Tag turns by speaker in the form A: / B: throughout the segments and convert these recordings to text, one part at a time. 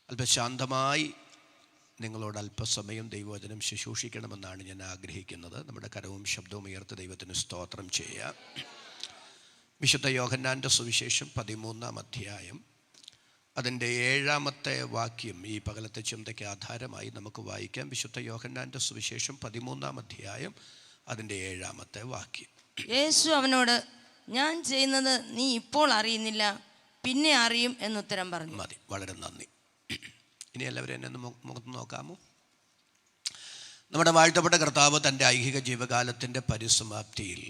A: അല്പശാന്തമായി നിങ്ങളോട് അല്പസമയം ദൈവവചനം ശുശ്രൂഷിക്കണമെന്നാണ് ഞാൻ ആഗ്രഹിക്കുന്നത്. നമ്മുടെ കരവും ശബ്ദവും ഉയർത്തി ദൈവത്തിന് സ്തോത്രം ചെയ്യുക. വിശുദ്ധ യോഹന്നാൻ്റെ സുവിശേഷം 13-ാം അധ്യായം അതിൻ്റെ 7-ാമത്തെ വാക്യം ഈ പകലത്തെ ചിന്തയ്ക്ക് ആധാരമായി നമുക്ക് വായിക്കാം. വിശുദ്ധ യോഹന്നാൻ്റെ സുവിശേഷം 13-ാം അധ്യായം അതിൻ്റെ 7-ാമത്തെ വാക്യം.
B: യേശു അവനോട്, ഞാൻ ചെയ്യുന്നത് നീ ഇപ്പോൾ അറിയുന്നില്ല, പിന്നെ അറിയും എന്നുത്തരം പറഞ്ഞു.
A: മതി, വളരെ നന്ദി. ഇനി എല്ലാവരും എന്നെ മുഖത്ത് നോക്കാമോ? നമ്മുടെ വാഴ്ത്തപ്പെട്ട കർത്താവ് തൻ്റെ ഐഹിക ജീവകാലത്തിൻ്റെ പരിസമാപ്തിയിൽ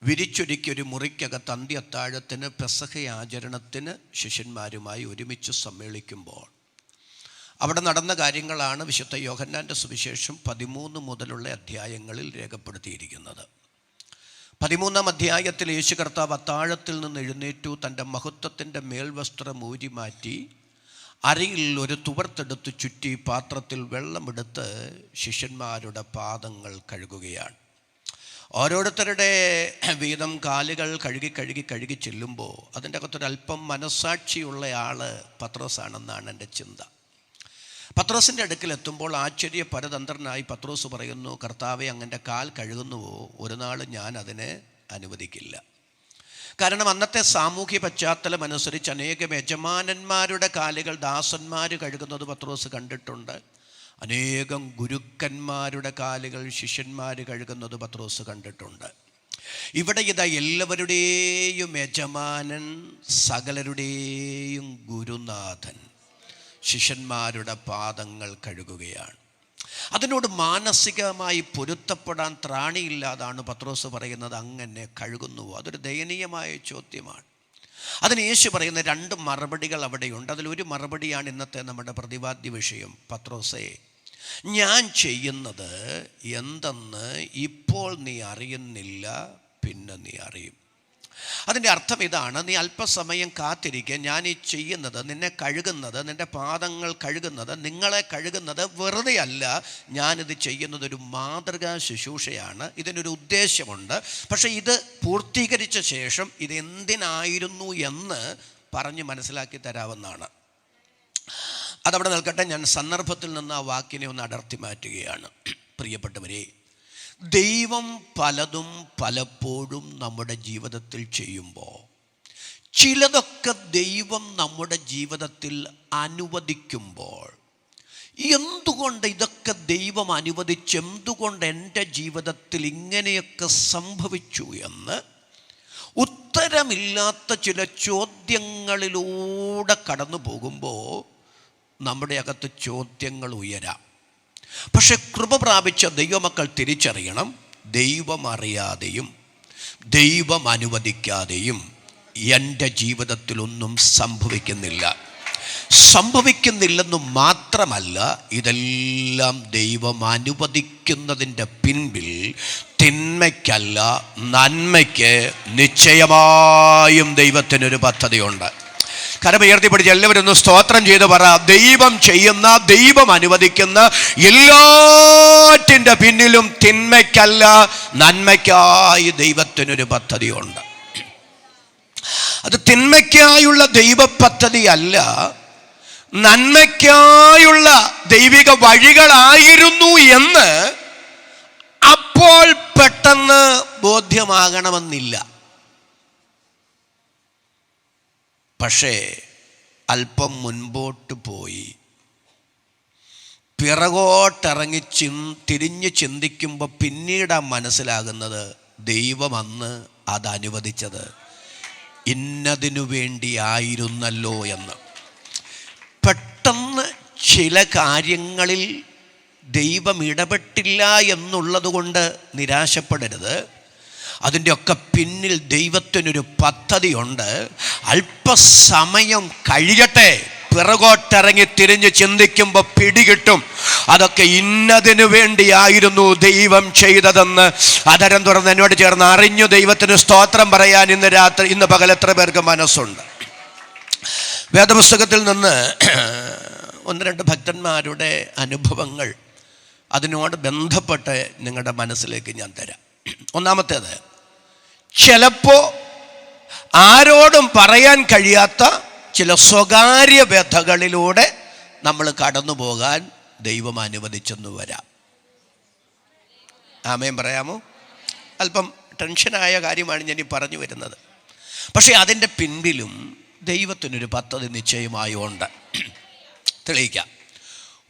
A: വിരിച്ചൊരുക്കിയൊരു മുറിക്കകത്ത് അന്ത്യത്താഴത്തിന് പെസഹയാചരണത്തിന് ശിഷ്യന്മാരുമായി ഒരുമിച്ച് സമ്മേളിക്കുമ്പോൾ അവിടെ നടന്ന കാര്യങ്ങളാണ് വിശുദ്ധ യോഹന്നാൻ്റെ സുവിശേഷം 13 മുതലുള്ള അധ്യായങ്ങളിൽ രേഖപ്പെടുത്തിയിരിക്കുന്നത്. 13-ാം അധ്യായത്തിൽ യേശു കർത്താവ് അത്താഴത്തിൽ നിന്ന് എഴുന്നേറ്റു, തൻ്റെ മഹത്വത്തിൻ്റെ മേൽവസ്ത്രം ഊരി മാറ്റി അരയിൽ ഒരു തുവർത്തെടുത്ത് ചുറ്റി പാത്രത്തിൽ വെള്ളമെടുത്ത് ശിഷ്യന്മാരുടെ പാദങ്ങൾ കഴുകുകയാണ്. ഓരോരുത്തരുടെ വീതം കാലുകൾ കഴുകി ചെല്ലുമ്പോൾ അതിൻ്റെ അകത്തൊരല്പം മനസ്സാക്ഷിയുള്ള ആൾ പത്രോസാണെന്നാണ് എൻ്റെ ചിന്ത. പത്രോസിൻ്റെ അടുക്കലെത്തുമ്പോൾ ആശ്ചര്യപരതന്ത്രനായി പത്രോസ് പറയുന്നു, കർത്താവെ, അങ്ങൻ്റെ കാൽ കഴുകുന്നുവോ? ഒരു നാൾ ഞാൻ അതിനെ അനുവദിക്കില്ല. കാരണം അന്നത്തെ സാമൂഹ്യ പശ്ചാത്തലം അനുസരിച്ച് അനേകം യജമാനന്മാരുടെ കാലുകൾ ദാസന്മാർ കഴുകുന്നത് പത്രോസ് കണ്ടിട്ടുണ്ട്. അനേകം ഗുരുക്കന്മാരുടെ കാലുകൾ ശിഷ്യന്മാർ കഴുകുന്നത് പത്രോസ് കണ്ടിട്ടുണ്ട്. ഇവിടെ ഇതാ എല്ലാവരുടെയും യജമാനൻ, സകലരുടെയും ഗുരുനാഥൻ ശിഷ്യന്മാരുടെ പാദങ്ങൾ കഴുകുകയാണ്. അതിനോട് മാനസികമായി പൊരുത്തപ്പെടാൻ ത്രാണിയില്ലാതാണ് പത്രോസ് പറയുന്നത്, അങ്ങനെ കഴുകുന്നുവോ? അതൊരു ദയനീയമായ ചോദ്യമാണ്. അതിന് യേശു പറയുന്ന 2 മറുപടികൾ അവിടെയുണ്ട്. അതിലൊരു മറുപടിയാണ് ഇന്നത്തെ നമ്മുടെ പ്രതിപാദ്യ വിഷയം. പത്രോസേ, ഞാൻ ചെയ്യുന്നത് എന്തെന്ന് ഇപ്പോൾ നീ അറിയുന്നില്ല, പിന്നെ നീ അറിയും. അതിൻ്റെ അർത്ഥം ഇതാണ്, നീ അല്പസമയം കാത്തിരിക്കുക. ഞാൻ ഈ ചെയ്യുന്നത്, നിന്നെ കഴുകുന്നത്, നിൻ്റെ പാദങ്ങൾ കഴുകുന്നത്, നിങ്ങളെ കഴുകുന്നത് വെറുതെ അല്ല. ഞാനിത് ചെയ്യുന്നത് ഒരു മാതൃകാ ശുശ്രൂഷയാണ്. ഇതിനൊരു ഉദ്ദേശമുണ്ട്. പക്ഷേ ഇത് പൂർത്തീകരിച്ച ശേഷം ഇതെന്തിനായിരുന്നു എന്ന് പറഞ്ഞ് മനസ്സിലാക്കി തരാവുന്നതാണ്. അതവിടെ നിൽക്കട്ടെ. ഞാൻ സന്ദർഭത്തിൽ നിന്ന് ആ വാക്കിനെ ഒന്ന് അടർത്തി മാറ്റുകയാണ്. പ്രിയപ്പെട്ടവരെ, ദൈവം പലതും പലപ്പോഴും നമ്മുടെ ജീവിതത്തിൽ ചെയ്യുമ്പോൾ ചിലതൊക്കെ ദൈവം നമ്മുടെ ജീവിതത്തിൽ അനുവദിക്കുമ്പോൾ എന്തുകൊണ്ട് ഇതൊക്കെ ദൈവം അനുവദിച്ച്, എന്തുകൊണ്ട് എൻ്റെ ജീവിതത്തിൽ ഇങ്ങനെയൊക്കെ സംഭവിച്ചു എന്ന് ഉത്തരമില്ലാത്ത ചില ചോദ്യങ്ങളിലൂടെ കടന്നു പോകുമ്പോൾ നമ്മുടെ അകത്ത് ചോദ്യങ്ങൾ ഉയരാം. പക്ഷെ കൃപ പ്രാപിച്ച ദൈവമക്കൾ തിരിച്ചറിയണം, ദൈവം അറിയാതെയും ദൈവം അനുവദിക്കാതെയും എൻ്റെ ജീവിതത്തിലൊന്നും സംഭവിക്കുന്നില്ലെന്നു മാത്രമല്ല, ഇതെല്ലാം ദൈവം അനുവദിക്കുന്നതിൻ്റെ പിൻപിൽ തിന്മയ്ക്കല്ല, നന്മയ്ക്ക് നിശ്ചയമായും ദൈവത്തിനൊരു പദ്ധതിയുണ്ട്. കരമുയർത്തിപ്പിടിച്ച് എല്ലാവരും ഒന്ന് സ്തോത്രം ചെയ്ത് പറ, ദൈവം ചെയ്യുന്ന, ദൈവം അനുവദിക്കുന്ന എല്ലാറ്റിൻ്റെ പിന്നിലും തിന്മയ്ക്കല്ല, നന്മയ്ക്കായി ദൈവത്തിനൊരു പദ്ധതിയുണ്ട്. അത് തിന്മയ്ക്കായുള്ള ദൈവ പദ്ധതിയല്ല, നന്മയ്ക്കായുള്ള ദൈവിക വഴികളായിരുന്നു എന്ന് അപ്പോൾ പെട്ടെന്ന് ബോധ്യമാകണമെന്നില്ല. പക്ഷേ അല്പം മുൻപോട്ട് പോയി പിറകോട്ടിറങ്ങി തിരിഞ്ഞ് ചിന്തിക്കുമ്പോൾ പിന്നീടാണ് മനസ്സിലാകുന്നത്, ദൈവം അന്ന് അത് അനുവദിച്ചത് ഇന്നതിനു വേണ്ടിയായിരുന്നല്ലോ എന്ന്. പെട്ടെന്ന് ചില കാര്യങ്ങളിൽ ദൈവം ഇടപെട്ടില്ല എന്നുള്ളത് കൊണ്ട് നിരാശപ്പെടരുത്. അതിൻ്റെയൊക്കെ പിന്നിൽ ദൈവത്തിനൊരു പദ്ധതിയുണ്ട്. അല്പസമയം കഴിയട്ടെ, പിറകോട്ടിറങ്ങി തിരിഞ്ഞ് ചിന്തിക്കുമ്പോൾ പിടികിട്ടും, അതൊക്കെ ഇന്നതിനു വേണ്ടിയായിരുന്നു ദൈവം ചെയ്തതെന്ന്. അതരം തുറന്ന് എന്നോട് ചേർന്ന് അറിഞ്ഞു ദൈവത്തിന് സ്തോത്രം പറയാൻ ഇന്ന് പകൽ എത്ര പേർക്ക് മനസ്സുണ്ട്? വേദപുസ്തകത്തിൽ നിന്ന് 1-2 ഭക്തന്മാരുടെ അനുഭവങ്ങൾ അതിനോട് ബന്ധപ്പെട്ട് നിങ്ങളുടെ മനസ്സിലേക്ക് ഞാൻ തരാം. ഒന്നാമത്തേത്, ചിലപ്പോൾ ആരോടും പറയാൻ കഴിയാത്ത ചില സ്വകാര്യ വ്യഥകളിലൂടെ നമ്മൾ കടന്നു പോകാൻ ദൈവം അനുവദിച്ചെന്ന് വരാം. ആമേൻ പറയാമോ? അല്പം ടെൻഷനായ കാര്യമാണ് ഞാൻ ഈ പറഞ്ഞു വരുന്നത്. പക്ഷേ അതിൻ്റെ പിൻപിലും ദൈവത്തിനൊരു പദ്ധതി നിശ്ചയമായുണ്ട്. തെളിയിക്കാം.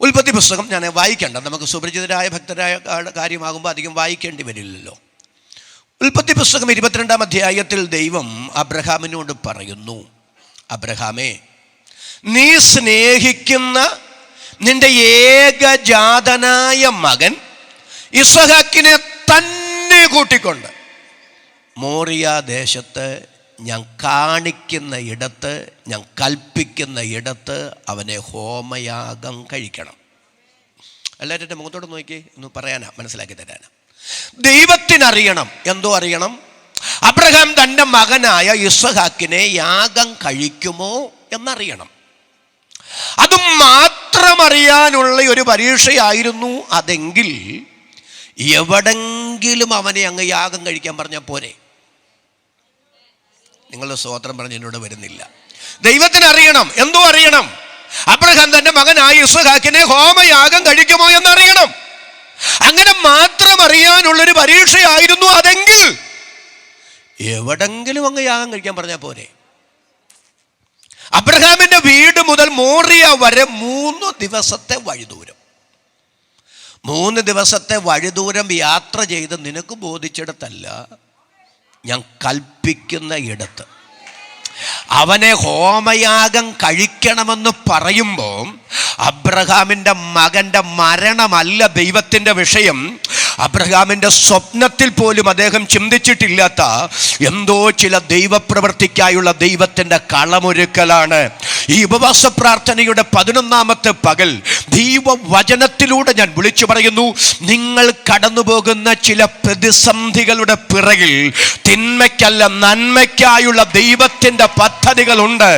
A: ഉൽപ്പത്തി പുസ്തകം ഞാൻ വായിക്കേണ്ട, നമുക്ക് സുപരിചിതരായ ഭക്തരായ കാര്യമാകുമ്പോൾ അധികം വായിക്കേണ്ടി വരില്ലല്ലോ. ഉൽപ്പത്തി പുസ്തകം 22-ാം അധ്യായത്തിൽ ദൈവം അബ്രഹാമിനോട് പറയുന്നു, അബ്രഹാമേ, നീ സ്നേഹിക്കുന്ന നിന്റെ ഏകജാതനായ മകൻ ഇസ്ഹാക്കിനെ തന്നെ കൂട്ടിക്കൊണ്ട് മോറിയ ദേശത്ത് ഞാൻ കാണിക്കുന്ന ഇടത്ത്, ഞാൻ കൽപ്പിക്കുന്ന ഇടത്ത് അവനെ ഹോമയാഗം കഴിക്കണം. എല്ലാവരും എൻ്റെ മുഖത്തോട് നോക്കി ഒന്ന് പറയാനാ, മനസ്സിലാക്കി തരാനാ. ദൈവത്തിനറിയണം. എന്തോ അറിയണം? അബ്രഹാം തൻ്റെ മകനായ ഇസ്ഹാക്കിനെ യാഗം കഴിക്കുമോ എന്നറിയണം. അതും മാത്രം അറിയാനുള്ള ഒരു പരീക്ഷയായിരുന്നു അതെങ്കിൽ എവിടെങ്കിലും അവനെ അങ്ങ് യാഗം കഴിക്കാൻ പറഞ്ഞാൽ പോരെ? നിങ്ങളുടെ സ്തോത്രം പറഞ്ഞ് എന്നോട് വരുന്നില്ല. ദൈവത്തിന് അറിയണം. എന്തോ അറിയണം? അബ്രഹാം തന്റെ മകനായ ഇസ്ഹാക്കിനെ ഹോമയാഗം കഴിക്കുമോ എന്നറിയണം. അങ്ങനെ മാത്രം അറിയാനുള്ളൊരു പരീക്ഷയായിരുന്നു അതെങ്കിൽ എവിടെങ്കിലും അങ്ങ് യാഗം കഴിക്കാൻ പറഞ്ഞാൽ പോരെ? അബ്രഹാമിന്റെ വീട് മുതൽ മോറിയ വരെ 3 ദിവസത്തെ വഴിദൂരം. 3 ദിവസത്തെ വഴിദൂരം യാത്ര ചെയ്ത് നിനക്ക് ബോധിച്ചിടത്തല്ല, ഞാൻ കൽപ്പിക്കുന്ന ഇടത്ത് അവനെ ഹോമയാഗം കഴിക്കണമെന്ന് പറയുമ്പോൾ അബ്രഹാമിൻ്റെ മകൻ്റെ മരണമല്ല ദൈവത്തിൻ്റെ വിഷയം. അബ്രഹാമിൻ്റെ സ്വപ്നത്തിൽ പോലും അദ്ദേഹം ചിന്തിച്ചിട്ടില്ലാത്ത എന്തോ ചില ദൈവപ്രവൃത്തിക്കായുള്ള ദൈവത്തിൻ്റെ കളമൊരുക്കലാണ്. ഈ ഉപവാസ പ്രാർത്ഥനയുടെ 11ാമത്തെ പകൽ ദൈവവചനത്തിലൂടെ ഞാൻ വിളിച്ചു പറയുന്നു, നിങ്ങൾ കടന്നു പോകുന്ന ചില പ്രതിസന്ധികളുടെ പിറകിൽ തിന്മയ്ക്കല്ല നന്മയ്ക്കായുള്ള ദൈവത്തിൻ്റെ പദ്ധതികളുണ്ട്.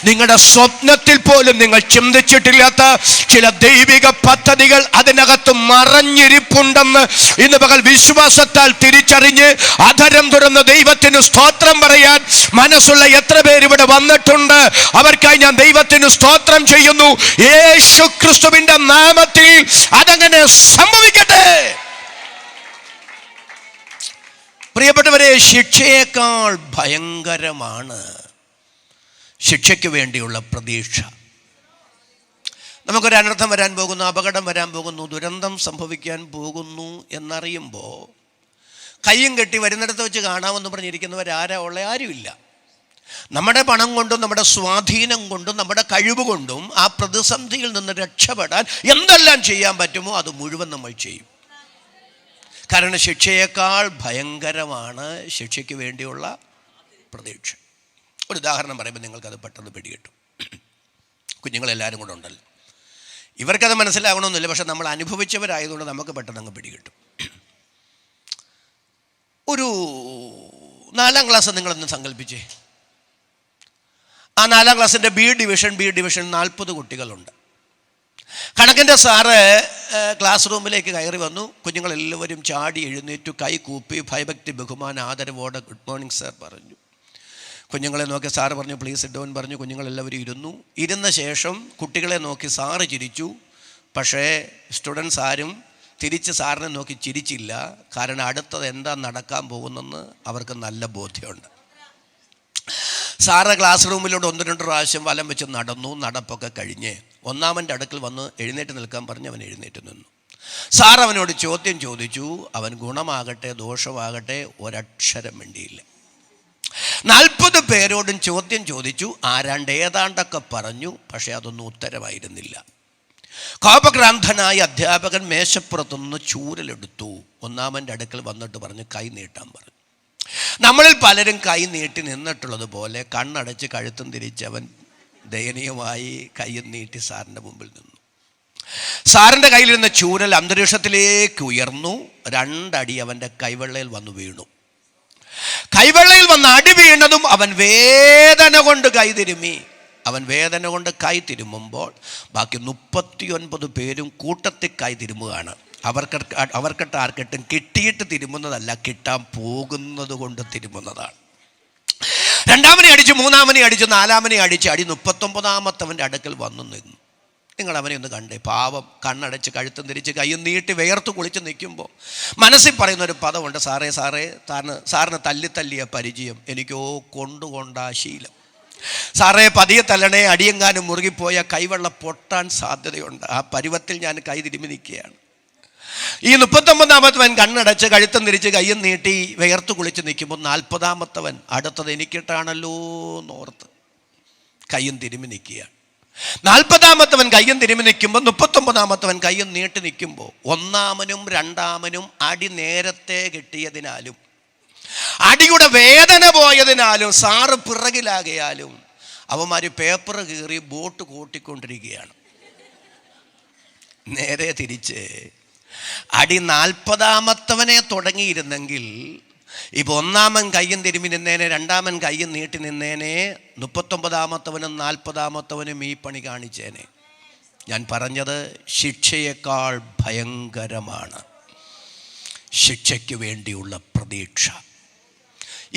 A: നിങ്ങളുടെ സ്വപ്നത്തിൽ പോലും നിങ്ങൾ ചിന്തിച്ചിട്ടില്ലാത്ത ചില ദൈവിക പദ്ധതികൾ അതിനകത്ത് മറഞ്ഞിരിപ്പുണ്ടെന്ന് ഇന്ന് പകൽ വിശ്വാസത്താൽ തിരിച്ചറിഞ്ഞ് അധരം തുറന്ന് ദൈവത്തിന് സ്തോത്രം പറയാൻ മനസ്സുള്ള എത്ര പേര് ഇവിടെ വന്നിട്ടുണ്ട്? അവർക്കായി ഞാൻ ദൈവത്തിന് സ്തോത്രം ചെയ്യുന്നു. യേശു ക്രിസ്തുവിന്റെ നാമത്തിൽ അതങ്ങനെ സംഭവിക്കട്ടെ. പ്രിയപ്പെട്ടവരെ, ശിക്ഷയേക്കാൾ ഭയങ്കരമാണ് ശിക്ഷയ്ക്ക് വേണ്ടിയുള്ള പ്രതീക്ഷ. നമുക്കൊരു അനർത്ഥം വരാൻ പോകുന്നു, അപകടം വരാൻ പോകുന്നു, ദുരന്തം സംഭവിക്കാൻ പോകുന്നു എന്നറിയുമ്പോൾ കയ്യും കെട്ടി വരുന്നിടത്ത് വെച്ച് കാണാമെന്ന് പറഞ്ഞിരിക്കുന്നവരാരാ ഉള്ള? ആരുമില്ല. നമ്മുടെ പണം കൊണ്ടും നമ്മുടെ സ്വാധീനം കൊണ്ടും നമ്മുടെ കഴിവ് കൊണ്ടും ആ പ്രതിസന്ധിയിൽ നിന്ന് രക്ഷപ്പെടാൻ എന്തെല്ലാം ചെയ്യാൻ പറ്റുമോ അത് മുഴുവൻ നമ്മൾ ചെയ്യും. കാരണം ശിക്ഷയേക്കാൾ ഭയങ്കരമാണ് ശിക്ഷയ്ക്ക് വേണ്ടിയുള്ള പ്രതീക്ഷ. ഒരു ഉദാഹരണം പറയുമ്പോൾ നിങ്ങൾക്കത് പെട്ടെന്ന് പിടികിട്ടും. കുഞ്ഞുങ്ങളെല്ലാവരും കൂടെ ഉണ്ടല്ലോ, ഇവർക്കത് മനസ്സിലാകണമെന്നില്ല, പക്ഷെ നമ്മൾ അനുഭവിച്ചവരായതുകൊണ്ട് നമുക്ക് പെട്ടെന്ന് അങ്ങ് പിടികിട്ടും. ഒരു 4ാം ക്ലാസ് നിങ്ങളൊന്ന് സങ്കല്പിച്ചേ. ആ 4ാം ക്ലാസ്സിൻ്റെ ബി ഡിവിഷൻ 40 കുട്ടികളുണ്ട്. കണക്കിൻ്റെ സാറ് ക്ലാസ് റൂമിലേക്ക് കയറി വന്നു. കുഞ്ഞുങ്ങളെല്ലാവരും ചാടി എഴുന്നേറ്റു, കൈ കൂപ്പി ഭയഭക്തി ബഹുമാന ആദരവോടെ ഗുഡ് മോർണിംഗ് സാർ പറഞ്ഞു. കുഞ്ഞുങ്ങളെ നോക്കി സാറ് പറഞ്ഞു പ്ലീസ് സിറ്റ് ഡൗൺ പറഞ്ഞു. കുഞ്ഞുങ്ങളെല്ലാവരും ഇരുന്നു. ഇരുന്ന ശേഷം കുട്ടികളെ നോക്കി സാറ് ചിരിച്ചു. പക്ഷേ സ്റ്റുഡൻസ് ആരും തിരിച്ച് സാറിനെ നോക്കി ചിരിച്ചില്ല. കാരണം അടുത്തത് എന്താ നടക്കാൻ പോകുന്നെന്ന് അവർക്ക് നല്ല ബോധ്യമുണ്ട്. സാറ് ക്ലാസ് റൂമിലൂടെ 1-2 പ്രാവശ്യം വലം വെച്ച് നടന്നു. നടപ്പൊക്കെ കഴിഞ്ഞ് 1-ാമൻ്റെ അടുക്കൽ വന്ന് എഴുന്നേറ്റ് നിൽക്കാൻ പറഞ്ഞ് അവൻ എഴുന്നേറ്റ് നിന്നു. സാർ അവനോട് ചോദ്യം ചോദിച്ചു. അവൻ ഗുണമാകട്ടെ ദോഷമാകട്ടെ ഒരക്ഷരം വേണ്ടിയില്ല. 40 പേരോടും ചോദ്യം ചോദിച്ചു. ഏതാണ്ടൊക്കെ പറഞ്ഞു, പക്ഷെ അതൊന്നും ഉത്തരമായിരുന്നില്ല. കോപക്രാന്തനായ അധ്യാപകൻ മേശപ്പുറത്തുനിന്ന് ചൂരലെടുത്തു. 1-ാമൻ്റെ അടുക്കൽ വന്നിട്ട് പറഞ്ഞ് കൈ നീട്ടാൻ പറഞ്ഞു. നമ്മളിൽ പലരും കൈ നീട്ടി നിന്നിട്ടുള്ളത് പോലെ കണ്ണടച്ച് കഴുത്തും തിരിച്ചവൻ ദയനീയമായി കൈയും നീട്ടി സാറിൻ്റെ മുമ്പിൽ നിന്നു. സാറിൻ്റെ കയ്യിലിരുന്ന ചൂരൽ അന്തരീക്ഷത്തിലേക്ക് ഉയർന്നു. 2 അടി അവൻ്റെ കൈവെള്ളയിൽ വന്നു വീണു. കൈവെള്ളയിൽ വന്ന് അടി വീണതും അവൻ വേദന കൊണ്ട് കൈതിരുമ്മി. അവൻ വേദന കൊണ്ട് കൈ തിരുമ്മുമ്പോൾ ബാക്കി 39 പേരും കൂട്ടത്തിൽ കൈ തിരുമുകയാണ്. അവർക്കിട്ട് ആർക്കിട്ടും കിട്ടിയിട്ട് തിരുമുന്നതല്ല, കിട്ടാൻ പോകുന്നത് കൊണ്ട് തിരുമുന്നതാണ്. രണ്ടാമനെ അടിച്ച്, മൂന്നാമനെ അടിച്ച്, നാലാമനെ അടിച്ച്, അടി 39-ാമത്തവൻ്റെ അടുക്കൽ വന്നു നിന്നു. നിങ്ങൾ അവനെ ഒന്ന് കണ്ടേ, പാവം, കണ്ണടച്ച് കഴുത്തും തിരിച്ച് കയ്യും നീട്ടി വേർത്ത് കുളിച്ച് നിൽക്കുമ്പോൾ മനസ്സിൽ പറയുന്നൊരു പദമുണ്ട്, സാറിന് തല്ലിയ പരിചയം, എനിക്കോ കൊണ്ടുകൊണ്ട ശീലം. സാറേ പതിയെ തല്ലണേ, അടിയെങ്ങാനും മുറുകിപ്പോയ കൈവെള്ള പൊട്ടാൻ സാധ്യതയുണ്ട്. ആ പരുവത്തിൽ ഞാൻ കൈ തിരുമ്മി നിൽക്കുകയാണ്. ഈ 39-ാമത്തവൻ കണ്ണടച്ച് കഴുത്തും തിരിച്ച് കയ്യും നീട്ടി വേർത്ത് കുളിച്ച് നിൽക്കുമ്പോൾ 40-ാമത്തവൻ അടുത്തത് എനിക്കിട്ടാണല്ലോ എന്നോർത്ത് കയ്യും തിരുമ്മി നിൽക്കുകയാണ്. 40-ാമത്തവൻ കയ്യും തിരുമ്മി നിൽക്കുമ്പോൾ 39-ാമത്തവൻ കയ്യും നീട്ടി നിൽക്കുമ്പോൾ ഒന്നാമനും രണ്ടാമനും അടി നേരത്തെ കിട്ടിയതിനാലും അടിയുടെ വേദന പോയതിനാലും സാറ് പിറകിലാകയാലും അവന്മാർ പേപ്പർ കീറി ബോട്ട് കൂട്ടിക്കൊണ്ടിരിക്കുകയാണ്. നേരെ തിരിച്ച് അടി 40-ാമത്തവനെ തുടങ്ങിയിരുന്നെങ്കിൽ ഇപ്പോൾ ഒന്നാമൻ കയ്യും തിരുമ്മി നിന്നേനെ, രണ്ടാമൻ കയ്യും നീട്ടി നിന്നേനെ, 39-ാമത്തവനും 40-ാമത്തവനും ഈ പണി കാണിച്ചേനെ. ഞാൻ പറഞ്ഞത് ശിക്ഷയേക്കാൾ ഭയങ്കരമാണ് ശിക്ഷയ്ക്ക് വേണ്ടിയുള്ള പ്രതീക്ഷ.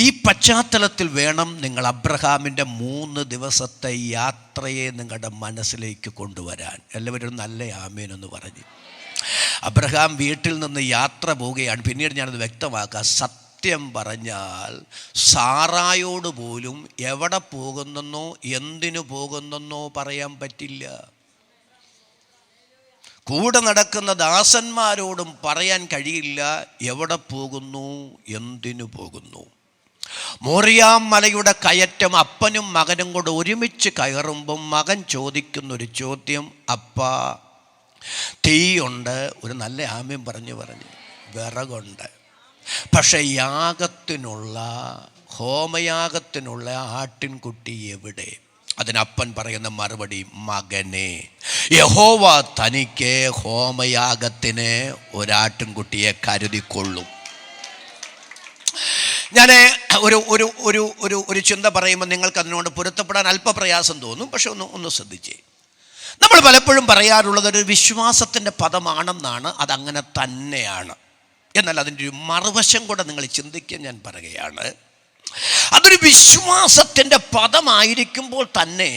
A: ഈ പശ്ചാത്തലത്തിൽ വേണം നിങ്ങൾ അബ്രഹാമിൻ്റെ 3 ദിവസത്തെ യാത്രയെ നിങ്ങളുടെ മനസ്സിലേക്ക് കൊണ്ടുവരാൻ. എല്ലാവരും നല്ല ആമേനെന്ന് പറഞ്ഞു. അബ്രഹാം വീട്ടിൽ നിന്ന് യാത്ര പോവുകയാണ്. പിന്നീട് ഞാനത് വ്യക്തമാക്കാം. സത്യം പറഞ്ഞാൽ സാറായോട് പോലും എവിടെ പോകുന്നെന്നോ എന്തിനു പോകുന്നെന്നോ പറയാൻ പറ്റില്ല. കൂടെ നടക്കുന്ന ദാസന്മാരോടും പറയാൻ കഴിയില്ല എവിടെ പോകുന്നു, എന്തിനു പോകുന്നു. മോറിയാം മലയുടെ കയറ്റം അപ്പനും മകനും കൂടെ ഒരുമിച്ച് കയറുമ്പം മകൻ ചോദിക്കുന്നൊരു ചോദ്യം, അപ്പാ തീയുണ്ട്, ഒരു നല്ല ആമ്യം പറഞ്ഞു വിറകുണ്ട്, പക്ഷെ ഹോമയാഗത്തിനുള്ള ആട്ടിൻകുട്ടി എവിടെ? അതിനപ്പൻ പറയുന്ന മറുപടി, മകനെ, യഹോവ തനിക്ക് ഹോമയാഗത്തിന് ഒരാട്ടിൻകുട്ടിയെ കരുതിക്കൊള്ളും. ഞാൻ ഒരു ചിന്ത പറയുമ്പോൾ നിങ്ങൾക്ക് അതിനോട് പൊരുത്തപ്പെടാൻ അല്പപ്രയാസം തോന്നും. പക്ഷെ ഒന്ന് ശ്രദ്ധിച്ചേ. നമ്മൾ പലപ്പോഴും പറയാറുള്ളത് ഒരു വിശ്വാസത്തിൻ്റെ പദമാണെന്നാണ്. അതങ്ങനെ തന്നെയാണ്. എന്നാൽ അതിൻ്റെ ഒരു മറുവശം കൂടെ നിങ്ങൾ ചിന്തിക്കാൻ ഞാൻ പറയുകയാണ്. അതൊരു വിശ്വാസത്തിൻ്റെ പദമായിരിക്കുമ്പോൾ തന്നെ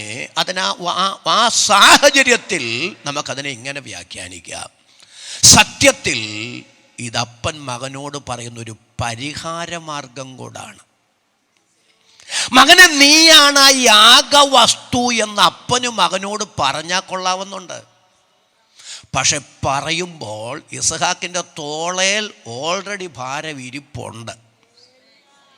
A: ആ സാഹചര്യത്തിൽ നമുക്കതിനെ ഇങ്ങനെ വ്യാഖ്യാനിക്കാം. സത്യത്തിൽ ഇതപ്പൻ മകനോട് പറയുന്നൊരു പരിഹാരമാർഗം കൂടാണ്. മകനെ, നീയാണ് ആ യാഗവസ്തു എന്ന് അപ്പനും മകനോട് പറഞ്ഞാൽ കൊള്ളാവുന്നുണ്ട്. പക്ഷെ പറയുമ്പോൾ ഇസ്ഹാക്കിൻ്റെ തോളേൽ ഓൾറെഡി ഭാരം ഇരിപ്പുണ്ട്.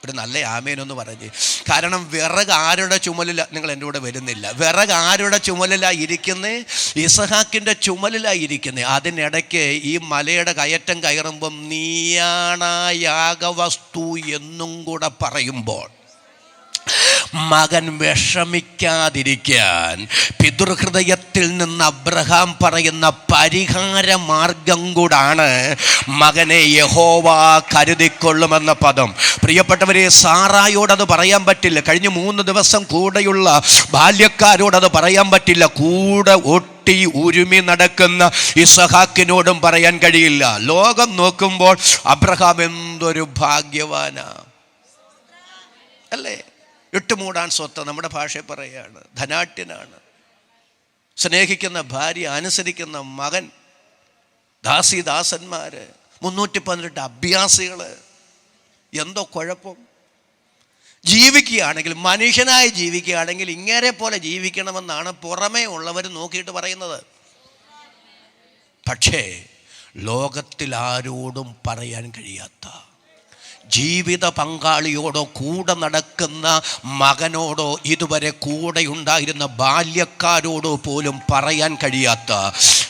A: ഒരു നല്ല ആമേനൊന്ന് പറഞ്ഞ്. കാരണം വിറക് ആരുടെ ചുമലില, നിങ്ങൾ എൻ്റെ കൂടെ വരുന്നില്ല, വിറക് ആരുടെ ചുമലിലാണ് ഇരിക്കുന്നത്? ഇസ്ഹാക്കിൻ്റെ ചുമലിലാണ് ഇരിക്കുന്നത്. അതിനിടയ്ക്ക് ഈ മലയുടെ കയറ്റം കയറുമ്പം നീയാണ് യാഗവസ്തു എന്നും കൂടെ പറയുമ്പോൾ മകൻ വിഷമിക്കാതിരിക്കാൻ പിതൃഹൃദയത്തിൽ നിന്ന് അബ്രഹാം പറയുന്ന പരിഹാരമാർഗം കൂടാണ് മകനെ യഹോവ കരുതിക്കൊള്ളുമെന്ന പദം. പ്രിയപ്പെട്ടവരെ, സാറായോടത് പറയാൻ പറ്റില്ല. കഴിഞ്ഞ 3 ദിവസം കൂടെയുള്ള ബാല്യക്കാരോടത് പറയാൻ പറ്റില്ല. കൂടെ ഒട്ടി ഉരുമി നടക്കുന്ന ഇസ്ഹാക്കിനോടും പറയാൻ കഴിയില്ല. ലോകം നോക്കുമ്പോൾ അബ്രഹാം എന്തൊരു ഭാഗ്യവാനാ അല്ലേ? ഇട്ടുമൂടാൻ സ്വത്ത്, നമ്മുടെ ഭാഷയിൽ പറയുകയാണ്, ധനാട്യനാണ്. സ്നേഹിക്കുന്ന ഭാര്യ, അനുസരിക്കുന്ന മകൻ, ദാസന്മാര്, 318 അഭ്യാസികൾ. എന്തോ കുഴപ്പം? ജീവിക്കുകയാണെങ്കിൽ, മനുഷ്യനായി ജീവിക്കുകയാണെങ്കിൽ ഇങ്ങനെ പോലെ ജീവിക്കണമെന്നാണ് പുറമേ ഉള്ളവർ നോക്കിയിട്ട് പറയുന്നത്. പക്ഷേ ലോകത്തിൽ ആരോടും പറയാൻ കഴിയാത്ത, ജീവിത പങ്കാളിയോടോ കൂടെ നടക്കുന്ന മകനോടോ ഇതുവരെ കൂടെ ഉണ്ടായിരുന്ന ബാല്യക്കാരോടോ പോലും പറയാൻ കഴിയാത്ത,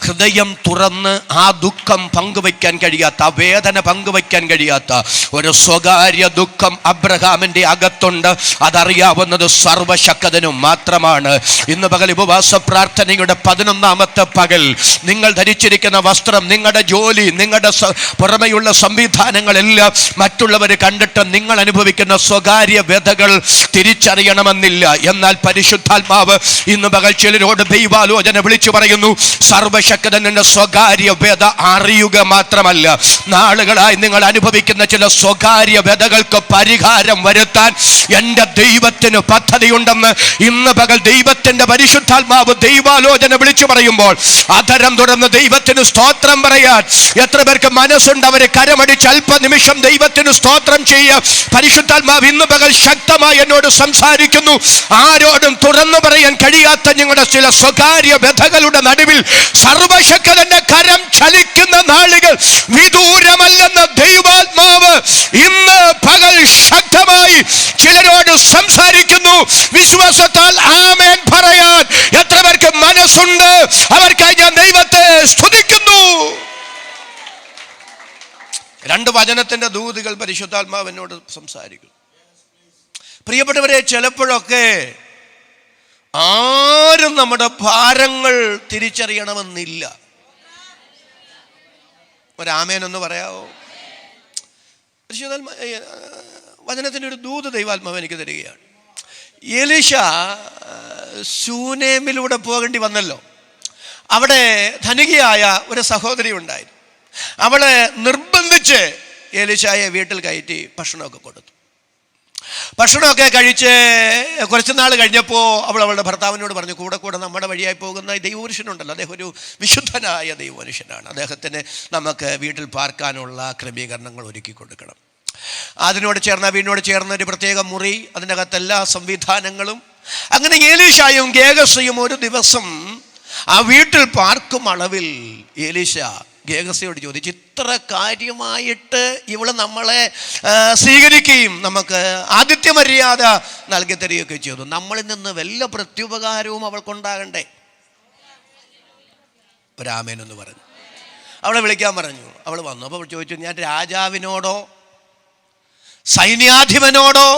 A: ഹൃദയം തുറന്ന് ആ ദുഃഖം പങ്കുവയ്ക്കാൻ കഴിയാത്ത, ആ വേദന പങ്കുവയ്ക്കാൻ കഴിയാത്ത ഒരു സ്വകാര്യ ദുഃഖം അബ്രഹാമിൻ്റെ അകത്തുണ്ട്. അതറിയാവുന്നത് സർവശക്തനും മാത്രമാണ്. ഇന്ന് പകൽ ഉപവാസ പ്രാർത്ഥനയുടെ 11ാമത്തെ പകൽ നിങ്ങൾ ധരിച്ചിരിക്കുന്ന വസ്ത്രം, നിങ്ങളുടെ ജോലി, നിങ്ങളുടെ പുറമെയുള്ള സംവിധാനങ്ങളെല്ലാം മറ്റുള്ളവർ മറ്റുള്ളവർ കണ്ടിട്ട് നിങ്ങൾ അനുഭവിക്കുന്ന സ്വകാര്യ വ്യതകൾ തിരിച്ചറിയണമെന്നില്ല. എന്നാൽ പരിശുദ്ധാത്മാവ് ഇന്ന് പകൽ ചിലരോട് ദൈവാലോചന വിളിച്ചു പറയുന്നു, സർവശക്തന്റെ സ്വകാര്യ വ്യത അറിയുക മാത്രമല്ല, നാളുകളായി നിങ്ങൾ അനുഭവിക്കുന്ന ചില സ്വകാര്യ വ്യതകൾക്ക് പരിഹാരം വരുത്താൻ എൻ്റെ ദൈവത്തിന് പദ്ധതിയുണ്ടെന്ന് ഇന്ന് പകൽ ദൈവത്തിന്റെ പരിശുദ്ധാത്മാവ് ദൈവാലോചന വിളിച്ചു പറയുമ്പോൾ അധരം തുറന്ന് ദൈവത്തിന് സ്തോത്രം പറയാൻ എത്ര പേർക്ക് മനസ്സുണ്ട്? അവരെ കരമടിച്ച് അല്പനിമിഷം ദൈവത്തിന് സ്തോത്രം ചെയ്യുക. പരിശുദ്ധാത്മാവ് ഇന്ന് പകൽ ശക്തമായി എന്നോട് സംസാരിക്കുന്നു. ആരോടും തുറന്നു പറയാൻ കഴിയാത്ത നിങ്ങളുടെ ചില സ്വകാര്യ വ്യഥകളുടെ നടുവിൽ സർവശക്തന്റെ കരം ചലിക്കുന്ന നാളുകൾ വിദൂരമല്ലെന്ന് ദൈവാത്മാവ് ഇന്ന് പകൽ ശക്തമായി ചിലരോട് സംസാരിക്കുന്നു. വിശ്വാസത്താൽ ആമേൻ പറയാൻ എത്ര പേർക്ക് മനസ്സുണ്ട്? അവർക്കായി ഞാൻ ദൈവത്തെ സ്തുതിക്കുന്നു. 2 വചനത്തിന്റെ ദൂതുകൾ പരിശുദ്ധാത്മാവ് എന്നോട് സംസാരിക്കുന്നു. പ്രിയപ്പെട്ടവരെ, ചിലപ്പോഴൊക്കെ ആരും നമ്മുടെ ഭാരങ്ങൾ തിരിച്ചറിയണമെന്നില്ല. ഒരാമേനൊന്ന് പറയാവോ? വചനത്തിന്റെ ഒരു ദൂത് ദൈവാത്മാവ് എനിക്ക് തരികയാണ്. എലീശ ശൂനേമിലൂടെ പോകേണ്ടി വന്നല്ലോ. അവിടെ ധനികയായ ഒരു സഹോദരി ഉണ്ടായിരുന്നു. അവളെ നിർബന്ധിച്ച് എലീശായെ വീട്ടിൽ കയറ്റി ഭക്ഷണമൊക്കെ കൊടുത്തു. ഭക്ഷണമൊക്കെ കഴിച്ച് കുറച്ച് നാൾ കഴിഞ്ഞപ്പോൾ അവളുടെ ഭർത്താവിനോട് പറഞ്ഞു, കൂടെ കൂടെ നമ്മുടെ വഴിയായി പോകുന്ന ദൈവപുരുഷനുണ്ടല്ലോ, അദ്ദേഹം ഒരു വിശുദ്ധനായ ദൈവപുരുഷനാണ്, അദ്ദേഹത്തിന് നമുക്ക് വീട്ടിൽ പാർക്കാനുള്ള ക്രമീകരണങ്ങൾ ഒരുക്കി കൊടുക്കണം. അതിനോട് ചേർന്ന വീടിനോട് ചേർന്ന ഒരു പ്രത്യേക മുറി, അതിൻ്റെ അകത്ത് എല്ലാ സംവിധാനങ്ങളും. അങ്ങനെ എലീശായും ഗേഹസിയും ഒരു ദിവസം ആ വീട്ടിൽ പാർക്കും അളവിൽ എലീശ ഗേഹസിയോട് ചോദിച്ചു, ഇത്ര കാര്യമായിട്ട് ഇവള് നമ്മളെ സ്വീകരിക്കുകയും നമുക്ക് ആതിഥ്യ മര്യാദ നൽകി തരികയൊക്കെ ചെയ്തു, നമ്മളിൽ നിന്ന് വല്ല പ്രത്യുപകാരവും അവൾക്കുണ്ടാകണ്ടേ? ഒരാമേനൊന്ന് പറഞ്ഞു. അവളെ വിളിക്കാൻ പറഞ്ഞു. അവൾ വന്നു. അപ്പോൾ ചോദിച്ചു, ഞാൻ രാജാവിനോടോ സൈന്യാധിപനോടോ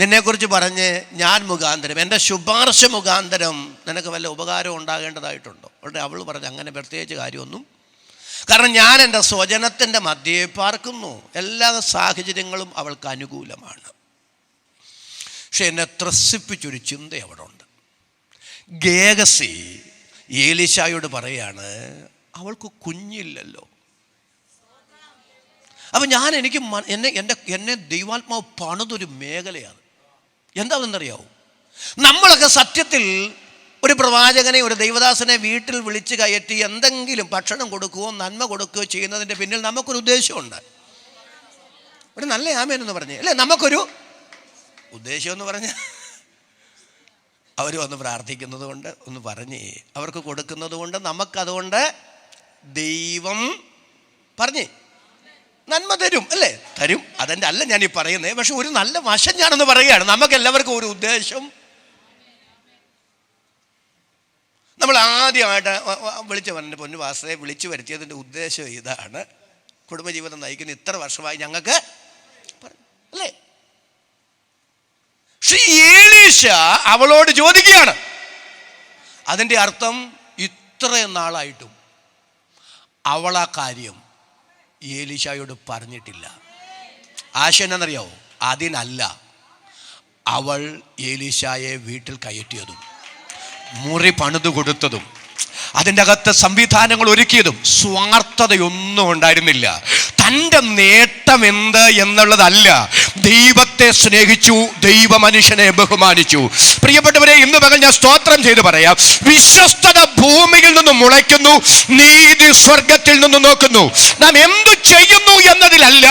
A: നിന്നെക്കുറിച്ച് പറഞ്ഞ് ഞാൻ മുഖാന്തരം, എൻ്റെ ശുപാർശ മുഖാന്തരം നിനക്ക് വല്ല ഉപകാരം ഉണ്ടാകേണ്ടതായിട്ടുണ്ടോ? അവിടെ അവൾ പറഞ്ഞു, അങ്ങനെ പ്രത്യേകിച്ച് കാര്യമൊന്നും, കാരണം ഞാൻ എൻ്റെ സ്വജനത്തിൻ്റെ മധ്യേ പാർക്കുന്നു, എല്ലാ സാഹചര്യങ്ങളും അവൾക്ക് അനുകൂലമാണ്. പക്ഷെ എന്നെ ത്രസിപ്പിച്ചൊരു ചിന്ത അവിടെ ഉണ്ട്. ഗേഹസി എലീശായോട് പറയാണ്, അവൾക്ക് കുഞ്ഞില്ലല്ലോ. അപ്പം എന്നെ ദൈവാത്മാവ് പണിതൊരു മേഖലയാണ്. എന്താണെന്നറിയാവോ? നമ്മളൊക്കെ സത്യത്തിൽ ഒരു പ്രവാചകനെ, ഒരു ദൈവദാസനെ വീട്ടിൽ വിളിച്ച് കയറ്റി എന്തെങ്കിലും ഭക്ഷണം കൊടുക്കുകയോ നന്മ കൊടുക്കുകയോ ചെയ്യുന്നതിൻ്റെ പിന്നിൽ നമുക്കൊരു ഉദ്ദേശമുണ്ട്. ഒരു നല്ല ആമേനെന്ന് പറഞ്ഞേ അല്ലേ, നമുക്കൊരു ഉദ്ദേശം എന്ന് പറഞ്ഞ അവർ വന്ന് പ്രാർത്ഥിക്കുന്നത് കൊണ്ട് ഒന്ന് പറഞ്ഞേ, അവർക്ക് കൊടുക്കുന്നത് കൊണ്ട് നമുക്കതുകൊണ്ട് ദൈവം പറഞ്ഞേ നന്മ തരും അല്ലേ? തരും. അതെൻ്റെ അല്ല ഞാനീ പറയുന്നത്. പക്ഷെ ഒരു നല്ല വശം ഞാനൊന്ന് പറയുകയാണ്. നമുക്കെല്ലാവർക്കും ഒരു ഉദ്ദേശം. നമ്മൾ ആദ്യമായിട്ട് വിളിച്ചു പറഞ്ഞ പൊന്നു വാസയെ വിളിച്ചു വരുത്തിയതിൻ്റെ ഉദ്ദേശം ഇതാണ്, കുടുംബജീവിതം നയിക്കുന്ന ഇത്ര വർഷമായി ഞങ്ങൾക്ക് അല്ലേ? പക്ഷെ എലീശ അവളോട് ചോദിക്കുകയാണ്. അതിൻ്റെ അർത്ഥം ഇത്രയും നാളായിട്ടും അവൾ ആ കാര്യം എലീശായോട് പറഞ്ഞിട്ടില്ല. ആശയം എന്നറിയാവോ? അതിനല്ല അവൾ എലീശായെ വീട്ടിൽ കയറ്റിയതും മുറി പണിതു കൊടുത്തതും അതിൻ്റെ അകത്ത് സംവിധാനങ്ങൾ ഒരുക്കിയതും സ്വാർത്ഥതയൊന്നും ഉണ്ടായിരുന്നില്ല. തൻ്റെ നേട്ടം എന്ത് എന്നുള്ളതല്ല. ദൈവത്തെ സ്നേഹിച്ചു, ദൈവ മനുഷ്യനെ ബഹുമാനിച്ചു. പ്രിയപ്പെട്ടവരെ, ഇന്ന് പകൽ ഞാൻ സ്തോത്രം ചെയ്ത് പറയാം, വിശ്വസ്തത ഭൂമിയിൽ നിന്ന് മുളയ്ക്കുന്നു, നീതി സ്വർഗത്തിൽ നിന്ന് നോക്കുന്നു. നാം എന്തു ചെയ്യുന്നു എന്നതിലല്ല,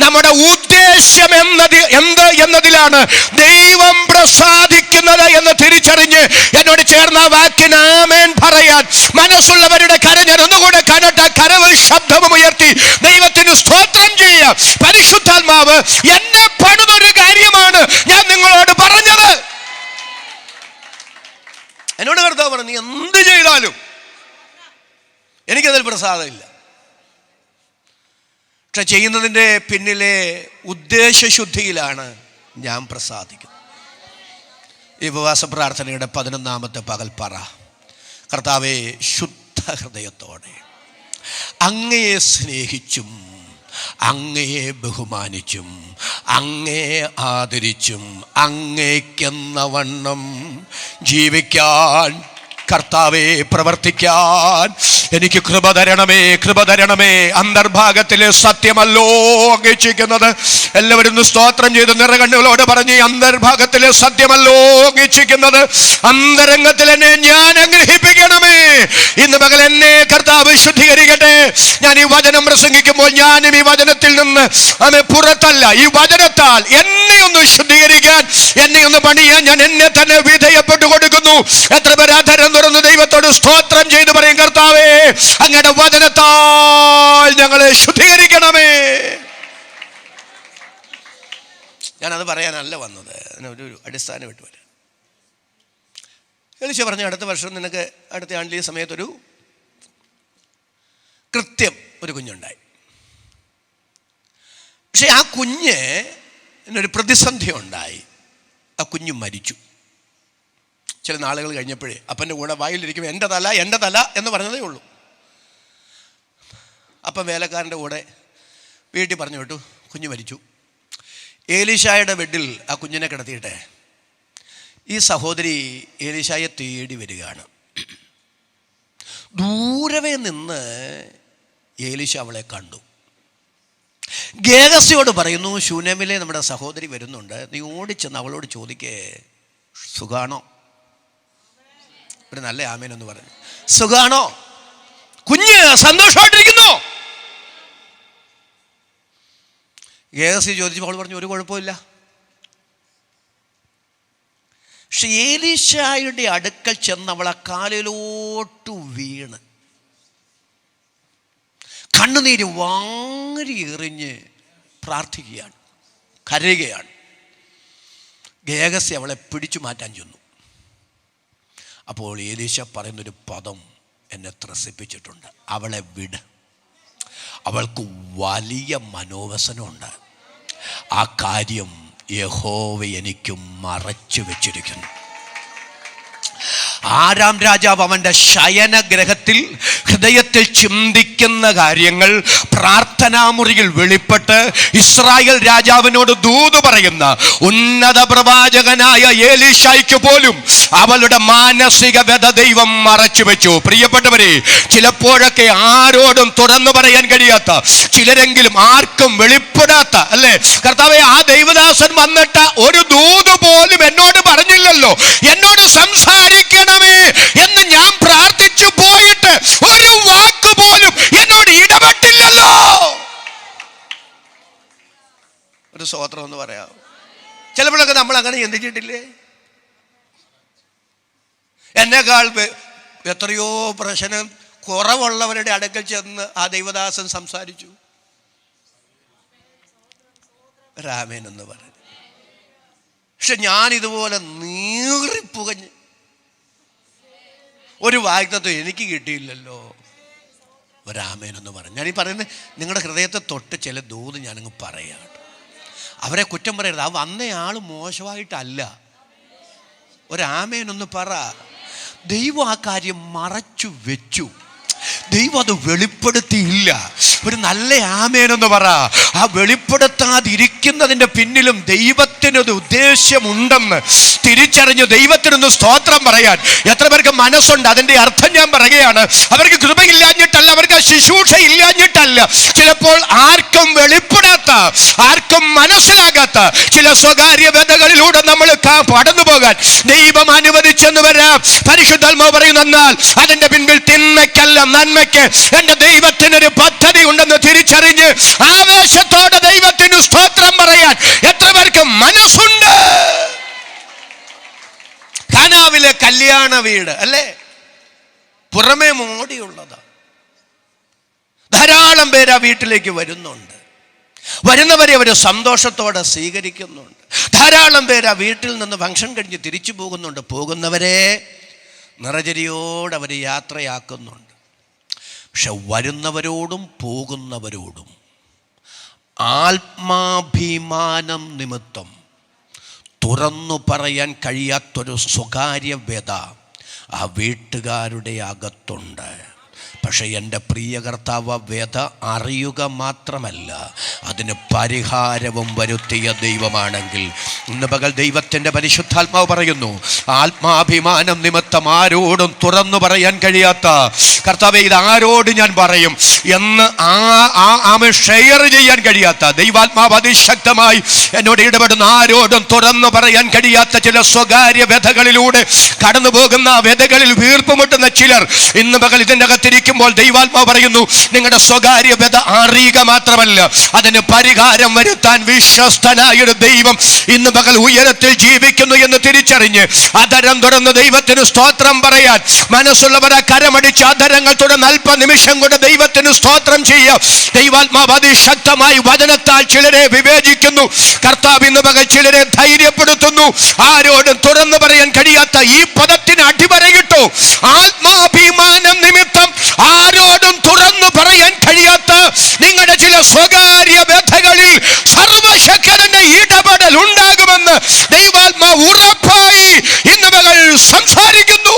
A: നമ്മുടെ ഉദ്ദേശ്യം എന്ത് എന്നതിലാണ് ദൈവം പ്രസാദിക്കുന്നത് എന്ന് തിരിച്ചറിഞ്ഞ് എന്നോട് ചേർന്ന വാക്കിന് ആമേൻ പറയാൻ മനസ്സുള്ളവരുടെ കരം ഞാൻ ഒന്നുകൂടെ കാണട്ടെ. കരവ് ശബ്ദവും ഉയർത്തി ദൈവത്തിന് സ്തോത്രം ചെയ്യാം. പരിശുദ്ധാത്മാവ് എന്നെ പണിതൊരു കാര്യമാണ് ഞാൻ നിങ്ങളോട് പറഞ്ഞത്. എന്നോട് കർത്താവ് പറഞ്ഞു, നീ എന്ത് ചെയ്താലും എനിക്കതിൽ പ്രസാദമില്ല. പക്ഷെ ചെയ്യുന്നതിൻ്റെ പിന്നിലെ ഉദ്ദേശശുദ്ധിയിലാണ് ഞാൻ പ്രസാദിക്കുന്നത്. ഈ ഉപവാസ പ്രാർത്ഥനയുടെ 11ാമത്തെ പകൽ പറ, കർത്താവേ, ശുദ്ധ ഹൃദയത്തോടെ അങ്ങയെ സ്നേഹിച്ചും അങ്ങയെ ബഹുമാനിച്ചും അങ്ങയെ ആദരിച്ചും അങ്ങേക്കെന്ന വണ്ണം ജീവിക്കാൻ കർത്താവേ പ്രവർത്തിക്കാൻ എനിക്ക് കൃപ തരണമേ, കൃപ തരണമേ. അന്തർഭാഗത്തിലെ സത്യമല്ലോ അംഗീകരിക്കുന്നത്. എല്ലാവരും ഒന്ന് സ്തോത്രം ചെയ്ത് നിറകണ്ണുകളോട് പറഞ്ഞ്, അന്തർഭാഗത്തിലെ സത്യമല്ലോ അംഗീകരിക്കുന്നത്. അന്തരംഗത്തിൽ എന്നെ ഞാൻ അനുഗ്രഹിപ്പിക്കണമേ. ഇന്ന് പകൽ എന്നെ കർത്താവ് ശുദ്ധീകരിക്കട്ടെ. ഞാൻ ഈ വചനം പ്രസംഗിക്കുമ്പോൾ ഞാനും ഈ വചനത്തിൽ നിന്ന് പുറത്തല്ല, ഈ വചനത്താൽ എന്നെ ഒന്ന് ശുദ്ധീകരിക്കാൻ, എന്നെ ഒന്ന് പണിയാൻ ഞാൻ എന്നെ തന്നെ വിധേയപ്പെട്ടു കൊടുക്കുന്നു. എത്ര പേരാധരം തുറന്ന് ദൈവത്തോട് സ്തോത്രം ചെയ്ത് പറയും, കർത്താവേ അങ്ങയുടെ വചനത്താൽ ഞങ്ങളെ ശുദ്ധീകരിക്കണമേ. ഞാനത് പറയാനല്ല വന്നത്, ഒരു അടിസ്ഥാനം ഇട്ട് വരാം. എലീശ പറഞ്ഞു, അടുത്ത വർഷം നിനക്ക് അടുത്ത ആണ്ടിൽ ഈ സമയത്തൊരു കൃത്യം ഒരു കുഞ്ഞുണ്ടായി. പക്ഷെ ആ കുഞ്ഞ് എന്നൊരു പ്രതിസന്ധി ഉണ്ടായി. ആ കുഞ്ഞ് മരിച്ചു. ചില നാളുകൾ കഴിഞ്ഞപ്പോഴേ അപ്പൻ്റെ കൂടെ വായിലിരിക്കും എൻ്റെ തല എൻ്റെ തല എന്ന് പറഞ്ഞതേ ഉള്ളൂ. അപ്പം വേലക്കാരൻ്റെ കൂടെ വീട്ടിൽ പറഞ്ഞു വിട്ടു, കുഞ്ഞ് മരിച്ചു. ഏലീശായുടെ ബെഡിൽ ആ കുഞ്ഞിനെ കിടത്തിയിട്ടെ ഈ സഹോദരി ഏലീശായെ തേടി വരികയാണ്. ദൂരവേ നിന്ന് ഏലീശ അവളെ കണ്ടു. ഗേഹസിയോട് പറയുന്നു, ശൂനേമിലെ നമ്മുടെ സഹോദരി വരുന്നുണ്ട്, നീ ഓടിച്ചെന്ന് അവളോട് ചോദിക്കേ, സുഖാണോ? ഒരു നല്ല ആമേനെന്ന് പറഞ്ഞു. സുഖാണോ? കുഞ്ഞ് സന്തോഷമായിട്ടിരിക്കുന്നു. ഗേഹസി ചോദിച്ചു, അവൾ പറഞ്ഞു, ഒരു കുഴപ്പമില്ല. പക്ഷെ ഏലീശായുടെ അടുക്കൽ ചെന്ന് അവളെ കാലിലോട്ട് വീണ് കണ്ണുനീര് വാരി എറിഞ്ഞ് പ്രാർത്ഥിക്കുകയാണ്, കരയുകയാണ്. ഗേഹസി അവളെ പിടിച്ചു മാറ്റാൻ ചെന്നു. അപ്പോൾ ഏലീശ പറയുന്നൊരു പദം എന്നെ ത്രസിപ്പിച്ചിട്ടുണ്ട്, അവളെ വിട്. അവൾക്ക് വലിയ മനോവസനമുണ്ട്. ആ കാര്യം യഹോവ എനിക്ക് മറച്ചു വെച്ചിരിക്കുന്നു. ആരാം രാജാവ് അവൻ്റെ ശയനഗ്രഹത്തിൽ ഹൃദയത്തിൽ ചിന്തിക്കുന്ന കാര്യങ്ങൾ പ്രാർത്ഥനാമുറിയിൽ വെളിപ്പെട്ട് ഇസ്രായേൽ രാജാവിനോട് ദൂത് പറയുന്ന ഉന്നത പ്രവാചകനായ ഏലീശായ്ക്ക് പോലും അവളുടെ മാനസിക വ്യത ദൈവം മറച്ചു വെച്ചു. പ്രിയപ്പെട്ടവരെ, ചിലപ്പോഴൊക്കെ ആരോടും തുറന്നു പറയാൻ കഴിയാത്ത, ചിലരെങ്കിലും ആർക്കും വെളിപ്പെടാത്ത, അല്ലേ കർത്താവേ, ആ ദൈവദാസൻ വന്നിട്ട് ഒരു ദൂത് പോലും എന്നോട് പറഞ്ഞില്ലല്ലോ, എന്നോട് സംസാരിക്കണം എന്ന് ഞാൻ പ്രാർത്ഥിച്ചു പോയിട്ട് ഒരു വാക്ക് പോലും എന്നോട് ഇടപെട്ടില്ലല്ലോ. ഒരു സ്തോത്രം എന്ന് പറയാം. ചിലപ്പോഴൊക്കെ നമ്മൾ അങ്ങനെ ചിന്തിച്ചിട്ടില്ലേ? എന്നെക്കാൾ എത്രയോ പ്രശ്നം കുറവുള്ളവരുടെ അടുക്കൽ ചെന്ന് ആ ദൈവദാസൻ സംസാരിച്ചു. രാമേൻ എന്ന് പറഞ്ഞു. പക്ഷെ ഞാനിതുപോലെ നീറിപ്പുകഞ്ഞ് ഒരു വാഗ്ദത്തം എനിക്ക് കിട്ടിയില്ലല്ലോ. ഒരാമേനെന്ന് പറഞ്ഞു. ഞാനീ പറയുന്നത് നിങ്ങളുടെ ഹൃദയത്തെ തൊട്ട് ചില ദൂത് ഞാനങ്ങ് പറയുകയാണ്. അവരെ കുറ്റം പറയരുത്. ആ വന്നയാൾ മോശമായിട്ടല്ല. ഒരാമേനൊന്ന് പറ. ദൈവം ആ കാര്യം മറച്ചു വെച്ചു. ദൈവം അത് വെളിപ്പെടുത്തിയില്ല. ഒരു നല്ല ആമേനെന്ന് പറ. ആ വെളിപ്പെടുത്താതിരിക്കുന്നതിൻ്റെ പിന്നിലും ദൈവത്തിനൊരു ഉദ്ദേശമുണ്ടെന്ന് തിരിച്ചറിഞ്ഞ് ദൈവത്തിനൊന്ന് സ്തോത്രം പറയാൻ എത്ര പേർക്ക് മനസ്സുണ്ട്? അതിൻ്റെ അർത്ഥം ഞാൻ പറയുകയാണ്. അവർക്ക് കൃപയില്ലാഞ്ഞിട്ടല്ല, അവർക്ക് ശുശ്രൂഷ ഇല്ലാഞ്ഞിട്ടല്ല. ചിലപ്പോൾ ആർക്കും വെളിപ്പെടാത്ത, ആർക്കും മനസ്സിലാകാത്ത ചില സ്വകാര്യ വ്യതകളിലൂടെ നമ്മൾ കടന്നു പോകാൻ ദൈവം അനുവദിച്ചെന്ന് വരാം. പരിശുദ്ധാത്മാവ് പറയുന്നെന്നാൽ അതിൻ്റെ പിൻപിൽ തിന്മയ്ക്കല്ല നന്മയ്ക്ക് എൻ്റെ ദൈവത്തിനൊരു പദ്ധതി ഉണ്ടെന്ന് തിരിച്ചറിഞ്ഞ് ആവേശത്തോടെ ദൈവത്തിന് സ്തോത്രം പറയാൻ എത്ര പേർക്ക് മനസ്സുണ്ട്? കാനാവിലെ കല്യാണ വീട് അല്ലേ, പുറമേ മോടിയുള്ളതാ. ധാരാളം പേര് ആ വീട്ടിലേക്ക് വരുന്നുണ്ട്. വരുന്നവരെ അവർ സന്തോഷത്തോടെ സ്വീകരിക്കുന്നുണ്ട്. ധാരാളം പേര് ആ വീട്ടിൽ നിന്ന് ഫംഗ്ഷൻ കഴിഞ്ഞ് തിരിച്ചു പോകുന്നുണ്ട്. പോകുന്നവരെ നിറചരിയോടെ അവർ യാത്രയാക്കുന്നുണ്ട്. പക്ഷെ വരുന്നവരോടും പോകുന്നവരോടും ആത്മാഭിമാനം നിമിത്തം തുറന്നു പറയാൻ കഴിയാത്തൊരു സ്വകാര്യ വ്യത ആ വീട്ടുകാരുടെ അകത്തുണ്ട്. പക്ഷെ എൻ്റെ പ്രിയ കർത്താവ് വ്യത അറിയുക മാത്രമല്ല, അതിന് പരിഹാരവും വരുത്തിയ ദൈവമാണെങ്കിൽ ഇന്ന് പകൽ ദൈവത്തിൻ്റെ പരിശുദ്ധാത്മാവ് പറയുന്നു, ആത്മാഭിമാനം നിമിത്തം ആരോടും തുറന്നു പറയാൻ കഴിയാത്ത കർത്താവേ, ഇത് ആരോട് ഞാൻ പറയും എന്ന് ഷെയർ ചെയ്യാൻ കഴിയാത്ത ദൈവാത്മാവ് അതിശക്തമായി എന്നോട് ഇടപെടുന്ന, ആരോടും തുറന്നു പറയാൻ കഴിയാത്ത ചില സ്വകാര്യ വ്യഥകളിലൂടെ കടന്നു പോകുന്ന വ്യഥകളിൽ വീർപ്പുമുട്ടുന്ന ചിലർ ഇന്ന് പകൽ ഇതിൻ്റെ അകത്തിരിക്കുമ്പോൾ ദൈവാത്മാവ് പറയുന്നു, നിങ്ങളുടെ സ്വകാര്യ വ്യഥ അറിയുക മാത്രമല്ല, അതിന് പരിഹാരം വരുത്താൻ വിശ്വസ്തനായൊരു ദൈവം ഇന്ന് പകൽ ഉയരത്തിൽ ജീവിക്കുന്നു എന്ന് തിരിച്ചറിഞ്ഞ് അധരം തുറന്ന് ദൈവത്തിന് സ്തോത്രം പറയാൻ മനസ്സുള്ളവരെ കരമടിച്ച് അധരങ്ങൾ തുടർന്ന് അല്പനിമിഷം കൊണ്ട് ദൈവത്തിന് സ്തോത്രം ചെയ്യാം. ദൈവാത്മാവ് അതിശക്തമായി വചനത്താൽ ചിലരെ വിവേചിക്കുന്നു. കർത്താവ് ഇന്ന് പകൽ ചിലരെ ധൈര്യപ്പെടുത്തുന്നു. ആരോടും തുറന്നു പറയാൻ കഴിയാത്ത ഈ പദത്തിന് അടിവരയിട്ടു. ആത്മാഭിമാനം നിമിത്തം ആരോടും തുറന്നു പറയാൻ കഴിയാത്ത നിങ്ങളുടെ ചില സ്വകാര്യ വ്യഥകളിൽ സർവശക്തന്റെ ഇടപെടൽ ഉണ്ടാകുമെന്ന് ദൈവാത്മാവ് ഉറപ്പായി ഇന്ന് മകൾ സംസാരിക്കുന്നു.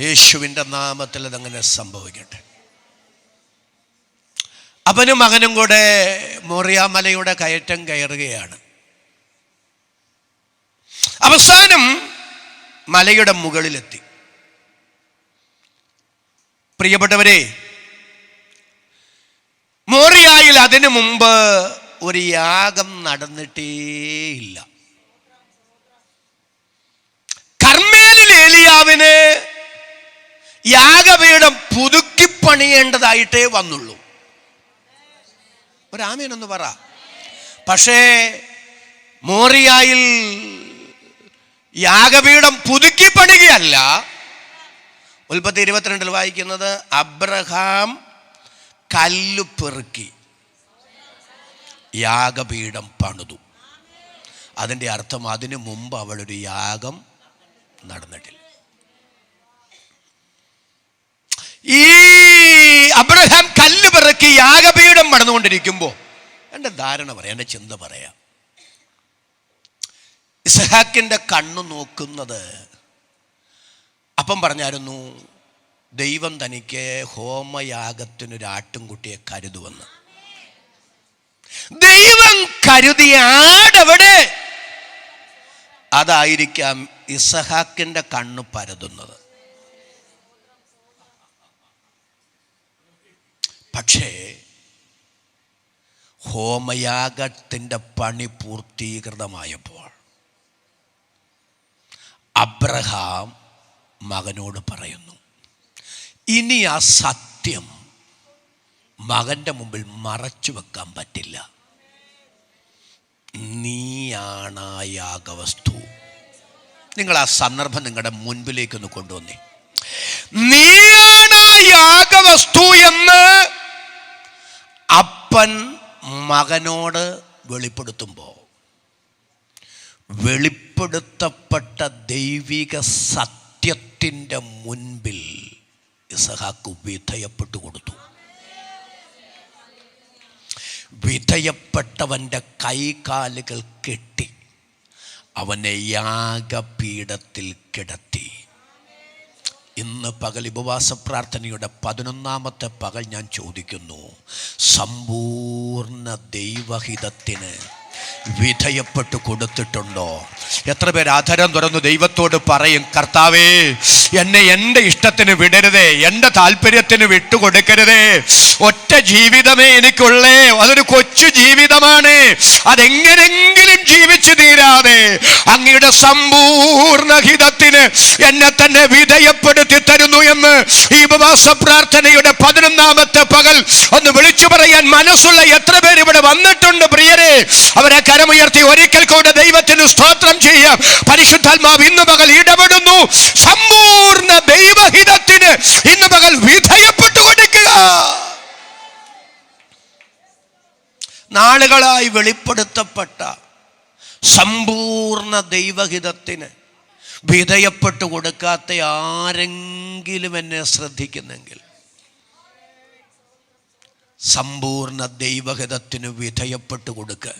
A: യേശുവിൻ്റെ നാമത്തിൽ അതങ്ങനെ സംഭവിക്കട്ടെ. അവനും മകനും കൂടെ മോറിയാമലയുടെ കയറ്റം കയറുകയാണ്. അവസാനം മലയുടെ മുകളിലെത്തി. പ്രിയപ്പെട്ടവരെ, മോറിയായിൽ അതിനു മുമ്പ് ഒരു യാഗം നടന്നിട്ടേയില്ല. കർമ്മേലിൽ ഏലിയാവിന് യാഗപീഠം പുതുക്കി പണിയേണ്ടതായിട്ടേ വന്നുള്ളൂ. ഒരാമേനൊന്ന് പറ. പക്ഷേ മോറിയായിൽ യാഗപീഠം പുതുക്കി പണികയല്ല. ഉൽപ്പത്തി 22 വായിക്കുന്നത്, അബ്രഹാം കല്ല് പെറുക്കി യാഗപീഠം പണിതു. അതിൻ്റെ അർത്ഥം അതിനു മുമ്പ് അവളൊരു യാഗം നടന്നിട്ടില്ല. ഈ അബ്രഹാം കല്ല് പെറുക്കി യാഗപീഠം പണിതുകൊണ്ടിരിക്കുമ്പോൾ എൻ്റെ ധാരണ പറയാം, എൻ്റെ ചിന്ത പറയാം. ഇസ്ഹാക്കിൻ്റെ കണ്ണു നോക്കുന്നത് അപ്പം പറഞ്ഞായിരുന്നു, ദൈവം തനിക്ക് ഹോമയാഗത്തിനൊരു ആട്ടുംകുട്ടിയെ കരുതുവെന്ന്. ദൈവം കരുതിയ ആടെവിടെ? അതായിരിക്കാം ഇസ്ഹാക്കിൻ്റെ കണ്ണ് പരതുന്നത്. പക്ഷേ ഹോമയാഗത്തിൻ്റെ പണി പൂർത്തീകൃതമായപ്പോൾ അബ്രഹാം മകനോട് പറയുന്നു, ഇനി ആ സത്യം മകൻ്റെ മുമ്പിൽ മറച്ചു വെക്കാൻ പറ്റില്ല. നീയാണ് ആ യാഗവസ്തു. നിങ്ങൾ ആ സന്ദർഭം നിങ്ങളുടെ മുൻപിലേക്കൊന്ന് കൊണ്ടുവന്നേ. നീയാണ് ആ യാഗവസ്തു എന്ന് അപ്പൻ മകനോട് വെളിപ്പെടുത്തുമ്പോൾ വെളിപ്പെടുത്തപ്പെട്ട ദൈവിക സത്യത്തിൻ്റെ മുൻപിൽ ഇസ്ഹാക്ക് വിധേയപ്പെട്ടു കൊടുത്തു. വിധേയപ്പെട്ടവൻ്റെ കൈകാലുകൾ കെട്ടി അവനെ യാഗപീഠത്തിൽ കിടത്തി. ഇന്ന് പകൽ ഉപവാസ പ്രാർത്ഥനയുടെ 11ാമത്തെ പകൽ ഞാൻ ചോദിക്കുന്നു, സമ്പൂർണ്ണ ദൈവഹിതത്തിന് വിധേയപ്പെട്ടു കൊടുത്തിട്ടുണ്ടോ? എത്ര പേർ അധരം തുറന്നു ദൈവത്തോട് പറയും, കർത്താവേ, എന്നെ എൻ്റെ ഇഷ്ടത്തിന് വിടരുതേ, എൻ്റെ താല്പര്യത്തിന് വിട്ടുകൊടുക്കരുതേ. ഒറ്റ ജീവിതമേ എനിക്കുള്ളേ, അതൊരു കൊച്ചു ജീവിതമാണ്. അതെങ്ങനെങ്കിലും ജീവിച്ചു തീരാതെ അങ്ങയുടെ സമ്പൂർണ്ണ ഹിതത്തിന് എന്നെ തന്നെ വിധേയപ്പെടുത്തി തരുന്നു എന്ന് ഈ ഉപവാസ പ്രാർത്ഥനയുടെ 11ാമത്തെ പകൽ ഒന്ന് വിളിച്ചു പറയാൻ മനസ്സുള്ള എത്ര പേർ ഇവിടെ വന്നിട്ടുണ്ട്? പ്രിയരെ, അവരെ കരമുയർത്തി ഒരിക്കൽ കൂടെ ദൈവത്തിന് സ്തോത്രം ചെയ്യാം. പരിശുദ്ധാത്മാവ് ഇന്ന് പകൽ ഇടപെടുന്നു. സമ്പൂർണ്ണ ദൈവഹിതത്തിന് ഇന്ന് പകൽ വിധേയപ്പെട്ടു കൊടുക്കുക. നാളുകളായി വെളിപ്പെടുത്തപ്പെട്ട സമ്പൂർണ്ണ ദൈവഹിതത്തിന് വിധേയപ്പെട്ടു കൊടുക്കാത്ത ആരെങ്കിലും എന്നെ ശ്രദ്ധിക്കുന്നെങ്കിൽ, സമ്പൂർണ്ണ ദൈവഹിതത്തിന് വിധേയപ്പെട്ടു കൊടുക്കുക.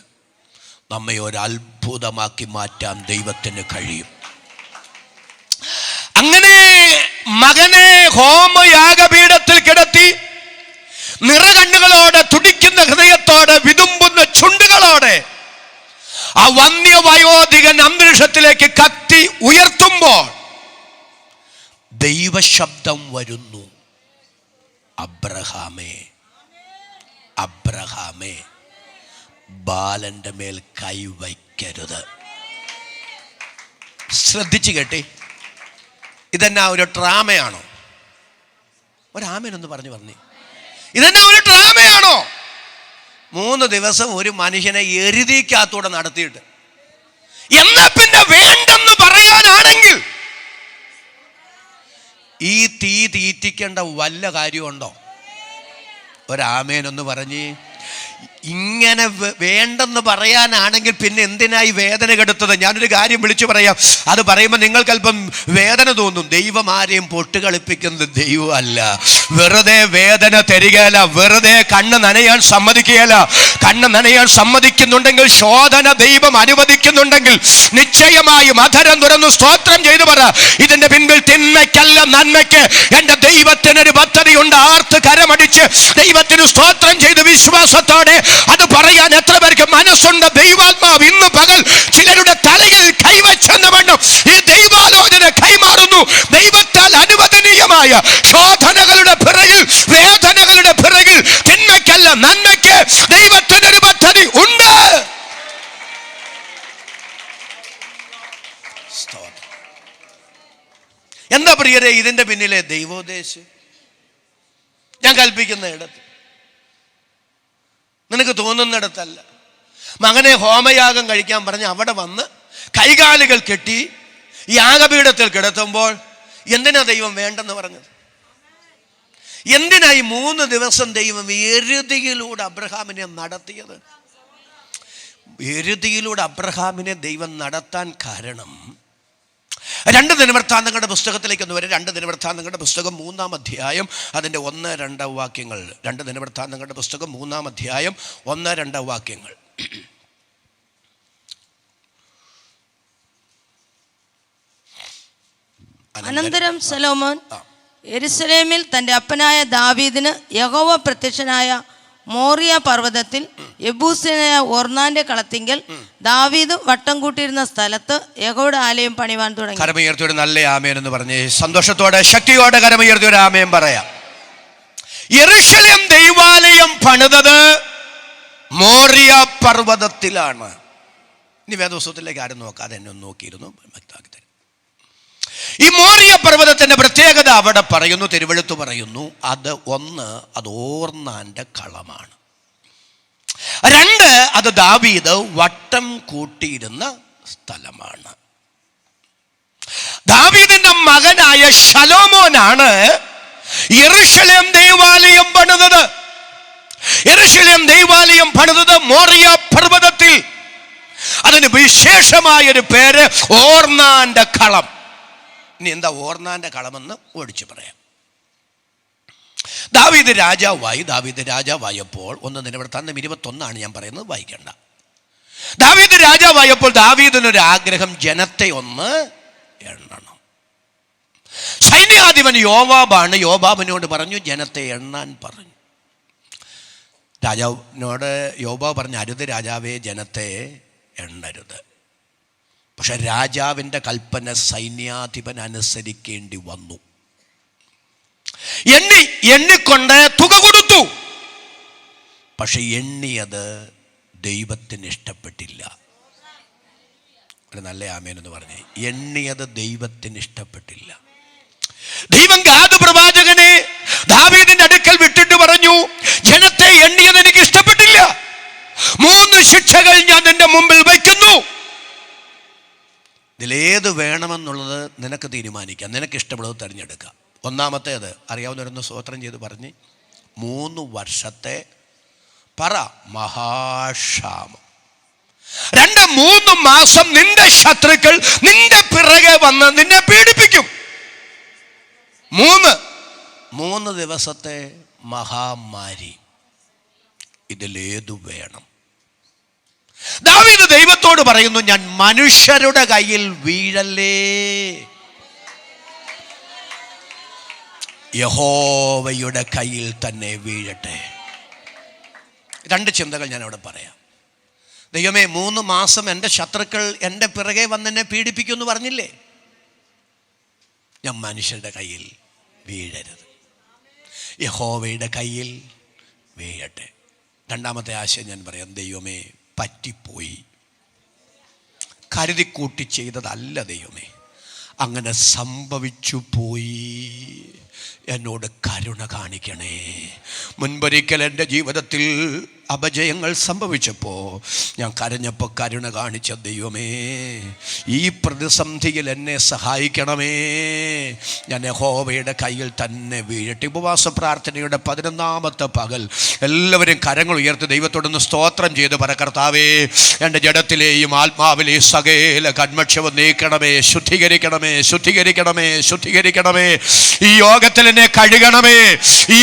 A: നമ്മെ ഒരു അത്ഭുതമാക്കി മാറ്റാൻ ദൈവത്തിന് കഴിയും. മകനെ ഹോമയാഗപീഠത്തിൽ കിടത്തി നിറകണ്ണുകളോടെ, തുടിക്കുന്ന ഹൃദയത്തോടെ, വിതുമ്പുന്ന ചുണ്ടുകളോടെ ആ വന്യവയോധികൻ അന്തരീക്ഷത്തിലേക്ക് കത്തി ഉയർത്തുമ്പോൾ ദൈവശബ്ദം വരുന്നു, അബ്രഹാമേ, അബ്രഹാമേ, ബാലന്റെ മേൽ കൈവയ്ക്കരുത്. ശ്രദ്ധിച്ചു കേട്ടെ, ഇതെന്നാ ഒരു ഡ്രാമയാണോ? ഒരാമേനൊന്ന് പറഞ്ഞേ, ഇതെന്നാ ഒരു ഡ്രാമയാണോ? 3 ദിവസം ഒരു മനുഷ്യനെ എരുതിക്കകത്തൂടെ നടത്തിയിട്ട്, എന്നാ പിന്നെ വേണ്ടെന്ന് പറയാനാണെങ്കിൽ ഈ തീ തീറ്റിക്കേണ്ട വല്ല കാര്യമുണ്ടോ? ഒരാമേനൊന്ന് പറഞ്ഞേ. ഇങ്ങനെ വേണ്ടെന്ന് പറയാനാണെങ്കിൽ പിന്നെ എന്തിനായി വേദന കെടുത്തത്? ഞാനൊരു കാര്യം വിളിച്ചു പറയാം. അത് പറയുമ്പോൾ നിങ്ങൾക്കല്പം വേദന തോന്നും. ദൈവം ആരെയും പൊട്ടുകളിപ്പിക്കുന്നത് ദൈവമല്ല. വെറുതെ വേദന തരികയല്ല, വെറുതെ കണ്ണ് നനയാൻ സമ്മതിക്കുകയല്ല. കണ്ണ് നനയാൻ സമ്മതിക്കുന്നുണ്ടെങ്കിൽ, ശോധന ദൈവം അനുവദിക്കുന്നുണ്ടെങ്കിൽ, നിശ്ചയമായും അധരം തുറന്നു സ്തോത്രം ചെയ്തു പറ, ഇതിന്റെ പിൻപിൽ തിന്മയ്ക്കല്ല നന്മയ്ക്ക് എന്റെ ദൈവത്തിനൊരു പദ്ധതിയുണ്ട്. ആർത്ത് കരമടിച്ച് ദൈവത്തിന് സ്തോത്രം ചെയ്ത് വിശ്വാസത്തോടെ അത് പറയാൻ എത്ര പേർക്ക് മനസ്സുണ്ട്? ദൈവാത്മാവ് ഇന്ന് പകൽ ചിലരുടെ തലയിൽ കൈവച്ചെന്ന വണ്ണം ഈ ദൈവാലോചന കൈമാറുന്നു. ദൈവത്താൽ അനുവദനീയമായ ശോധനകളുടെ പിറകിൽ, വേദനകളുടെ പിറകിൽ തിന്മയ്ക്കല്ല നന്മയ്ക്ക് ദൈവത്തിനൊരു പദ്ധതി ഉണ്ട്. എന്താ പ്രിയരെ ഇതിന്റെ പിന്നിലെ ദൈവോദ്ദേശം? ഞാൻ കൽപ്പിക്കുന്ന ഇടത്ത്, നിനക്ക് തോന്നുന്നിടത്തല്ല. മകനെ ഹോമയാഗം കഴിക്കാൻ പറഞ്ഞ് അവിടെ വന്ന് കൈകാലുകൾ കെട്ടി യാഗപീഠത്തിൽ കിടത്തുമ്പോൾ എന്തിനാ ദൈവം വേണ്ടെന്ന് പറഞ്ഞത്? എന്തിനായി 3 ദിവസം ദൈവം എരുതിയിലൂടെ അബ്രഹാമിനെ നടത്തിയത്? എരുതിയിലൂടെ അബ്രഹാമിനെ ദൈവം നടത്താൻ കാരണം 2 ദിനവൃത്താന്തങ്ങളുടെ പുസ്തകത്തിലേക്ക് ഒന്ന് വരെ. 2 ദിനവൃത്താന്തങ്ങളുടെ പുസ്തകം 3-ാം അധ്യായം അതിൻ്റെ 1-2 വാക്യങ്ങൾ. 2 ദിനവൃത്താന്തങ്ങളുടെ പുസ്തകം 3-ാം അധ്യായം 1-2 വാക്യങ്ങൾ.
B: അനന്തരം ശലോമോൻ യെരൂശലേമിൽ തൻ്റെ അപ്പനായ ദാവീദിന് യഹോവ പ്രത്യക്ഷനായ മോറിയ പർവ്വതത്തിൽ യെബൂസ്യനായ ഒർന്നാന്റെ കളത്തിങ്കൽ ദാവീദ് വട്ടം കൂട്ടിയിരുന്ന സ്ഥലത്ത് യഹോവയുടെ ആലയം പണിവാൻ തുടങ്ങി.
A: കരമുയർത്തിയൊരു നല്ല ആമേൻ എന്ന് പറഞ്ഞേ. സന്തോഷത്തോടെ ശക്തിയോടെ കരമുയർത്തിയൊരു ആമേൻ പറയാം. യെരൂശലേം ദൈവാലയം പണിതത് മോറിയ പർവ്വതത്തിലാണ്. ഇനി വേദപുസ്തകത്തിലേക്ക് ആരും നോക്കാതെ എന്നെ ഒന്ന് നോക്കിയിരുന്നു, വ്യക്തമാക്കി തരും. ഈ മോറിയ പർവ്വതത്തിന്റെ പ്രത്യേകത അവിടെ പറയുന്നു, തിരുവെഴുത്ത് പറയുന്നു, അത് ഓർന്നാന്റെ കളമാണ്. 2 അത് ദാവീദ് വട്ടം കൂട്ടിയിരുന്ന സ്ഥലമാണ്. ദാവീദിന്റെ മകനായ ശലോമോനാണ് യെരൂശലേം ദൈവാലയം പണിതത്. യെരൂശലേം ദൈവാലയം പണിതത് മോറിയ പർവ്വതത്തിൽ. അതിന് വിശേഷമായൊരു പേര് ഓർന്നാന്റെ കളം. ഇനി എന്താ ഓർന്നാന്റെ കളമെന്ന് ഓടിച്ചു പറയാം. ദാവീദ് രാജാവായപ്പോൾ 1 ദിനവൃത്താന്തം 21 ഞാൻ പറയുന്നത്, വായിക്കണ്ട. ദാവീദ് രാജാവായപ്പോൾ ദാവീദിനൊരു ആഗ്രഹം, ജനത്തെ ഒന്ന് എണ്ണണം. സൈന്യാധിപൻ യോവാബാണ്. യോവാബിനോട് പറഞ്ഞു, ജനത്തെ എണ്ണാൻ പറഞ്ഞു. രാജാവിനോട് യോവാബ് പറഞ്ഞു, അരുത് രാജാവേ, ജനത്തെ എണ്ണരുത്. പക്ഷെ രാജാവിൻ്റെ കൽപ്പന സൈന്യാധിപൻ അനുസരിക്കേണ്ടി വന്നു. എണ്ണിക്കൊണ്ട് തുക കൊടുത്തു. പക്ഷെ എണ്ണിയത് ദൈവത്തിന് ഇഷ്ടപ്പെട്ടില്ല. ഒരു നല്ല ആമേനെന്ന് പറഞ്ഞേ. എണ്ണിയത് ദൈവത്തിന് ഇഷ്ടപ്പെട്ടില്ല. ദൈവം ഗാദ് പ്രവാചകനെ ദാവീദിന്റെ അടുക്കൽ വിട്ടിട്ട് പറഞ്ഞു, ജനത്തെ എണ്ണിയത് എനിക്ക് ഇഷ്ടപ്പെട്ടില്ല. 3 ശിക്ഷകൾ ഞാൻ നിന്റെ മുമ്പിൽ വയ്ക്കുന്നു. ഇതിലേത് വേണമെന്നുള്ളത് നിനക്ക് തീരുമാനിക്കാം, നിനക്ക് ഇഷ്ടമുള്ളത് തിരഞ്ഞെടുക്കാം. ഒന്നാമത്തേത് അറിയാവുന്നവരൊന്ന് സ്തോത്രം ചെയ്ത് പറഞ്ഞ്, 3 വർഷത്തെ മഹാക്ഷാമം. 3 മാസം നിന്റെ ശത്രുക്കൾ നിന്റെ പിറകെ വന്ന് നിന്നെ പീഡിപ്പിക്കും. 3 ദിവസത്തെ മഹാമാരി. ഇതിലേതു വേണം? ദാവീദ് ദൈവത്തോട് പറയുന്നു, ഞാൻ മനുഷ്യരുടെ കയ്യിൽ വീഴല്ലേ. യഹോവയുടെ കയ്യിൽ തന്നെ വീഴട്ടെ. രണ്ട് ചിന്തകൾ ഞാൻ അവിടെ പറയാം. ദൈവമേ, 3 മാസം എൻ്റെ ശത്രുക്കൾ എൻ്റെ പിറകെ വന്നെന്നെ പീഡിപ്പിക്കുമെന്ന് പറഞ്ഞില്ലേ? ഞാൻ മനുഷ്യരുടെ കയ്യിൽ വീഴരുത്, യഹോവയുടെ കയ്യിൽ വീഴട്ടെ. രണ്ടാമത്തെ ആശയം ഞാൻ പറയാം. ദൈവമേ, പറ്റിപ്പോയി, കരുതിക്കൂട്ടി ചെയ്തതല്ല ദൈവമേ, അങ്ങനെ സംഭവിച്ചു പോയി, എന്നോട് കരുണ കാണിക്കണേ. മുൻപൊരിക്കൽ എൻ്റെ ജീവിതത്തിൽ അപജയങ്ങൾ സംഭവിച്ചപ്പോൾ ഞാൻ കരഞ്ഞപ്പോൾ കരുണ കാണിച്ച ദൈവമേ, ഈ പ്രതിസന്ധിയിൽ എന്നെ സഹായിക്കണമേ. ഞാൻ യഹോവയുടെ കയ്യിൽ തന്നെ വീഴട്ടെ. ഉപവാസ പ്രാർത്ഥനയുടെ 11ാമത്തെ പകൽ എല്ലാവരും കരങ്ങൾ ഉയർത്തി ദൈവത്തോടൊന്ന് സ്തോത്രം ചെയ്ത് പറ, കർത്താവേ, എൻ്റെ ജഡത്തിലെയും ആത്മാവിലെയും സകല കന്മക്ഷവും നീക്കണമേ, ശുദ്ധീകരിക്കണമേ, ശുദ്ധീകരിക്കണമേ, ശുദ്ധീകരിക്കണമേ. ഈ യോഗത്തിൽ എന്നെ കഴുകണമേ. ഈ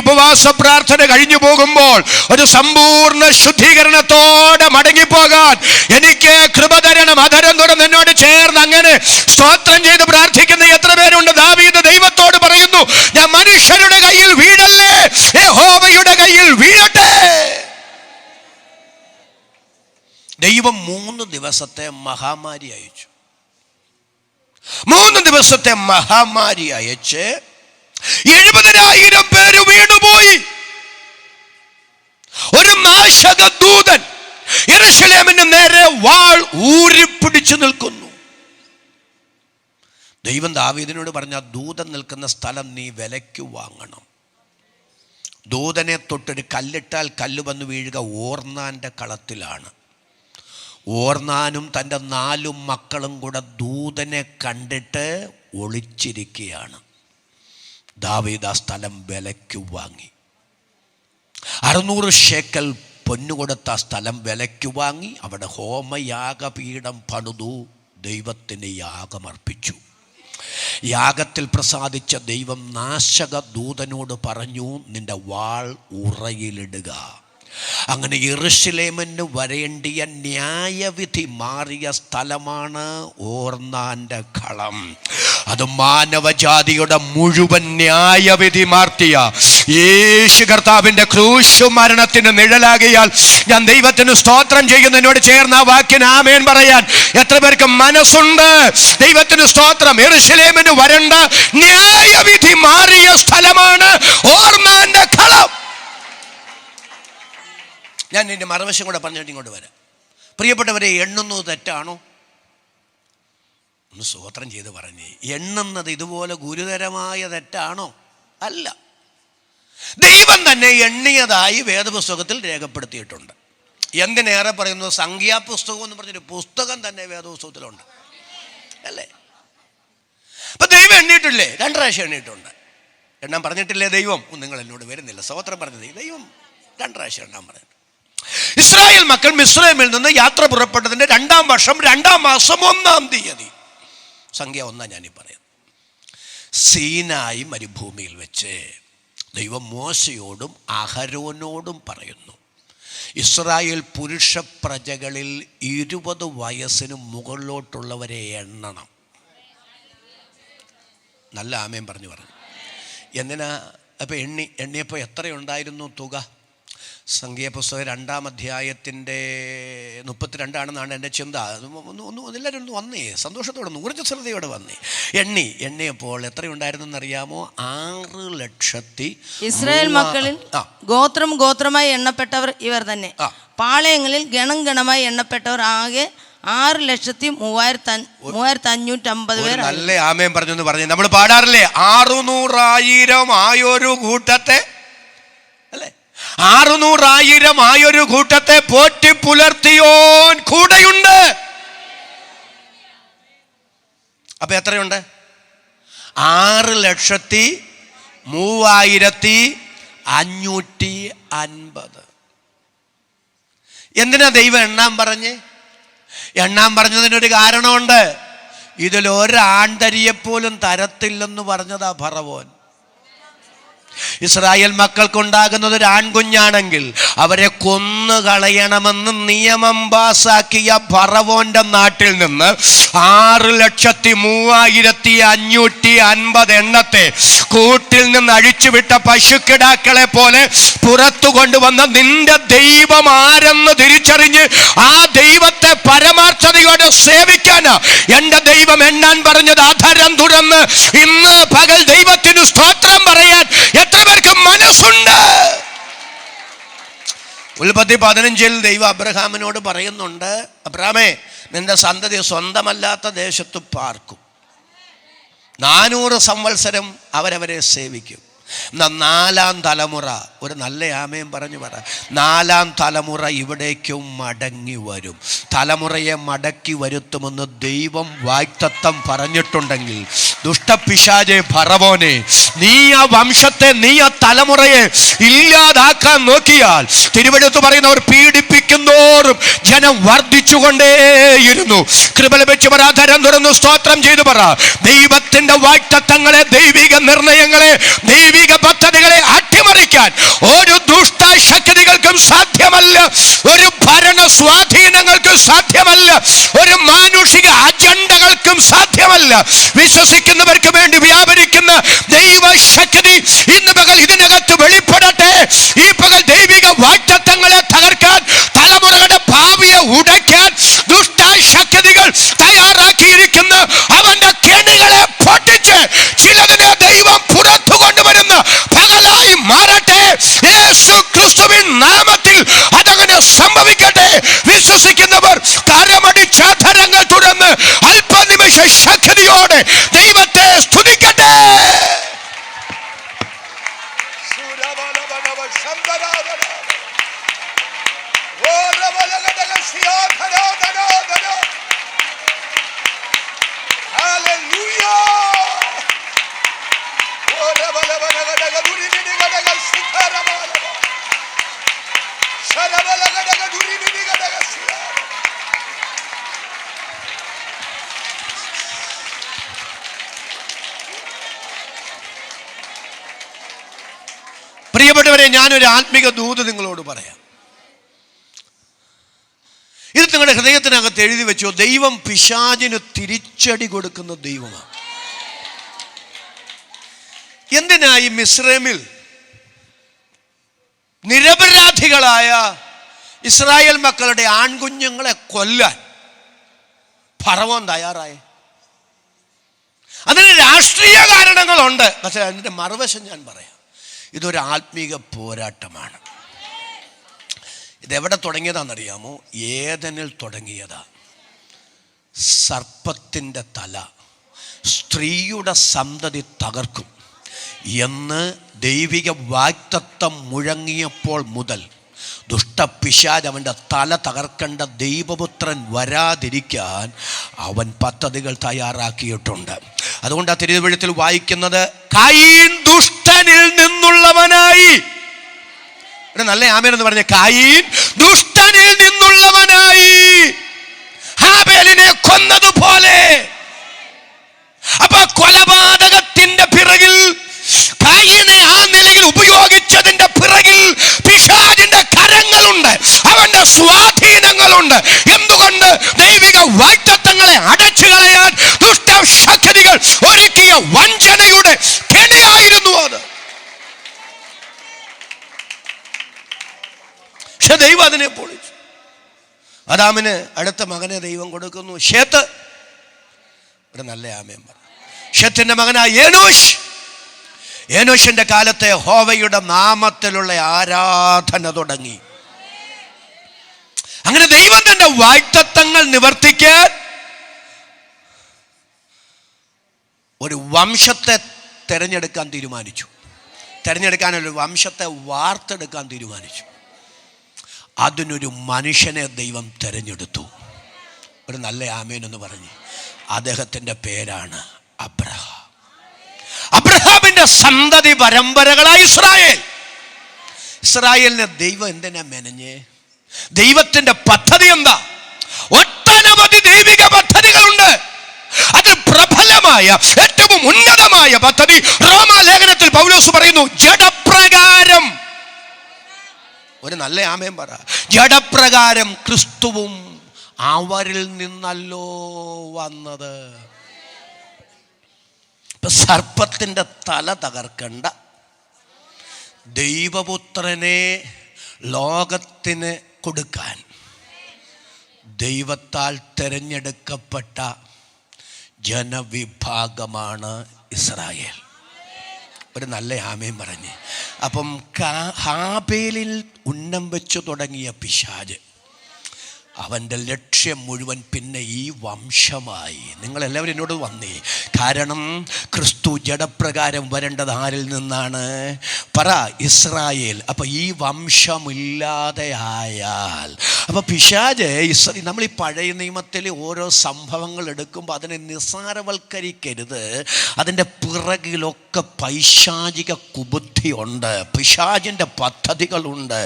A: ഉപവാസ പ്രാർത്ഥന കഴിഞ്ഞു പോകുമ്പോൾ ഒരു സമ്പൂർണ്ണ ശുദ്ധീകരണത്തോടെ മടങ്ങിപ്പോകാൻ എനിക്ക് കൃപ തരണം. അധരം തുറന്ന് എന്നോട് ചേർന്ന് അങ്ങനെ സ്തോത്രം ചെയ്ത് പ്രാർത്ഥിക്കുന്ന എത്ര പേരുണ്ട്? ദാവീദ് ദൈവത്തോട് പറയുന്നു, ഞാൻ മനുഷ്യരുടെ കയ്യിൽ വീഴല്ലേ, യഹോവയുടെ കയ്യിൽ വീഴട്ടെ. ദൈവം 3 ദിവസത്തെ മഹാമാരി അയച്ചു. 3 ദിവസത്തെ മഹാമാരി അയച്ച് 70,000 പേര് വീണുപോയി. ഒരു നാശക ദൂതൻ യെരൂശലേമിന് നേരെ വാൾ ഊരിപ്പിടിച്ചു നിൽക്കുന്നു. ദൈവം ദാവീദിനോട് പറഞ്ഞ, ദൂതൻ നിൽക്കുന്ന സ്ഥലം നീ വിലയ്ക്ക് വാങ്ങണം. ദൂതനെ തൊട്ടൊരു കല്ലിട്ടാൽ കല്ല് വന്ന് വീഴുക ഓർന്നാൻ്റെ കളത്തിലാണ്. ഓർന്നാനും തൻ്റെ 4 മക്കളും കൂടെ ദൂതനെ കണ്ടിട്ട് ഒളിച്ചിരിക്കുകയാണ്. ദാവീദ് ആ സ്ഥലം വിലയ്ക്ക് വാങ്ങി. 600 ശേക്കൽ പൊന്നുകൊടുത്ത ആ സ്ഥലം വിലയ്ക്ക് വാങ്ങി. അവിടെ ഹോമയാഗപീഠം പണിതു, ദൈവത്തിന് യാഗമർപ്പിച്ചു. യാഗത്തിൽ പ്രസാദിച്ച ദൈവം നാശക ദൂതനോട് പറഞ്ഞു, നിന്റെ വാൾ ഉറയിലിടുക. അങ്ങനെ യെരൂശലേമിന് വരേണ്ടിയ ന്യായവിധി മാറിയ സ്ഥലമാണ് ഓർന്നാൻ്റെ കളം. അത് മാനവജാതിയുടെ മുഴുവൻ ന്യായവിധി മാർത്തിയ യേശു കർത്താവിൻ്റെ ക്രൂശ് മരണത്തിന് നിഴലാകിയാൽ ഞാൻ ദൈവത്തിന് സ്തോത്രം ചെയ്യുന്നതിനോട് ചേർന്ന ആ വാക്കിന് ആമേൻ പറയാൻ എത്ര പേർക്ക് മനസ്സുണ്ട്? ദൈവത്തിന് സ്തോത്രം. യെരൂശലേമിന് വരേണ്ട ന്യായവിധി മാറിയ സ്ഥലമാണ് ഓർന്നാൻ്റെ കളം. ഞാൻ എൻ്റെ മറുവശം കൂടെ പറഞ്ഞിട്ട് ഇങ്ങോട്ട് വരാം. പ്രിയപ്പെട്ടവരെ, എണ്ണുന്നത് തെറ്റാണോ? ഒന്ന് സ്തോത്രം ചെയ്ത് പറഞ്ഞേ. എണ്ണുന്നത് ഇതുപോലെ ഗുരുതരമായ തെറ്റാണോ? അല്ല. ദൈവം തന്നെ എണ്ണിയതായി വേദപുസ്തകത്തിൽ രേഖപ്പെടുത്തിയിട്ടുണ്ട്. എന്തിനേറെ പറയുന്നു, സംഖ്യാപുസ്തകം എന്ന് പറഞ്ഞൊരു പുസ്തകം തന്നെ വേദപുസ്തകത്തിലുണ്ട്, അല്ലേ? അപ്പൊ ദൈവം എണ്ണിയിട്ടില്ലേ? 2 പ്രാവശ്യം എണ്ണിയിട്ടുണ്ട്. എണ്ണാൻ പറഞ്ഞിട്ടില്ലേ ദൈവം? നിങ്ങൾ എന്നോട് വരുന്നില്ല. സ്തോത്രം പറഞ്ഞത് ദൈവം 2 പ്രാവശ്യം എണ്ണാൻ പറഞ്ഞു. ഇസ്രായേൽ മക്കൾ മിസ്രൈമിൽ നിന്ന് യാത്ര പുറപ്പെട്ടതിന്റെ 2-ാം വർഷം 2-ാം മാസം 1-ാം തീയതി, സംഖ്യ 1 ഞാനീ പറയാം, സീനായി മരുഭൂമിയിൽ വെച്ച് ദൈവം മോശയോടും അഹരോനോടും പറയുന്നു, ഇസ്രായേൽ പുരുഷ പ്രജകളിൽ 20 വയസ്സിന് മുകളിലോട്ടുള്ളവരെ എണ്ണണം. നല്ല ആമേൻ പറഞ്ഞു. എന്തിനാ? അപ്പം എണ്ണിയപ്പോൾ എത്രയുണ്ടായിരുന്നു തുക? സംഖ്യാപുസ്തകം 2-ാം അധ്യായത്തിൻ്റെ 32 എൻ്റെ ചിന്ത. എല്ലാവരും ഒന്ന് വന്നേ, സന്തോഷത്തോടെ ഊർജ്ജ ശ്രദ്ധയോടെ വന്നേ. എണ്ണിയപ്പോൾ എത്രയുണ്ടായിരുന്നെന്നറിയാമോ? 6,00,000.
B: ഇസ്രായേൽ മക്കളിൽ ഗോത്രമായി എണ്ണപ്പെട്ടവർ ഇവർ തന്നെ. പാളയങ്ങളിൽ ഗണമായി എണ്ണപ്പെട്ടവർ ആകെ 6,03,550 പേർ.
A: നല്ല ആമേൻ പറഞ്ഞു പറഞ്ഞു. നമ്മൾ പാടാറില്ലേ, 600,000 ആയൊരു കൂട്ടത്തെ, അല്ലേ? 600,000 ആയൊരു കൂട്ടത്തെ പോറ്റി പുലർത്തിയോൻ കൂടെയുണ്ട്. അപ്പൊ എത്രയുണ്ട്? 6,03,550. എന്തിനാ ദൈവം എണ്ണാൻ പറഞ്ഞ്? എണ്ണാൻ പറഞ്ഞതിനൊരു കാരണമുണ്ട്. ഇതിലൊരാണ്ടരിയെപ്പോലും തരത്തില്ലെന്ന് പറഞ്ഞതാ ഫറവോൻ. ഇസ്രായേൽ മക്കൾക്കുണ്ടാകുന്നത് ഒരു ആൺകുഞ്ഞാണെങ്കിൽ അവരെ കൊന്നുകളയണമെന്ന് നിയമം പാസാക്കിയ ഫറവോന്റെ നാട്ടിൽ നിന്ന് 6,3550 എണ്ണത്തെ കൂട്ടിൽ നിന്ന് അഴിച്ചുവിട്ട പശുക്കിടാക്കളെ പോലെ പുറത്തു കൊണ്ടുവന്ന നിന്റെ ദൈവം ആരെന്ന് തിരിച്ചറിഞ്ഞ് ആ ദൈവത്തെ പരമാർത്ഥതയോടെ സേവിക്കാനാ എന്റെ ദൈവം എണ്ണാൻ പറഞ്ഞത്. അധരം തുറന്ന് ഇന്ന് പകൽ ദൈവത്തിന് സ്തോത്രം പറയാൻ എത്ര പേർക്ക് മനസ്സുണ്ട്? ഉൽപ്പത്തി 15 ദൈവം അബ്രഹാമിനോട് പറയുന്നുണ്ട്, അബ്രഹാമേ, നിന്റെ സന്തതി സ്വന്തമല്ലാത്ത ദേശത്ത് പാർക്കും, 400 സംവത്സരം അവരവരെ സേവിക്കും. എന്നാൽ 4ാം തലമുറ, ഒരു നല്ല ആമയും പറഞ്ഞു പറ, 4ാം തലമുറ ഇവിടേക്കും മടങ്ങി വരും. തലമുറയെ മടക്കി വരുത്തുമെന്ന് ദൈവം വാഗ്ദത്തം പറഞ്ഞിട്ടുണ്ടെങ്കിൽ ദുഷ്ടപിശാചേ ഫറവോനെ, നീ ആ വംശത്തെ, നീ ആ തലമുറയെ ഇല്ലാതാക്കാൻ നോക്കിയാൽ തിരുവെടുത്ത് പറയുന്നവർ പീഡിപ്പിക്കുന്നോറും ജനം വർദ്ധിച്ചുകൊണ്ടേയിരുന്നു. കൃപ ലഭിച്ചു പറ, ആധാരം തുറന്നു സ്തോത്രം ചെയ്തു പറ. ദൈവത്തിന്റെ വാഗ്ദത്തങ്ങളെ, ദൈവിക നിർണയങ്ങളെ, ദൈവിക പദ്ധതികളെ അട്ടിമറിക്കാൻ ഒരു ദുഷ്ടശക്തികൾക്കും സാധ്യമല്ല, ഒരു ഭരണ സ്വാധീനങ്ങൾക്കും സാധ്യമല്ല, ഒരു മാനുഷിക അജണ്ടകൾക്കും സാധ്യമല്ല. വിശ്വസിക്കുന്നവർക്ക് വേണ്ടി വ്യാപരിക്കുന്ന ദൈവശക്തി ഇന്ന് പകൽ ഇതിനകത്ത് വെളിപ്പെടട്ടെ. ഈ പകൽ ദൈവിക വാഗ്ദത്തങ്ങളെ തകർക്കാൻ, തലമുറകളുടെ ഭാവിയെ ഉടയ്ക്കാൻ ദുഷ്ടശക്തികൾ തയ്യാറാക്കിയിരിക്കുന്ന അവന്റെ കെണികളെ പൊട്ടിച്ച് ചിലതിനെ ദൈവം പുറത്തു കൊണ്ടുവരുന്ന പകലായി മാറട്ടെ. യേശു ക്രിസ്തുവിൻ നാമത്തിൽ അതങ്ങനെ സംഭവിക്കട്ടെ. വിശ്വസിക്കുന്നവർ കരമടിച്ചാധരങ്ങൾ തുറന്ന് അല്പനിമിഷ ശക്തിയോടെ ദൈവത്തെ സ്തുതിക്കട്ടെ. പ്രിയപ്പെട്ടവരെ, ഞാനൊരു ആത്മിക ദൂത് നിങ്ങളോട് പറയാം. ഇത് നിങ്ങളുടെ ഹൃദയത്തിനകത്ത് എഴുതി വെച്ചോ. ദൈവം പിശാചിന് തിരിച്ചടി കൊടുക്കുന്ന ദൈവമാണ്. എന്തിനായി മിസ്രൈമിൽ നിരപരാധികളായ ഇസ്രായേൽ മക്കളുടെ ആൺകുഞ്ഞുങ്ങളെ കൊല്ലാൻ ഫറവോൻ തയ്യാറായി? അതിന് രാഷ്ട്രീയ കാരണങ്ങളുണ്ട്. പക്ഷെ അതിൻ്റെ മറുവശം ഞാൻ പറയാം. ഇതൊരു ആത്മീക പോരാട്ടമാണ്. ഇതെവിടെ തുടങ്ങിയതാണെന്നറിയാമോ? ഏദനിൽ തുടങ്ങിയതാ. സർപ്പത്തിൻ്റെ തല സ്ത്രീയുടെ സന്തതി തകർക്കും എന്ന് ദൈവിക വാഗ്ദത്തം മുഴങ്ങിയപ്പോൾ മുതൽ ദുഷ്ടപിശാച് അവൻ്റെ തല തകർക്കേണ്ട ദൈവപുത്രൻ വരാതിരിക്കാൻ അവൻ പദ്ധതികൾ തയ്യാറാക്കിയിട്ടുണ്ട്. അതുകൊണ്ട് ആ തിരുവെഴുത്തിൽ വായിക്കുന്നത്, കയീൻ ദുഷ്ടനിൽ നിന്നുള്ളവനായി. നല്ല ആമേൻ എന്ന് പറഞ്ഞ, കയീൻ ദുഷ്ടനിൽ നിന്നുള്ളവനായി ഹാബേലിനെ കൊന്നതുപോലെ. അപ്പൊ കൊലപാതകത്തിന്റെ പിറകിൽ, കയീനെ ആ നിലയിൽ ഉപയോഗിച്ചതിന്റെ പിറകിൽ പിശാചിന്റെ കരങ്ങളുണ്ട്, അവന്റെ സ്വാധീനങ്ങളുണ്ട്. എന്തുകൊണ്ട്? ദൈവിക വാഗ്ദത്തങ്ങളെ അടച്ചു കളയാൻ ദുഷ്ടശക്തികൾ ഒരുക്കിയ വഞ്ചനയുടെ കെണിയായിരുന്നു അത്. പക്ഷെ ദൈവം അതിനെ പൊളിച്ചു. ആദാമിന് അടുത്ത മകനെ ദൈവം കൊടുക്കുന്നു, ശേത്ത്. ഒരു നല്ല ആമേൻ പറ. ശേത്തിന്റെ മകനായ ഏനോശ്. ഏനോശിന്റെ കാലത്തെ യഹോവയുടെ നാമത്തിലുള്ള ആരാധന തുടങ്ങി. അങ്ങനെ ദൈവം തന്റെ വാഗ്ദത്തങ്ങൾ നിവർത്തിക്കാൻ ഒരു വംശത്തെ തെരഞ്ഞെടുക്കാൻ തീരുമാനിച്ചു. തെരഞ്ഞെടുക്കാനൊരു വംശത്തെ വാർത്തെടുക്കാൻ തീരുമാനിച്ചു. അതിനൊരു മനുഷ്യനെ ദൈവം തെരഞ്ഞെടുത്തു. ഒരു നല്ല ആമേൻ എന്ന് പറഞ്ഞ്, അദ്ദേഹത്തിൻ്റെ പേരാണ് അബ്രഹാം. അബ്രഹാമിന്റെ സന്തതി പരമ്പരകളായി ഇസ്രായേൽ. ഇസ്രായേലിനെ ദൈവം എന്തിനാ മെനഞ്ഞേ? ദൈവത്തിന്റെ പദ്ധതി എന്താ? ഒട്ടനവധി ദൈവിക പദ്ധതികളുണ്ട്. അതിൽ പ്രബലമായ ഏറ്റവും ഉന്നതമായ പദ്ധതി റോമാലേഖനത്തിൽ പൗലോസ് പറയുന്നു, ജഡപ്രകാരം, ഒരു നല്ല ആമേൻ പറ, ജഡപ്രകാരം ക്രിസ്തുവും അവരിൽ നിന്നല്ലോ വന്നത്. ഇപ്പൊ സർപ്പത്തിന്റെ തല തകർക്കണ്ട ദൈവപുത്രനെ ലോകത്തിന് കൊടുക്കാൻ ദൈവത്താൽ തിരഞ്ഞെടുക്കപ്പെട്ട ജനവിഭാഗമാണ് ഇസ്രായേൽ. ഒരു നല്ല ആമേൻ പറഞ്ഞ്. അപ്പം ഹാബേലിൽ ഉന്നം വെച്ചു തുടങ്ങിയ പിശാച് അവൻ്റെ ലക്ഷ്യം മുഴുവൻ പിന്നെ ഈ വംശമായി. നിങ്ങളെല്ലാവരും എന്നോട് വന്നേ. കാരണം ക്രിസ്തു ജഡപ്രകാരം വരേണ്ടത് ആരിൽ നിന്നാണ്? പറ, ഇസ്രായേൽ. അപ്പം ഈ വംശമില്ലാതെയായാൽ, അപ്പം പിശാച് നമ്മൾ ഈ പഴയ നിയമത്തിൽ ഓരോ സംഭവങ്ങൾ എടുക്കുമ്പോൾ അതിനെ നിസ്സാരവൽക്കരിക്കരുത്. അതിൻ്റെ പിറകിലൊക്കെ പൈശാചിക കുബുദ്ധിയുണ്ട്, പിശാചിൻ്റെ പദ്ധതികളുണ്ട്.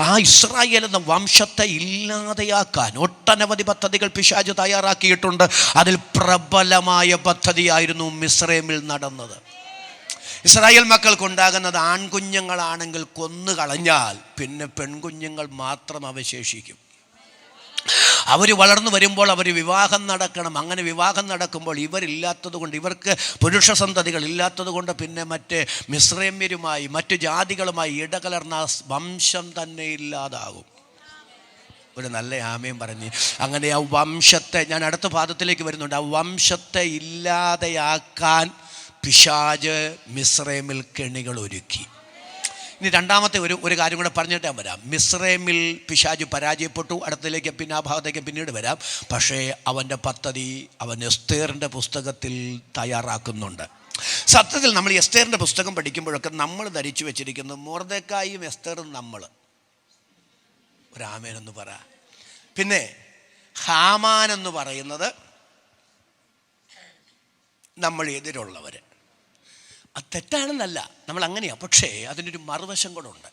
A: ആ ഇസ്രായേൽ എന്ന വംശത്തെ ഇല്ലാതെയാക്കാൻ ഒട്ടനവധി പദ്ധതികൾ പിശാച് തയ്യാറാക്കിയിട്ടുണ്ട്. അതിൽ പ്രബലമായ പദ്ധതിയായിരുന്നു മിസ്രൈമിൽ നടന്നത്. ഇസ്രായേൽ മക്കൾക്കുണ്ടാകുന്നത് ആൺകുഞ്ഞുങ്ങളാണെങ്കിൽ കൊന്നുകളഞ്ഞാൽ പിന്നെ പെൺകുഞ്ഞുങ്ങൾ മാത്രം അവശേഷിക്കും. അവർ വളർന്നു വരുമ്പോൾ അവർ വിവാഹം നടക്കണം. അങ്ങനെ വിവാഹം നടക്കുമ്പോൾ ഇവരില്ലാത്തത് കൊണ്ട്, ഇവർക്ക് പുരുഷ സന്തതികൾ ഇല്ലാത്തത് കൊണ്ട് പിന്നെ മറ്റ് മിസ്രൈമ്യരുമായി മറ്റു ജാതികളുമായി ഇടകലർന്ന വംശം തന്നെ ഇല്ലാതാകും. ഒരു നല്ല ആമയും പറഞ്ഞ് അങ്ങനെ ആ വംശത്തെ, ഞാൻ അടുത്ത പാദത്തിലേക്ക് വരുന്നുണ്ട്, ആ വംശത്തെ ഇല്ലാതെയാക്കാൻ പിശാച് മിസ്രൈമിൽ കെണികൾ ഒരുക്കി. ഇനി രണ്ടാമത്തെ ഒരു കാര്യം കൂടെ പറഞ്ഞിട്ട് വരാം. മിസ്രൈമിൽ പിശാച് പരാജയപ്പെട്ടു. അടുത്തതിലേക്ക് പിന്നെ ആ ഭാഗത്തേക്ക് പിന്നീട് വരാം. പക്ഷേ അവൻ്റെ പദ്ധതി അവൻ എസ്തേറിൻ്റെ പുസ്തകത്തിൽ തയ്യാറാക്കുന്നുണ്ട്. സത്യത്തിൽ നമ്മൾ എസ്തേറിൻ്റെ പുസ്തകം പഠിക്കുമ്പോഴൊക്കെ നമ്മൾ ധരിച്ചു വെച്ചിരിക്കുന്നത് മൊർദെഖായിയും എസ്തേറും നമ്മൾ. ഒരാമേനെന്ന് പറ. പിന്നെ ഹാമാൻ എന്ന് പറയുന്നത് നമ്മൾ എതിരുള്ളവർ. അത് തെറ്റാണെന്നല്ല, നമ്മൾ അങ്ങനെയാണ്. പക്ഷേ അതിനൊരു മറുവശം കൂടെ ഉണ്ട്.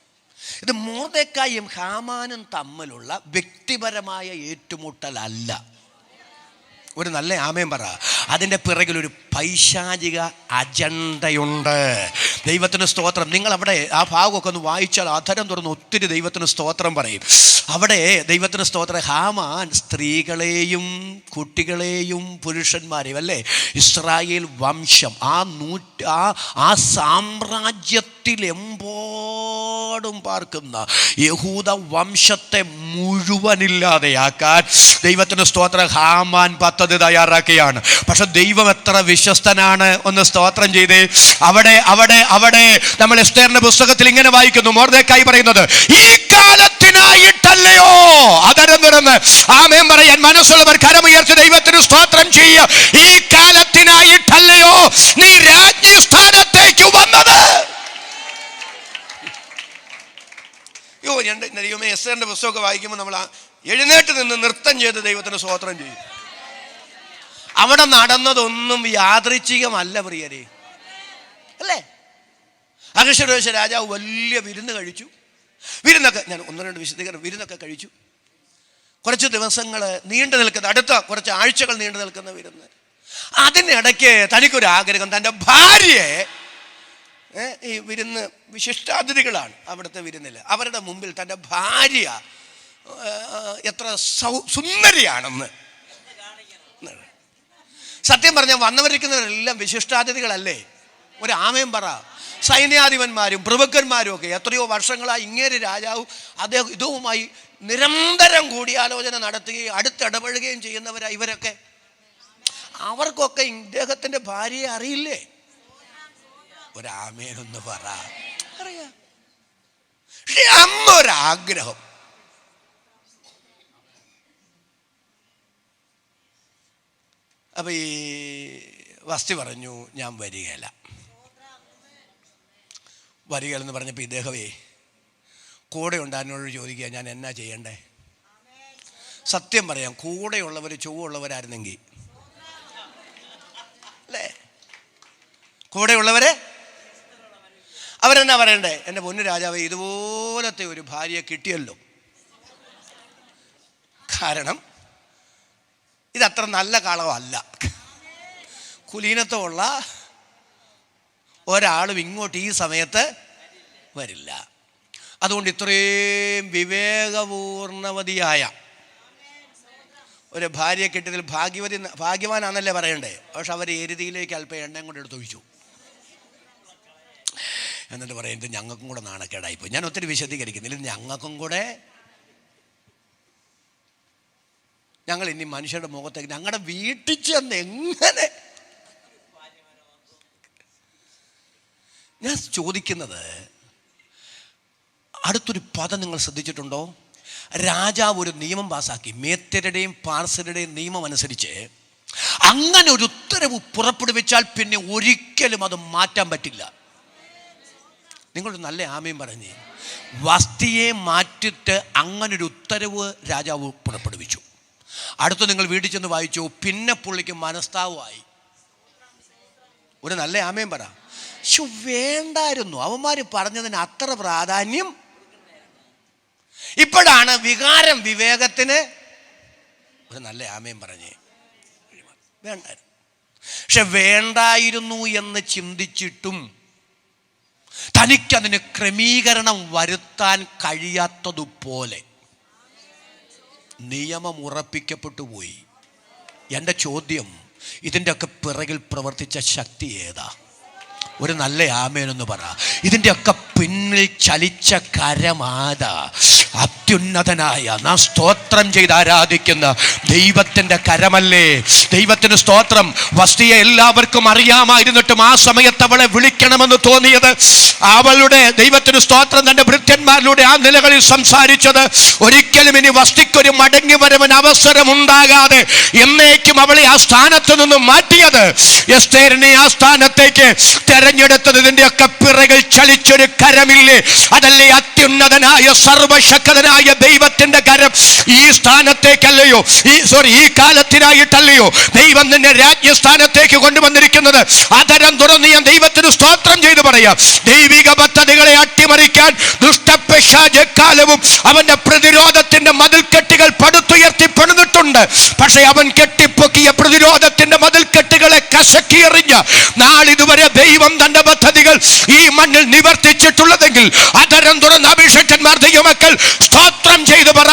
A: ഇത് മൊർദെഖായിയും ഹാമാനും തമ്മിലുള്ള വ്യക്തിപരമായ ഏറ്റുമുട്ടലല്ല. ഒരു നല്ല ആമേൻ പറ. അതിൻ്റെ പിറകിലൊരു പൈശാചിക അജണ്ടയുണ്ട്. ദൈവത്തിന് സ്തോത്രം. നിങ്ങൾ അവിടെ ആ ഭാഗമൊക്കെ ഒന്ന് വായിച്ചാൽ അധരം തുറന്ന് ഒത്തിരി ദൈവത്തിന് സ്തോത്രം പറയും. അവിടെ ദൈവത്തിന് സ്തോത്രം. ഹാമാൻ സ്ത്രീകളെയും കുട്ടികളെയും പുരുഷന്മാരെയും, അല്ലേ, ഇസ്രായേൽ വംശം ആ സാമ്രാജ്യത്തിലെമ്പാടും പാർക്കുന്ന യഹൂദ വംശത്തെ മുഴുവനില്ലാതെയാക്കാൻ ദൈവത്തിന് സ്തോത്രം ഹാമാൻ പദ്ധതി തയ്യാറാക്കിയാണ്. പക്ഷെ ദൈവം എത്ര വിശ്വസ്തനാണ്! ഒന്ന് സ്തോത്രം ചെയ്തേ. അവിടെ നമ്മൾ എസ്തേറിന്റെ പുസ്തകത്തിൽ ഇങ്ങനെ വായിക്കുന്നു, മൊർദെഖായി പറയുന്നത്, ഈ കാലത്തിനായിട്ടല്ലയോ. അതരം തുറന്ന് ആമേൻ പറയാൻ മനസ്സുള്ളവർ കരമുയർത്തി ദൈവത്തിന് സ്തോത്രം ചെയ്യുക. ഈ കാലത്തിനായിട്ടല്ലയോ നീ രാജ്ഞി സ്ഥാനത്തേക്ക് വന്നത്. ദൈവമേ, എസ്തേറിന്റെ പുസ്തകമൊക്കെ വായിക്കുമ്പോൾ നമ്മൾ എഴുന്നേറ്റ് നിന്ന് നൃത്തം ചെയ്ത് ദൈവത്തിന് സ്തോത്രം ചെയ്യും. അവിടെ നടന്നതൊന്നും യാദൃച്ഛികമല്ല പ്രിയരെ, അല്ലേ? അഹശ്വേരോശ രാജാവ് വലിയ വിരുന്ന് കഴിച്ചു. വിരുന്നൊക്കെ ഞാൻ ഒന്ന് രണ്ട് വിശദീകരണം, വിരുന്നൊക്കെ കഴിച്ചു. കുറച്ച് ദിവസങ്ങൾ നീണ്ടു നിൽക്കുന്ന, അടുത്ത കുറച്ച് ആഴ്ചകൾ നീണ്ടു നിൽക്കുന്ന വിരുന്ന്. അതിനിടയ്ക്ക് തനിക്കൊരാഗ്രഹം, തൻ്റെ ഭാര്യയെ, ഈ വിരുന്ന് വിശിഷ്ടാതിഥികളാണ് അവിടുത്തെ വിരുന്നിൽ, അവരുടെ മുമ്പിൽ തൻ്റെ ഭാര്യ എത്ര സുന്ദരിയാണെന്ന്. സത്യം പറഞ്ഞാൽ വന്നവരിക്കുന്നവരെല്ലാം വിശിഷ്ടാതിഥികളല്ലേ? ഒരു ആമയും പറ. സൈന്യാധിപന്മാരും പ്രഭുക്കന്മാരും ഒക്കെ എത്രയോ വർഷങ്ങളായി ഇങ്ങേര് രാജാവ് അദ്ദേഹം ഇതുമായി നിരന്തരം കൂടിയാലോചന നടത്തുകയും അടുത്തിടപഴകുകയും ചെയ്യുന്നവരാ ഇവരൊക്കെ. അവർക്കൊക്കെ ഇദ്ദേഹത്തിൻ്റെ ഭാര്യയെ അറിയില്ലേ? ഒരാമേനൊന്ന് പറ. അറിയാം. പക്ഷെ അന്നൊരാഗ്രഹം. അപ്പം ഈ വസ്തി പറഞ്ഞു, ഞാൻ വരികയില്ല. വരികയില്ലെന്ന് പറഞ്ഞപ്പോൾ ഇദ്ദേഹമേ കൂടെ ഉണ്ടായിരുന്നോട് ചോദിക്കുക, ഞാൻ എന്നാ ചെയ്യണ്ടേ? സത്യം പറയാം, കൂടെയുള്ളവർ ചൊവ്വുള്ളവരായിരുന്നെങ്കിൽ, അല്ലേ, കൂടെയുള്ളവരെ അവരെന്നാ പറയണ്ടേ? എൻ്റെ പൊന്നു രാജാവേ, ഇതുപോലത്തെ ഒരു ഭാര്യയെ കിട്ടിയല്ലോ. കാരണം ഇതത്ര നല്ല കളവല്ല, കുലീനത്വമുള്ള ഒരാളും ഇങ്ങോട്ട് ഈ സമയത്ത് വരില്ല. അതുകൊണ്ട് ഇത്രയും വിവേകപൂർണവതിയായ ഒരു ഭാര്യയെ കിട്ടിയതിൽ ഭാഗ്യവാനാണെന്നല്ലേ പറയണ്ടേ? പക്ഷെ അവർ എരുതിയിലേക്ക് അല്പം എണ്ണയും കൊണ്ട് എടുത്തൊഴിച്ചു. എന്നിട്ട് പറയുന്നത് ഞങ്ങൾക്കും കൂടെ നാണക്കേടായിപ്പോയി. ഞാൻ ഒത്തിരി വിശദീകരിക്കുന്നില്ല. ഞങ്ങൾക്കും കൂടെ, ഞങ്ങൾ ഇനി മനുഷ്യരുടെ മുഖത്തേക്ക് ഞങ്ങളുടെ വീട്ടിൽ ചെന്ന് എങ്ങനെ? ഞാൻ ചോദിക്കുന്നത്, അടുത്തൊരു പദം നിങ്ങൾ ശ്രദ്ധിച്ചിട്ടുണ്ടോ? രാജാവ് ഒരു നിയമം പാസാക്കി. മേത്യരുടെയും പാർസരുടെയും നിയമം അനുസരിച്ച് അങ്ങനെ ഒരു ഉത്തരവ് പുറപ്പെടുവിച്ചാൽ പിന്നെ ഒരിക്കലും അത് മാറ്റാൻ പറ്റില്ല. നിങ്ങളൊരു നല്ല ആമയും പറഞ്ഞേ. വസ്തിയെ മാറ്റിയിട്ട് അങ്ങനൊരു ഉത്തരവ് രാജാവ് പുറപ്പെടുവിച്ചു. അടുത്ത് നിങ്ങൾ വീട്ടിൽ ചെന്ന് വായിച്ചു. പിന്നെ പുള്ളിക്ക് മനസ്താവുമായി. ഒരു നല്ല ആമയും പറ. വേണ്ടായിരുന്നു, അവന്മാർ പറഞ്ഞതിന് അത്ര പ്രാധാന്യം. ഇപ്പോഴാണ് വികാരം വിവേകത്തിന്. ഒരു നല്ല ആമയും പറഞ്ഞേ. വേണ്ടായിരുന്നു. പക്ഷെ വേണ്ടായിരുന്നു എന്ന് ചിന്തിച്ചിട്ടും തനിക്കതിന് ക്രമീകരണം വരുത്താൻ കഴിയാത്തതുപോലെ നിയമം ഉറപ്പിക്കപ്പെട്ടു പോയി. എൻ്റെ ചോദ്യം, ഇതിൻ്റെയൊക്കെ പിറകിൽ പ്രവർത്തിച്ച ശക്തി ഏതാ? ഒരു നല്ല ആമേനൊന്ന് പറ. ഇതിൻ്റെയൊക്കെ പിന്നിൽ ചലിച്ച കരമാതാ? അത്യുന്നതനായ നാം സ്തോത്രം ചെയ്ത് ആരാധിക്കുന്ന ദൈവത്തിൻ്റെ കരമല്ലേ? ദൈവത്തിന് സ്തോത്രം. വസ്തിയെ എല്ലാവർക്കും അറിയാമായിരുന്നിട്ടും ആ സമയത്ത് അവളെ വിളിക്കണമെന്ന് തോന്നിയത്, അവളുടെ ദൈവത്തിന് സ്തോത്രം തൻ്റെ ഭൃത്യന്മാരിലൂടെ ആ നിലകളിൽ സംസാരിച്ചത്, ഒരിക്കലും ഇനി വസ്തിക്കൊരു മടങ്ങി വരവൻ അവസരമുണ്ടാകാതെ എന്നേക്കും അവളെ ആ സ്ഥാനത്ത് നിന്നും മാറ്റിയത്, എസ്തേരിനെ ആ സ്ഥാനത്തേക്ക് തെരഞ്ഞെടുത്തത്, ഇതിൻ്റെയൊക്കെ പിറകിൽ ചലിച്ചൊരു കരമില്ലേ? അതല്ലേ അത്യുന്നതനായ സർവശക്തനായ ദൈവത്തിന്റെ കരം? ഈ സ്ഥാനത്തേക്കല്ലയോ, ഈ കാലത്തിനായിട്ടല്ലയോ ദൈവം നിന്നെ രാജ്യസ്ഥാനത്തേക്ക് കൊണ്ടുവന്നിരിക്കുന്നത്? അതരം തുറന്ന് ഞാൻ ദൈവത്തിന് സ്തോത്രം ചെയ്തു പറയാം. ദൈവിക പദ്ധതികളെ അട്ടിമറിക്കാൻ ദുഷ്ടപിശാചെക്കാലവും അവന്റെ പ്രതിരോധത്തിന്റെ മതിൽക്കെട്ടുകൾ പടുത്തുയർത്തി പണിതിട്ടുണ്ട്. പക്ഷെ അവൻ കെട്ടിപ്പൊക്കിയ പ്രതിരോധത്തിന്റെ മതിൽക്കെട്ടുകളെ കശക്കിയെറിഞ്ഞ നാളിതുവരെ ദൈവം തന്റെ പദ്ധതികൾ ഈ മണ്ണിൽ നിവർത്തിച്ചിട്ടുള്ളതെങ്കിൽ അതരം തുറന്ന അഭിഷേകന്മാർ, ദൈവമക്കൾ സ്തോത്രം ചെയ്തു പറ.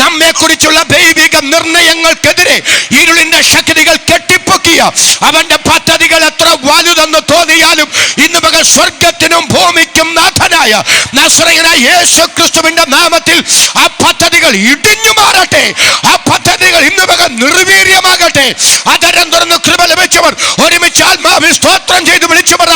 A: നമ്മെ കുറിച്ചുള്ള ദൈവിക നിർണയങ്ങൾക്കെതിരെ ഇരുളിന്റെ ശക്തികൾ കെട്ടിപ്പൊക്കിയ അവന്റെ പദ്ധതികൾ എത്ര വലുതെന്ന് തോന്നിയാലും ഇന്ന് പകൽ സ്വർഗത്തിനും ഭൂമിക്കും നാഥനായ നസ്രയനായ യേശു ക്രിസ്തുവിന്റെ നാമത്തിൽ ആ പദ്ധതികൾ ഇടിഞ്ഞു മാറട്ടെ. ആ പദ്ധതികൾ ഇന്ന് പകൽ നിർവീര്യമാകട്ടെ. അതരം തുറന്ന് കൃപ ലഭിച്ചവർ ഒരുമിച്ച് ആത്മാവിൽ സ്തോത്രം ചെയ്ത് വിളിച്ചു പറ.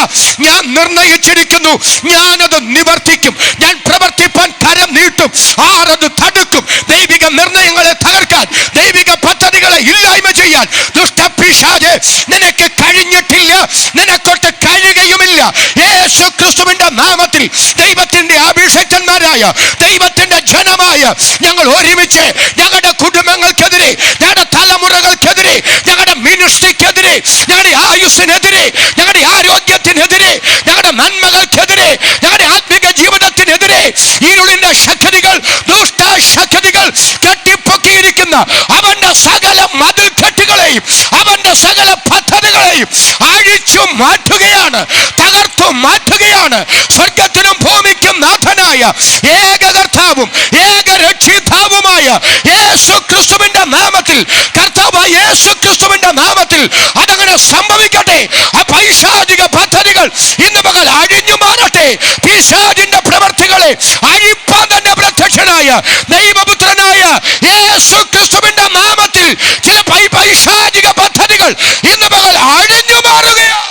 A: ഞാൻ നിർണയിച്ചിരിക്കുന്നു, ഞാനത് നിവർത്തിക്കും. ഞാൻ പ്രവർത്തിപ്പാൻ കരം നീട്ടും. ആരത് തടുക്കും? ദൈവിക നിർണയങ്ങളെ തകർക്കാൻ, ദൈവിക പദ്ധതികളെ ഇല്ലായ്മ ചെയ്യാൻ ദുഷ്ടപിശാചേ നിനക്ക് കഴിഞ്ഞിട്ടില്ല, നിനക്കൊട്ട് കഴിയുകയുമില്ല. യേശു ക്രിസ്തുവിന്റെ നാമത്തിൽ ദൈവത്തിന്റെ അഭിഷേകന്മാരായ ദൈവത്തിന്റെ ജനമായ ഞങ്ങൾ ഒരുമിച്ച് ഞങ്ങളുടെ കുടുംബങ്ങൾക്കെതിരെ, ഞങ്ങളുടെ തലമുറകൾക്കെതിരെ, ഞങ്ങളുടെ മിനിസ്ട്രിക്കെതിരെ, ഞങ്ങളുടെ ആയുസ്സിനെതിരെ, ഞങ്ങളുടെ ആരോഗ്യത്തിനെതിരെ, ഞങ്ങളുടെ നന്മകൾക്കെതിരെ, ഞങ്ങളുടെ ആത്മീക ജീവിതത്തിനെതിരെ ഇരുളിന്റെ ശക്തികൾ, ദുഷ്ടശക്തികൾ കെട്ടിപ്പൊക്കിയിരിക്കുന്ന അവന്റെ സകല മതിൽക്കെട്ടുകളെയും അവന്റെ സകല പദ്ധതികളെയും അഴിച്ചു മാറ്റുകയാണ്, തകർത്തു മാറ്റുകയാണ്. സ്വർഗത്തിനും ഭൂമിക്കും നാഥനായ ഏക കർത്താവും ഏക രക്ഷിതാവുമായ യേശു ക്രിസ്തുവിന്റെ നാമത്തിൽ, കർത്താവായ യേശു ക്രിസ്തുവിന്റെ നാമത്തിൽ അതങ്ങനെ സംഭവിക്കട്ടെ. ആ പൈശാചിക പദ്ധതികൾ ഇന്ന് പകൽ അഴിഞ്ഞു മാറട്ടെ. പിശാചിന്റെ പ്രവർത്തികളെ അഴിപ്പാൻ തന്നെ പ്രത്യക്ഷനായ ദൈവപുത്രനായ യേശു ക്രിസ്തുവിന്റെ നാമത്തിൽ ചില പൈശാചിക പദ്ധതികൾ ഇന്ന് പകൽ അഴിഞ്ഞു മാറുകയാണ്.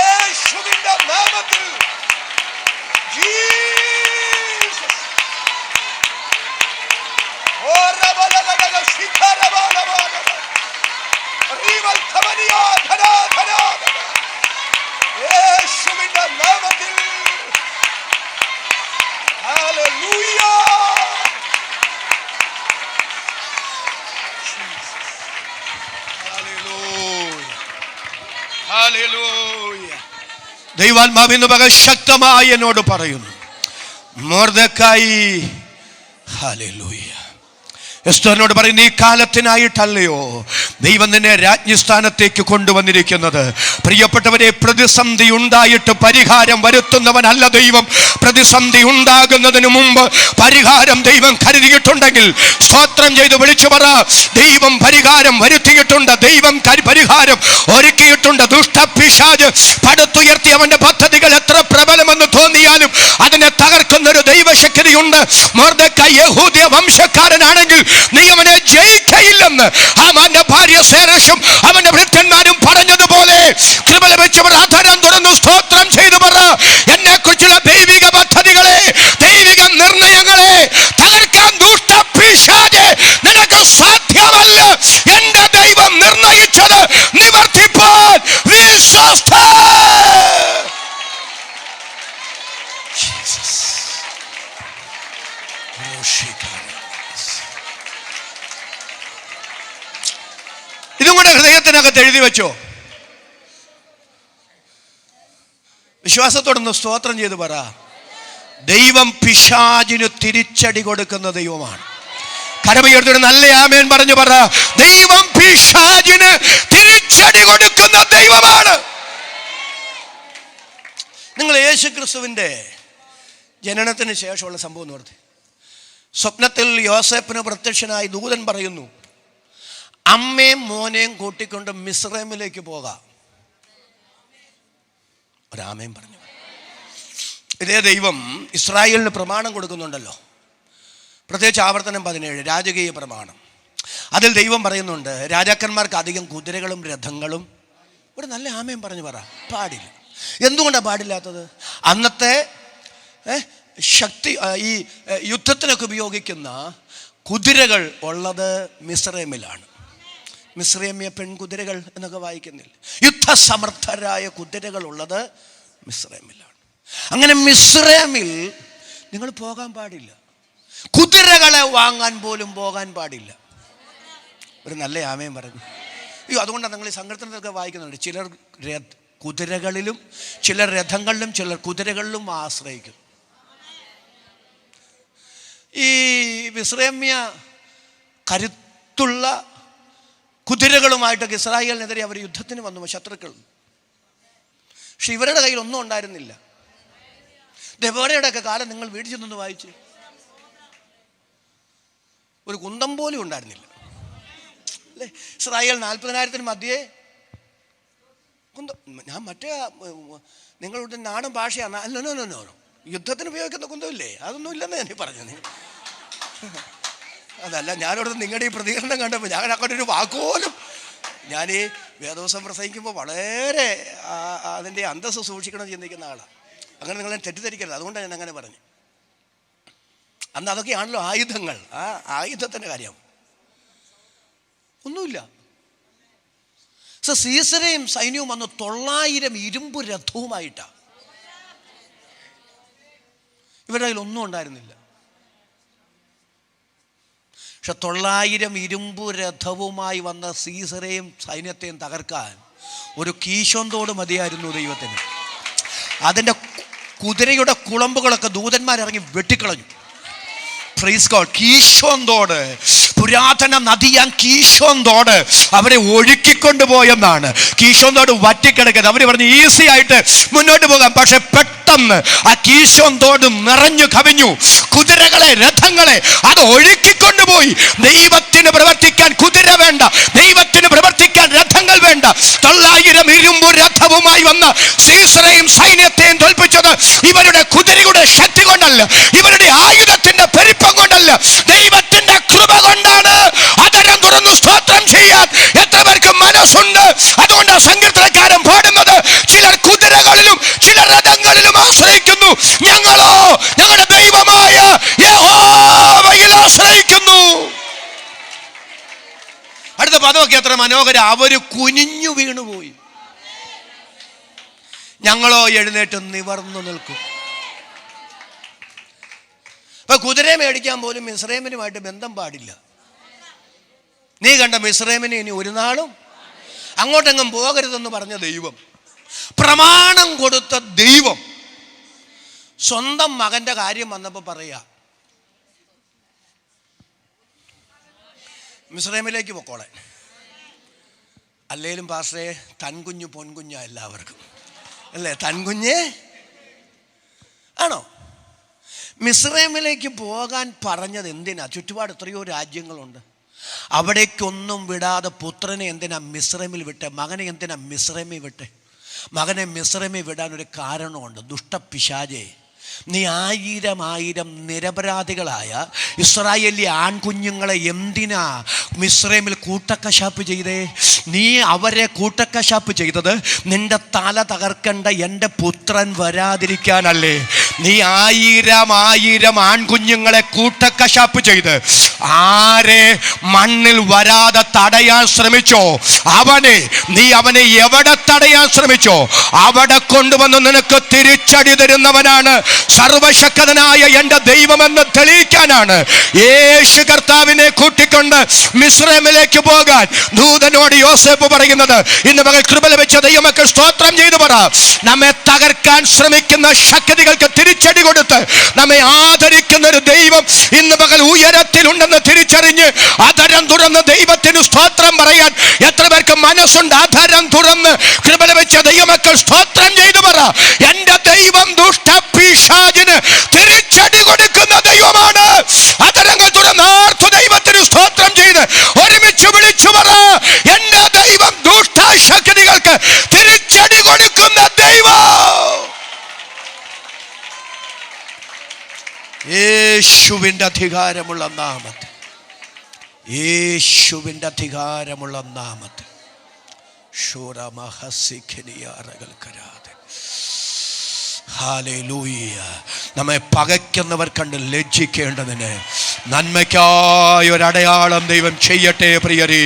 C: യേശുവിന്റെ നാമത്തിൽ ജീസസ് യേശുവിന്റെ നാമത്തിൽ ഹല്ലേലൂയ. ഹല്ലേലൂയ.
A: ഹല്ലേലൂയ. ദൈവാത്മാവ് ഇന്ന് പകൽ ശക്തമായി എന്നോട് പറയുന്നു, മൊർദെഖായി, ഹല്ലേലൂയ, എസ്തറിനോട് പറയുന്നു, ഈ കാലത്തിനായിട്ടല്ലയോ ദൈവം നിന്നെ രാജ്ഞിസ്ഥാനത്തേക്ക് കൊണ്ടുവന്നിരിക്കുന്നത്. പ്രിയപ്പെട്ടവരെ, പ്രതിസന്ധി ഉണ്ടായിട്ട് പരിഹാരം വരുത്തുന്നവനല്ല ദൈവം. പ്രതിസന്ധി ഉണ്ടാകുന്നതിന് മുമ്പ് പരിഹാരം ദൈവം കരുതിയിട്ടുണ്ടെങ്കിൽ സ്തോത്രം ചെയ്ത് വിളിച്ചു പറ, ദൈവം പരിഹാരം വരുത്തിയിട്ടുണ്ട്. ദൈവം പരിഹാരം ഒരുക്കിയിട്ടുണ്ട്. ദുഷ്ടപിശാച് പടുത്തുയർത്തി അവന്റെ പദ്ധതികൾ എത്ര പ്രബലമെന്ന് തോന്നിയാലും അതിനെ തകർക്കുന്ന ഒരു ദൈവശക്തിയുണ്ട്. മൊർദെഖായി യഹൂദ്യ വംശക്കാരനാണെങ്കിൽ നീ അവനെ ജയിക്കയില്ലെന്ന് അവന്റെ ഭാര്യ സേറശും അവന്റെ ഭൃത്യന്മാരും പറഞ്ഞതുപോലെ കൃപ ലഭിച്ചവർ അധരം തുറന്നു സ്തോത്രം ചെയ്തു പറ, എന്നെ കുറിച്ചുള്ള ദൈവിക പദ്ധതികളെ, ദൈവിക നിർണയങ്ങളെ തകർക്കാൻ ദുഷ്ടപിശാചേ നിനക്ക് സാധ്യമല്ല. എന്റെ ദൈവം നിർണയിച്ചത് നിവർത്തിപ്പാൻ വിശ്വസ്ത. ഇതും കൂടെ ഹൃദയത്തിനകത്ത് എഴുതി വെച്ചോ. വിശ്വാസത്തോടൊന്ന് സ്തോത്രം ചെയ്ത് പറ, ദൈവം പിശാചിന് തിരിച്ചടി കൊടുക്കുന്ന ദൈവമാണ്. കരമുയർത്തിയുടെ നല്ല ആമേൻ പറഞ്ഞു പറ, ദൈവം പിശാചിന് തിരിച്ചടി കൊടുക്കുന്ന ദൈവമാണ്. നിങ്ങൾ യേശുക്രിസ്തുവിന്റെ ജനനത്തിന് ശേഷമുള്ള സംഭവം ഓർത്ത്. സ്വപ്നത്തിൽ യോസേപ്പിന് പ്രത്യക്ഷനായി ദൂതൻ പറയുന്നു, അമ്മയും മോനെയും കൂട്ടിക്കൊണ്ട് മിസ്രൈമിലേക്ക് പോകാം. ഒരാമയും പറഞ്ഞു. ഇതേ ദൈവം ഇസ്രായേലിന് പ്രമാണം കൊടുക്കുന്നുണ്ടല്ലോ, പ്രത്യേകിച്ച് ആവർത്തനം 17 രാജകീയ പ്രമാണം. അതിൽ ദൈവം പറയുന്നുണ്ട്, രാജാക്കന്മാർക്ക് അധികം കുതിരകളും രഥങ്ങളും. ഒരു നല്ല ആമയും പറഞ്ഞു പറ, പാടില്ല. എന്തുകൊണ്ടാണ് പാടില്ലാത്തത്? അന്നത്തെ ശക്തി, ഈ യുദ്ധത്തിനൊക്കെ ഉപയോഗിക്കുന്ന കുതിരകൾ ഉള്ളത് മിസ്രൈമിലാണ്. മിസ്രൈമ്യ പെൺകുതിരകൾ എന്നൊക്കെ വായിക്കുന്നില്ല. യുദ്ധസമർത്ഥരായ കുതിരകൾ ഉള്ളത് മിസ്രൈമിലാണ്. അങ്ങനെ മിസ്രൈമിൽ നിങ്ങൾ പോകാൻ പാടില്ല. കുതിരകളെ വാങ്ങാൻ പോലും പോകാൻ പാടില്ല. ഒരു നല്ല ആമയും പറഞ്ഞു. അയ്യോ, അതുകൊണ്ടാണ് നിങ്ങൾ ഈ സങ്കീർത്തനത്തിലൊക്കെ വായിക്കുന്നുണ്ട്, ചിലർ കുതിരകളിലും ചിലർ രഥങ്ങളിലും ചിലർ കുതിരകളിലും ആശ്രയിക്കും. ഈ മിസ്രൈമ്യ കരുത്തുള്ള കുതിരകളുമായിട്ടൊക്കെ ഇസ്രായേലിനെതിരെ അവർ യുദ്ധത്തിന് വന്നു, ശത്രുക്കൾ. പക്ഷെ ഇവരുടെ കയ്യിൽ ഒന്നും ഉണ്ടായിരുന്നില്ല. ദെബോരയുടെ ഒക്കെ കാലം നിങ്ങൾ വീട്ടിൽ ചെന്നൊന്ന് വായിച്ച്, ഒരു കുന്തം പോലും ഉണ്ടായിരുന്നില്ല അല്ലേ? ഇസ്രായേൽ 40,000 മധ്യേ കുന്തം. ഞാൻ മറ്റേ നിങ്ങളുടെ നാടൻ ഭാഷയാണ്. അല്ലോ, യുദ്ധത്തിന് ഉപയോഗിക്കുന്ന കുന്തമില്ലേ, അതൊന്നും ഇല്ലെന്ന് ഞാൻ പറഞ്ഞത്. അതല്ല, ഞാനോട് നിങ്ങളുടെ ഈ പ്രതികരണം കണ്ടപ്പോൾ ഞാൻ അങ്ങോട്ട് ഒരു വാക്കുപോലും, ഞാൻ ഈ വേദോസം പ്രസംഗിക്കുമ്പോൾ വളരെ അതിൻ്റെ അന്തസ്സ് സൂക്ഷിക്കണം ചിന്തിക്കുന്ന ആളാണ്. അങ്ങനെ നിങ്ങളെ തെറ്റിദ്ധരിക്കരുത്, അതുകൊണ്ടാണ് ഞാൻ അങ്ങനെ പറഞ്ഞു. അന്ന് അതൊക്കെയാണല്ലോ ആയുധങ്ങൾ. ആ ആയുധത്തിൻ്റെ കാര്യം ഒന്നുമില്ല. സീസറയും സൈന്യവും വന്ന് 900 ഇരുമ്പ് രഥവുമായിട്ടാണ്. ഇവരുടെ കയ്യിൽ ഒന്നും ഉണ്ടായിരുന്നില്ല. പക്ഷെ 900 ഇരുമ്പ് രഥവുമായി വന്ന സീസറയും സൈന്യത്തെയും തകർക്കാൻ ഒരു കീശോന്തോട് മതിയായിരുന്നു ദൈവത്തിന്. അതിൻ്റെ കുതിരയുടെ കുളമ്പുകളൊക്കെ ദൂതന്മാരിറങ്ങി വെട്ടിക്കളഞ്ഞു. Praise God. കീശോന്തോട്, പുരാതന നദിയാൻ കീശോന്തോട് അവരെ ഒഴുക്കിക്കൊണ്ടുപോയെന്നാണ്. കീശോന്തോട് വറ്റിക്കിടക്കുന്നത്. അവർ പറഞ്ഞു ഈസി ആയിട്ട് മുന്നോട്ട് പോകാം. പക്ഷെ പെട്ടെന്ന് ആ കീശോന്തോട് നിറഞ്ഞു കവിഞ്ഞു. കുതിരകളെ, രഥങ്ങളെ അത് ഒഴുക്കിക്കൊണ്ടുപോയി. ദൈവത്തിന് പ്രവർത്തിക്കാൻ കുതിര വേണ്ട, ദൈവത്തിന് പ്രവർത്തിക്കാൻ രഥങ്ങൾ വേണ്ട. 900 ഇരുമ്പ് രഥവുമായി വന്ന സീസറയും സൈന്യത്തെയും തോൽപ്പിച്ചത് ഇവരുടെ കുതിരയുടെ ശക്തി കൊണ്ടല്ല, ഇവരുടെ ആയുധത്തിന്റെ പെരുപ്പം കൊണ്ടല്ല, ദൈവത്തിന്റെ കൃപ കൊണ്ടാണ്. അതരം തുറന്നു സ്തോത്രം ചെയ്യാൻ എത്ര പേർക്ക് മനസ്സുണ്ട്? അതുകൊണ്ട് സങ്കീർത്തനക്കാരൻ പാടുന്നത്, ചിലർ കുതിരകളിലും ചിലർ രഥങ്ങളിലും ആശ്രയിക്കുന്നു, ഞങ്ങളോ ഞങ്ങളുടെ ദൈവമായ യഹോവയിൽ ആശ്രയിക്കുന്നു. അടുത്ത പദമൊക്കെ എത്ര മനോഹര. അവര് കുനിഞ്ഞു വീണുപോയി, ഞങ്ങളോ എഴുന്നേറ്റ് നിവർന്നു നിൽക്കും. അപ്പൊ കുതിരയെ മേടിക്കാൻ പോലും മിസ്രൈമിനുമായിട്ട് ബന്ധം പാടില്ല. നീ കണ്ട മിസ്രൈമിന് ഇനി ഒരു നാളും അങ്ങോട്ടെങ്ങും പോകരുതെന്ന് പറഞ്ഞ ദൈവം പ്രമാണം കൊടുത്ത ദൈവം സ്വന്തം മകൻ്റെ കാര്യം വന്നപ്പോൾ പറയുക, മിസ്രൈമിലേക്ക് പൊക്കോളെ. അല്ലേലും പാസ്റ്ററെ തൻകുഞ്ഞ് പൊൻകുഞ്ഞാ എല്ലാവർക്കും അല്ലേ? തൻകുഞ്ഞ് ആണോ? മിസ്രൈമിലേക്ക് പോകാൻ പറഞ്ഞത് എന്തിനാ? ചുറ്റുപാട് എത്രയോ രാജ്യങ്ങളുണ്ട്. അവിടേക്കൊന്നും വിടാതെ പുത്രനെ എന്തിനാ മിസ്രൈമിൽ വിട്ടെ? മകനെ എന്തിനാ മിസ്രൈമിൽ വിട്ടെ? മകനെ മിസ്രൈമിൽ വിടാൻ ഒരു കാരണമുണ്ട്. ദുഷ്ടപിശാചേ, നീ ആയിരം നിരപരാധികളായ ഇസ്രായേലി ആൺകുഞ്ഞുങ്ങളെ എന്തിനാ മിസ്രൈമിൽ കൂട്ടക്കശാപ്പ് ചെയ്തേ? നീ അവരെ കൂട്ടക്കശാപ്പ് ചെയ്തത് നിന്റെ തല തകർക്കേണ്ട എൻ്റെ പുത്രൻ വരാതിരിക്കാനല്ലേ? നീ ആയിരം ആൺകുഞ്ഞുങ്ങളെ കൂട്ടക്കശാപ്പ് ചെയ്ത് ആരെ മണ്ണിൽ വരാതെ തടയാൻ ശ്രമിച്ചോ, നീ അവനെ എവിടെ തടയാൻ ശ്രമിച്ചോ അവിടെ കൊണ്ടുവന്ന് നിനക്ക് തിരിച്ചടി തരുന്നവനാണ് സർവശക്തനായ എൻ്റെ ദൈവമെന്ന് തെളിയിക്കാനാണ് യേശു കർത്താവിനെ കൂട്ടിക്കൊണ്ട് മിസ്രൈമിലേക്ക് പോകാൻ ദൂതനോട് യോസേഫ് പറയുന്നത്. ഇന്ന് മകൾ കൃപ ലഭിച്ച ദൈവമക്കൾ സ്തോത്രം ചെയ്തു പറ. നമ്മെ തകർക്കാൻ ശ്രമിക്കുന്ന ശക്തികൾക്ക് തിരിച്ചടി കൊടുത്ത് നമ്മെ ആദരിക്കുന്ന ഒരു ദൈവം ഇന്ന് മകൾ ഉയരത്തിലുണ്ടെന്ന് തിരിച്ചറിഞ്ഞ് അധരം തുറന്ന് ദൈവത്തിന് സ്തോത്രം പറയാൻ എത്ര പേർക്ക് മനസ്സുണ്ട്? അധരം തുറന്ന് കൃപ ലഭിച്ച ദൈവമക്കൾ സ്തോത്രം ചെയ്തു പറ. എൻ്റെ ദൈവം ദുഷ്ടപിശാചിന് തിരിച്ചടി കൊടുക്കുന്ന ദൈവമാണ്. അധരങ്ങൾ തുറന്നാർത്തു ദൈവത്തിന് സ്തോത്രം ചെയ്ത് ഒരുമിച്ച് വിളിച്ചു പറ, എൻ്റെ ദൈവം ദുഷ്ടശക്തികൾക്ക് തിരിച്ചടി കൊടുക്കുന്ന ദൈവം. യേശുവിൻ്റെ അധികാരമുള്ള നാമത്തിൽ, യേശുവിൻ്റെ അധികാരമുള്ള നാമത്തിൽ ഹല്ലേലൂയ. നമ്മെ പകയ്ക്കുന്നവർ കണ്ട് ലജ്ജിക്കേണ്ടതിന് നന്മയ്ക്കായ ഒരടയാളം ദൈവം ചെയ്യട്ടെ പ്രിയരേ.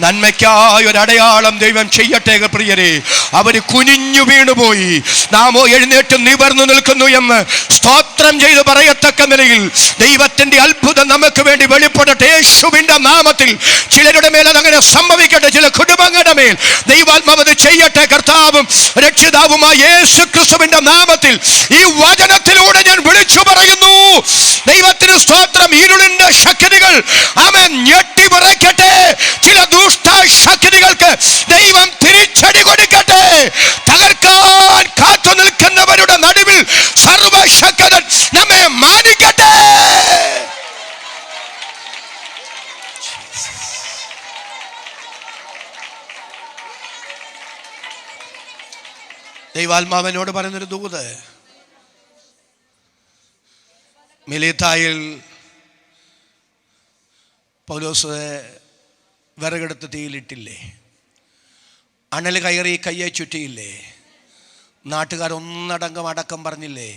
A: നന്മയ്ക്കായ ഒരടയാളം ദൈവം ചെയ്യട്ടെ പ്രിയരേ. അവർ കുനിഞ്ഞു വീണുപോയി, നാമോ എഴുന്നേറ്റ് നിവർന്നു നിൽക്കുന്നു എന്ന് സ്തോത്രം ചെയ്ത് പറയത്തക്ക നിലയിൽ ദൈവത്തിന്റെ അത്ഭുതം നമുക്ക് വേണ്ടി വെളിപ്പെടട്ടെ യേശുവിന്റെ നാമത്തിൽ. ചിലരുടെ മേൽ അതങ്ങനെ സംഭവിക്കട്ടെ, ചില കുടുംബങ്ങളുടെ മേൽ ദൈവാത്മാവ് ചെയ്യട്ടെ. കർത്താവും രക്ഷിതാവുമായ യേശു ക്രിസ്തുവിന്റെ നാമത്തിൽ ഈ വചനത്തിലൂടെ ഞാൻ വിളിച്ചു പറയുന്നു, ദൈവത്തിന് സ്തോത്രം. ഇരുളിന്റെ ശക്തികൾ അവൻ ഞെട്ടി വിറയ്ക്കട്ടെ. ചില ദുഷ്ടശക്തികൾക്ക് ദൈവം തിരിച്ചടി കൊടുക്കട്ടെ. തകർക്കാൻ കാത്തു നിൽക്കുന്നവരുടെ നടുവിൽ സർവശക്തൻ നമ്മെ മാനിക്കട്ടെ. ദൈവാത്മാവനോട് പറയുന്നൊരു ദൂത്, മിലീത്തായിൽ പൗലോസ് വിറകെടുത്ത് തീയിലിട്ടില്ലേ? അണൽ കയറി കയ്യെ ചുറ്റിയില്ലേ? നാട്ടുകാർ ഒന്നടങ്കം അടക്കം പറഞ്ഞില്ലേ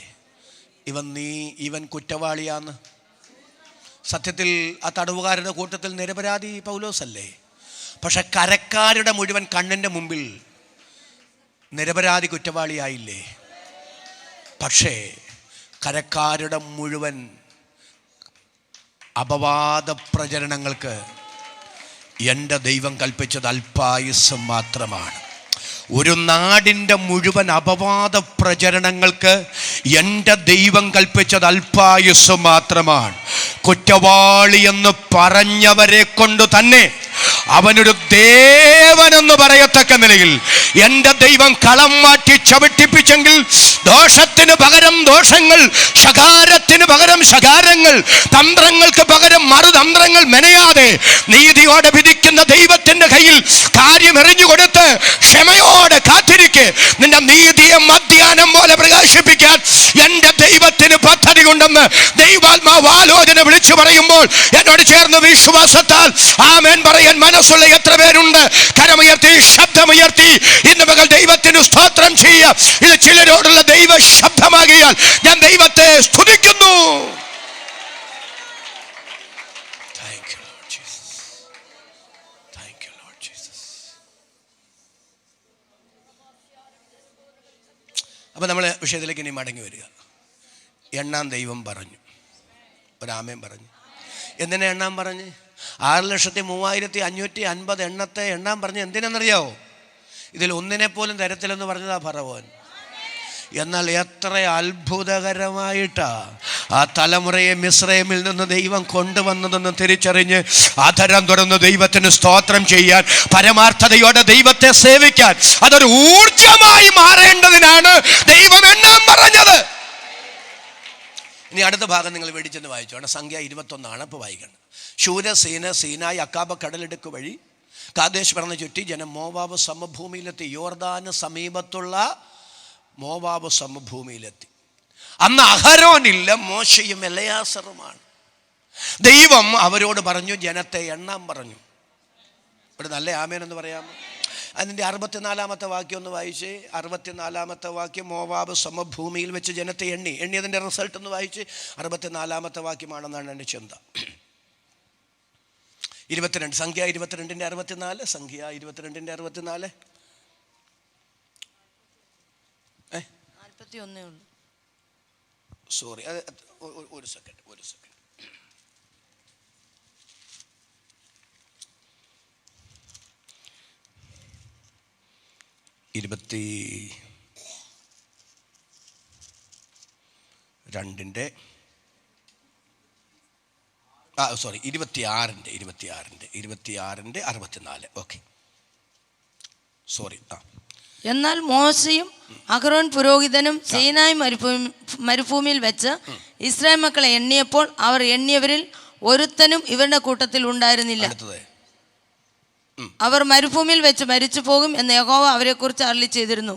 A: ഇവൻ കുറ്റവാളിയാന്ന്? സത്യത്തിൽ ആ തടവുകാരുടെ കൂട്ടത്തിൽ നിരപരാധി പൗലോസല്ലേ? പക്ഷെ കരക്കാരുടെ മുഴുവൻ കണ്ണിൻ്റെ മുമ്പിൽ നിരപരാധി കുറ്റവാളിയായില്ലേ? പക്ഷേ കരക്കാരുടെ മുഴുവൻ അപവാദ പ്രചരണങ്ങൾക്ക് എൻ്റെ ദൈവം കൽപ്പിച്ചത് അല്പായുസ്സം മാത്രമാണ്. ഒരു നാടിൻ്റെ മുഴുവൻ അപവാദ പ്രചരണങ്ങൾക്ക് എൻ്റെ ദൈവം കൽപ്പിച്ചത് അല്പായുസ്സം മാത്രമാണ്. കുറ്റവാളി എന്ന് പറഞ്ഞവരെ കൊണ്ട് തന്നെ അവനൊരു ദേവനെന്ന് പറയത്തക്ക നിലയിൽ എൻ്റെ ദൈവം കളം മാറ്റി ചവിട്ടിപ്പിച്ചെങ്കിൽ ദോഷത്തിന് പകരം ദോഷങ്ങൾ, ശകാരത്തിന് പകരം ശകാരങ്ങൾ, തന്ത്രങ്ങൾക്ക് പകരം മറുതന്ത്രങ്ങൾ മെനയാതെ നീതിയോടെ വിധിക്കുന്ന ദൈവത്തിന്റെ കയ്യിൽ കാര്യം എറിഞ്ഞുകൊടുത്ത് ക്ഷമയോടെ കാത്തിരിക്കെ നിന്റെ നീതിയെ മധ്യാഹ്നം പോലെ പ്രകാശിപ്പിക്കാൻ എൻ്റെ ദൈവത്തിന് പദ്ധതി ഉണ്ടെന്ന് ദൈവാത്മാവ് ആലോചന വിളിച്ചു പറയുമ്പോൾ എന്നോട് ചേർന്ന് വിശ്വാസത്താൽ ആമേൻ പറയാൻ മനസ്സുള്ള എത്ര പേരുണ്ട്? കരമുയർത്തി, ശബ്ദമുയർത്തി ഇന്ന് മകൾ ദൈവത്തിന് സ്തോത്രം ചെയ്യുക. ഇത് ചിലരോടുള്ള ദൈവ ശബ്ദമാകിയാൽ ഞാൻ ദൈവത്തെ സ്തുതിക്കുന്നു. അപ്പം നമ്മൾ വിഷയത്തിലേക്ക് ഇനി മടങ്ങി വരിക. എണ്ണാൻ ദൈവം പറഞ്ഞു, ഒരാമേൻ പറഞ്ഞു. എന്തിനാ എണ്ണാൻ പറഞ്ഞ്? 6,35,550 എണ്ണത്തെ എണ്ണാൻ പറഞ്ഞ് എന്തിനാണെന്നറിയാവോ? ഇതിൽ ഒന്നിനെ പോലും തരത്തില്ലെന്ന് പറഞ്ഞതാ ഫറവോൻ. എന്നാൽ എത്ര അത്ഭുതകരമായിട്ടാ ആ തലമുറയെ മിസ്രൈമിൽ നിന്ന് ദൈവം കൊണ്ടുവന്നതെന്ന് തിരിച്ചറിഞ്ഞ് അധരം തുറന്ന് ദൈവത്തിന് സ്തോത്രം ചെയ്യാൻ, പരമാർത്ഥതയോടെ ദൈവത്തെ സേവിക്കാൻ, അതൊരു ഊർജമായി മാറേണ്ടതിനാണ് ദൈവം എണ്ണാൻ പറഞ്ഞത്. ഇനി അടുത്ത ഭാഗം നിങ്ങൾ വെടിച്ചെന്ന് വായിച്ചോണം. സംഖ്യ 21 ഇപ്പോൾ വായിക്കണം. ശൂരസേന സീനായി അക്കാബ കടലിടുക്ക് വഴി കാദേശ് പറഞ്ഞ് ചുറ്റി ജനം മോവാബ് സമഭൂമിയിലെത്തി. യോർദാന് സമീപത്തുള്ള മോവാബ് സമഭൂമിയിലെത്തി. അന്ന് അഹരോനില്ല, മോശയും എലയാസറുമാണ്. ദൈവം അവരോട് പറഞ്ഞു, ജനത്തെ എണ്ണാൻ പറഞ്ഞു. ഇവിടെ നല്ല ആമേൻ എന്ന് പറയാമോ? അതിൻ്റെ 64 വാക്യം ഒന്ന് വായിച്ച്. 64 വാക്യം, മോവാബ് സമഭൂമിയിൽ വെച്ച് ജനത്തെ എണ്ണിയതിൻ്റെ റിസൾട്ട് ഒന്ന് വായിച്ച്. 64 വാക്യമാണെന്നാണ് എൻ്റെ ചിന്ത. 22 സംഖ്യ 22ൻ്റെ 64. സംഖ്യ 22ൻ്റെ 64.
B: 41
A: സോറി, ഒരു സെക്കൻഡ്. 22ൻ്റെ 64. Okay, sorry.
B: എന്നാൽ മോശയും അഹരോൻ പുരോഹിതനും സീനായി മരുഭൂമിയിൽ വെച്ച് ഇസ്രായേൽ മക്കളെ എണ്ണിയപ്പോൾ അവർ എണ്ണിയവരിൽ ഒരുത്തനും ഇവരുടെ കൂട്ടത്തിൽ ഉണ്ടായിരുന്നില്ല. അവർ മരുഭൂമിയിൽ വെച്ച് മരിച്ചു പോകും എന്ന് യഹോവ അവരെ കുറിച്ച് അരുളി ചെയ്തിരുന്നു.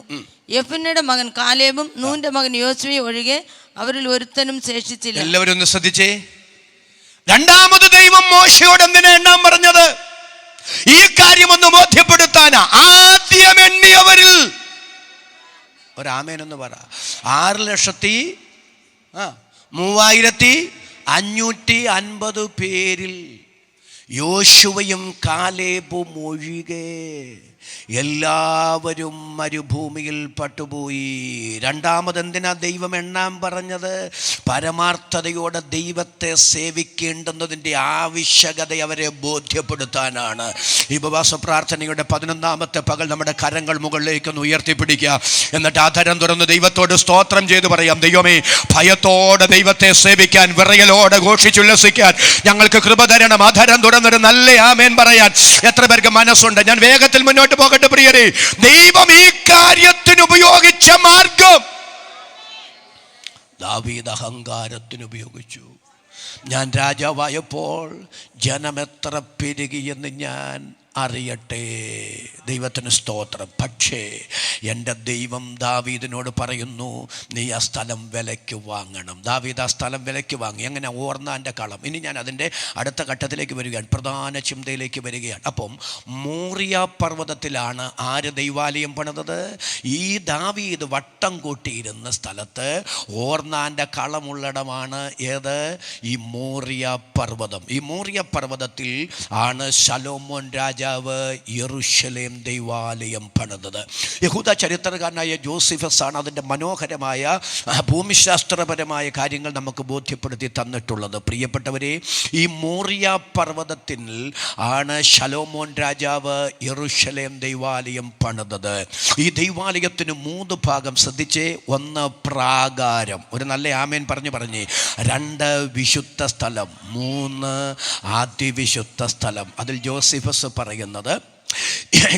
B: യെഫുന്നയുടെ മകൻ കാലേബും നൂന്റെ മകൻ യോശുവയും ഒഴികെ അവരിൽ ഒരുത്തനും ശേഷിച്ചില്ല.
A: എല്ലാവരും ഒന്ന് ശ്രദ്ധിച്ചേ. രണ്ടാമത് ദൈവം മോശയോട് എന്തിനാ എണ്ണാൻ പറഞ്ഞത്? ഈ കാര്യം ഒന്ന് ബോധ്യപ്പെടുത്താനാ. ആദ്യം എണ്ണിയവരിൽ ഒരാമേനൊന്ന് പറ. 6,3550 പേരിൽ യോശുവയും കാലേബും ഒഴികെ എല്ലാവരും മരുഭൂമിയിൽ പട്ടുപോയി. രണ്ടാമതെന്തിനാ ദൈവം എണ്ണാൻ പറഞ്ഞത്? പരമാർത്ഥതയോടെ ദൈവത്തെ സേവിക്കേണ്ടുന്നതിൻ്റെ ആവശ്യകത അവരെ ബോധ്യപ്പെടുത്താനാണ്. ഈ ഉപവാസ പ്രാർത്ഥനയുടെ 11ാമത്തെ പകൽ നമ്മുടെ കരങ്ങൾ മുകളിലേക്കൊന്ന് ഉയർത്തിപ്പിടിക്കുക. എന്നിട്ട് ആധരം തുറന്ന് ദൈവത്തോട് സ്തോത്രം ചെയ്ത് പറയാം, ദൈവമേ, ഭയത്തോടെ ദൈവത്തെ സേവിക്കാൻ, വിറയലോടെ ഘോഷിച്ചുല്ലസിക്കാൻ ഞങ്ങൾക്ക് കൃപ തരണം. ആധരം തുറന്നൊരു നല്ല ആമേൻ പറയാൻ എത്ര പേർക്ക് മനസ്സുണ്ട്? ഞാൻ വേഗത്തിൽ മുന്നോട്ട് പോകട്ടെ പ്രിയരെ. ദൈവം ഈ കാര്യത്തിന് ഉപയോഗിച്ച മാർഗം ദാവീദ് അഹങ്കാരത്തിന് ഉപയോഗിച്ചു. ഞാൻ രാജാവായപ്പോൾ ജനം എത്ര പെരുകിയെന്ന് ഞാൻ അറിയട്ടെ. ദൈവത്തിന് സ്തോത്രം. പക്ഷേ എൻ്റെ ദൈവം ദാവീദിനോട് പറയുന്നു, നീ ആ സ്ഥലം വിലയ്ക്ക് വാങ്ങണം. ദാവീദ് ആ സ്ഥലം വിലയ്ക്ക് വാങ്ങി. അങ്ങനെ ഓർന്നാൻ്റെ കളം. ഇനി ഞാൻ അതിൻ്റെ അടുത്ത ഘട്ടത്തിലേക്ക് വരികയാണ്, പ്രധാന ചിന്തയിലേക്ക് വരികയാണ്. അപ്പം മോറിയ പർവ്വതത്തിലാണ് ആര് ദൈവാലയം പണിതത്? ഈ ദാവീദ് വട്ടം കൂട്ടിയിരുന്ന സ്ഥലത്ത് ഓർന്നാൻ്റെ കളമുള്ളിടമാണ് ഏത്? ഈ മോറിയ പർവ്വതം. ഈ മോറിയ പർവ്വതത്തിൽ ആണ് ശലോമോൻ രാജാവ് യെരൂശലേം ദൈവാലയം പണിതത്. യഹൂദ ചരിത്രകാരനായ ജോസിഫസ് ആണ് അതിൻ്റെ മനോഹരമായ ഭൂമിശാസ്ത്രപരമായ കാര്യങ്ങൾ നമുക്ക് ബോധ്യപ്പെടുത്തി തന്നിട്ടുള്ളത്. പ്രിയപ്പെട്ടവരെ, ഈ മോറിയ പർവ്വതത്തിൽ ആണ് ശലോമോൻ രാജാവ് യെരൂശലേം ദൈവാലയം പണിതത്. ഈ ദൈവാലയത്തിന് 3 ഭാഗം. ശ്രദ്ധിച്ചേ. 1 പ്രാകാരം, ഒരു നല്ല ആമേൻ പറഞ്ഞ്. 2 വിശുദ്ധ സ്ഥലം, 3 അതിവിശുദ്ധ സ്ഥലം. അതിൽ ജോസിഫസ് പറയുന്നത്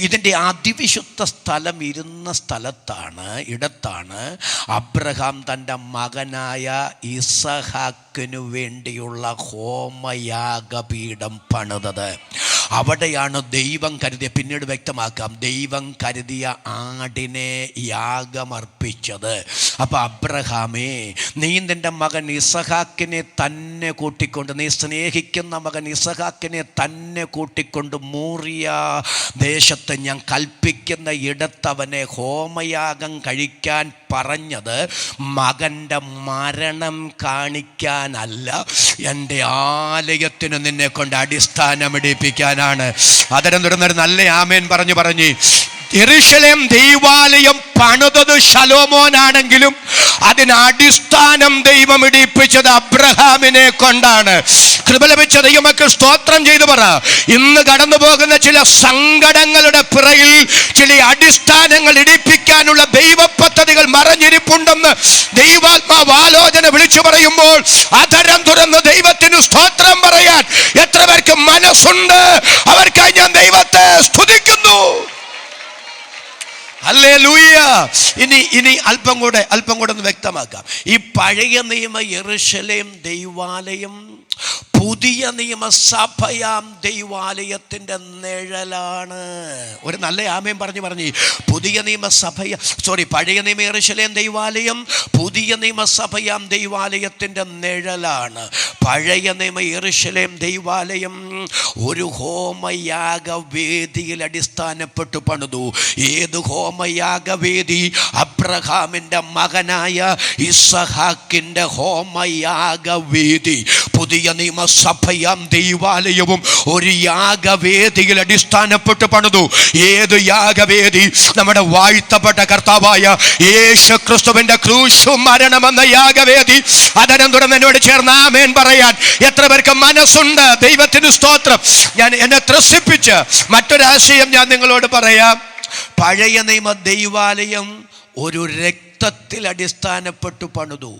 A: ഇതിൻ്റെ അതിവിശുദ്ധ സ്ഥലം ഇരുന്ന ഇടത്താണ് അബ്രഹാം തൻ്റെ മകനായ ഇസഹാക്കിനു വേണ്ടിയുള്ള ഹോമയാഗപീഠം പണിതത്. അവിടെയാണ് ദൈവം കരുതിയ, പിന്നീട് വ്യക്തമാക്കാം, ദൈവം കരുതിയ ആടിനെ യാഗമർപ്പിച്ചത്. അപ്പം അബ്രഹാമേ, നീ നിൻ്റെ മകൻ ഇസഹാക്കിനെ തന്നെ കൂട്ടിക്കൊണ്ട്, നീ സ്നേഹിക്കുന്ന മകൻ ഇസഹാക്കിനെ തന്നെ കൂട്ടിക്കൊണ്ട് മോറിയ ദേശത്ത് ഞാൻ കൽപ്പിക്കുന്ന ഇടത്തവനെ ഹോമയാഗം കഴിക്കാൻ പറഞ്ഞത് മകൻ്റെ മരണം കാണിക്കാനല്ല, എൻ്റെ ആലയത്തിന് നിന്നെ കൊണ്ട് അടിസ്ഥാനമിടിപ്പിക്കാനാണ്. അതരം തുറന്നൊരു നല്ല ആമേൻ പറഞ്ഞ് യെരൂശലേം ദൈവാലയം പണിതത് ശലോമോനാണെങ്കിലും അതിന് അടിസ്ഥാനം ദൈവം ഇടിപ്പിച്ചത് അബ്രഹാമിനെ കൊണ്ടാണ്. കൃപ ലഭിച്ച ദൈവമക്കൾ സ്തോത്രം ചെയ്തു പറ. ഇന്ന് കടന്നു പോകുന്ന ചില സങ്കടങ്ങളുടെ പിറകിൽ ചില അടിസ്ഥാനങ്ങൾ ഇടിപ്പിക്കാനുള്ള ദൈവ പദ്ധതികൾ മറഞ്ഞിരിപ്പുണ്ടെന്ന് ദൈവാത്മാവ് ആലോചന വിളിച്ചു പറയുമ്പോൾ അധരം തുറന്ന് ദൈവത്തിന് സ്തോത്രം പറയാൻ എത്ര പേർക്ക് മനസ്സുണ്ട്? അവർക്കായി ഞാൻ ദൈവത്തെ സ്തുതിക്കുന്നു. ഹല്ലേലൂയ. ഇനി അല്പം കൂടെ ഒന്ന് വ്യക്തമാക്കാം. ഈ പഴയ നിയമ യെരൂശലേം ദൈവാലയം പുതിയ നിയമസഭയാം ദൈവാലയത്തിൻ്റെ നിഴലാണ്. ഒരു നല്ല ആമേൻ പറഞ്ഞു. പഴയ നിയമ യെരൂശലേം ദൈവാലയം പുതിയ നിയമസഭയാം ദൈവാലയത്തിൻ്റെ നിഴലാണ്. പഴയ നിയമ യെരൂശലേം ദൈവാലയം ഒരു ഹോമയാഗവേദിയിൽ അടിസ്ഥാനപ്പെട്ടു പണിതു. ഏത് ഹോമയാഗവേദി? അബ്രഹാമിൻ്റെ മകനായ ഇസഹാക്കിൻ്റെ ഹോമയാഗവേദി. പുതിയ നിയമസഭയാം ദൈവാലയവും ഒരു യാഗവേദിയിൽ അടിസ്ഥാനപ്പെട്ട് പണിതു. ഏത് യാഗവേദി? നമ്മുടെ വാഴ്ത്തപ്പെട്ട കർത്താവായ യേശു ക്രിസ്തുവിന്റെ ക്രൂശു മരണമെന്ന യാഗവേദി. അതരം തുറന്ന് എന്നോട് ചേർന്ന് ആമേൻ പറയാൻ എത്ര പേർക്ക് മനസ്സുണ്ട്? ദൈവത്തിന് സ്തോത്രം. എന്നെ ത്രസിപ്പിച്ച മറ്റൊരാശയം ഞാൻ നിങ്ങളോട് പറയാം. പഴയ നിയമ ദൈവാലയം ഒരു രക്തത്തിൽ അടിസ്ഥാനപ്പെട്ടു പണിതു.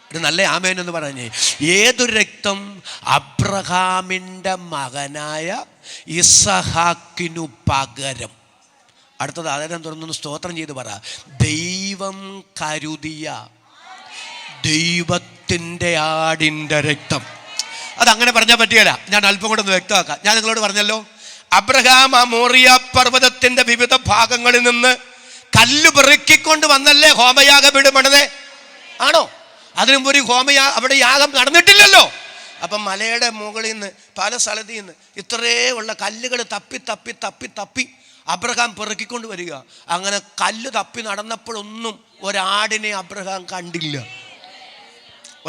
A: ഒരു നല്ല ആമേൻ എന്ന് പറഞ്ഞേ. ഏതൊരു രക്തം? അബ്രഹാമിൻ്റെ മകനായ ഇസഹാക്കിനു പകരം. അടുത്തത് അതരം തുറന്നൊന്ന് സ്തോത്രം ചെയ്ത് പറ. ദൈവം കരുതിയ ദൈവത്തിൻ്റെ ആടിൻ്റെ രക്തം. അതങ്ങനെ പറഞ്ഞാൽ പറ്റിയല്ല. ഞാൻ അല്പം കൂടെ ഒന്ന് വ്യക്തമാക്കാം. ഞാൻ നിങ്ങളോട് പറഞ്ഞല്ലോ, അബ്രഹാം ആ മോറിയ പർവ്വതത്തിൻ്റെ വിവിധ ഭാഗങ്ങളിൽ നിന്ന് കല്ല് പെറുക്കിക്കൊണ്ട് വന്നല്ലേ ഹോമയാഗപീഠം പണിതേ? ആണോ? അതിനുമ്പ് ഒരു അവിടെ യാഗം നടന്നിട്ടില്ലല്ലോ. അപ്പം മലയുടെ മുകളിൽ നിന്ന് പല സ്ഥലത്തു നിന്ന് ഇത്രയേ ഉള്ള കല്ലുകൾ തപ്പി തപ്പി തപ്പി തപ്പി അബ്രഹാം പെറുക്കിക്കൊണ്ട് വരിക. അങ്ങനെ കല്ല് തപ്പി നടന്നപ്പോഴൊന്നും ഒരാടിനെ അബ്രഹാം കണ്ടില്ല.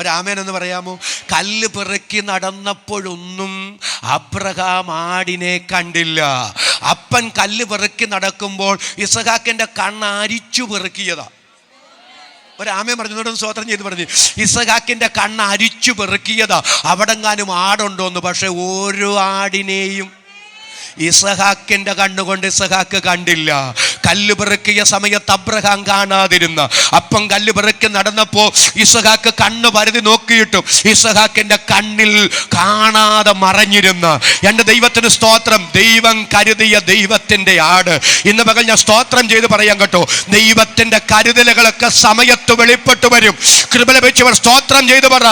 A: ഒരാമേൻ എന്ന് പറയാമോ? കല്ല് പെറുക്കി നടന്നപ്പോഴൊന്നും അബ്രഹാം ആടിനെ കണ്ടില്ല. അപ്പൻ കല്ല് പെറുക്കി നടക്കുമ്പോൾ ഇസഹാക്കിൻ്റെ കണ്ണ് അരിച്ചു പെറുക്കിയതാ. ഒരാമേ പറഞ്ഞതോടൊന്ന് സ്തോത്രം ചെയ്ത് പറഞ്ഞു. ഇസഹാക്കിൻ്റെ കണ്ണ് അരിച്ചു പെറുക്കിയതാ. അവിടെങ്ങാനും ആടുണ്ടോന്ന്. പക്ഷെ ഓരോ ആടിനെയും ഇസഹാക്കിൻ്റെ കണ്ണുകൊണ്ട് ഇസഹാക്ക് കണ്ടില്ല. കല്ല് പെറുക്കിയ സമയത്ത് അബ്രഹാം കാണാതിരുന്ന അപ്പം കല്ല് പെറുക്കി നടന്നപ്പോൾ ഇസഹാക്ക് കണ്ണ് പരുതി നോക്കിയിട്ടും ഇസഹാക്കിൻ്റെ കണ്ണിൽ കാണാതെ മറഞ്ഞിരുന്ന എൻ്റെ ദൈവത്തിന് സ്തോത്രം. ദൈവം കരുതിയ ദൈവത്തിൻ്റെ ആട്. ഇന്ന് പകൽ ഞാൻ സ്തോത്രം ചെയ്ത് പറയാൻ കേട്ടോ. ദൈവത്തിൻ്റെ കരുതലുകളൊക്കെ സമയത്ത് വെളിപ്പെട്ടു വരും. കൃപ ലഭിച്ചവർ സ്തോത്രം ചെയ്ത് പറ.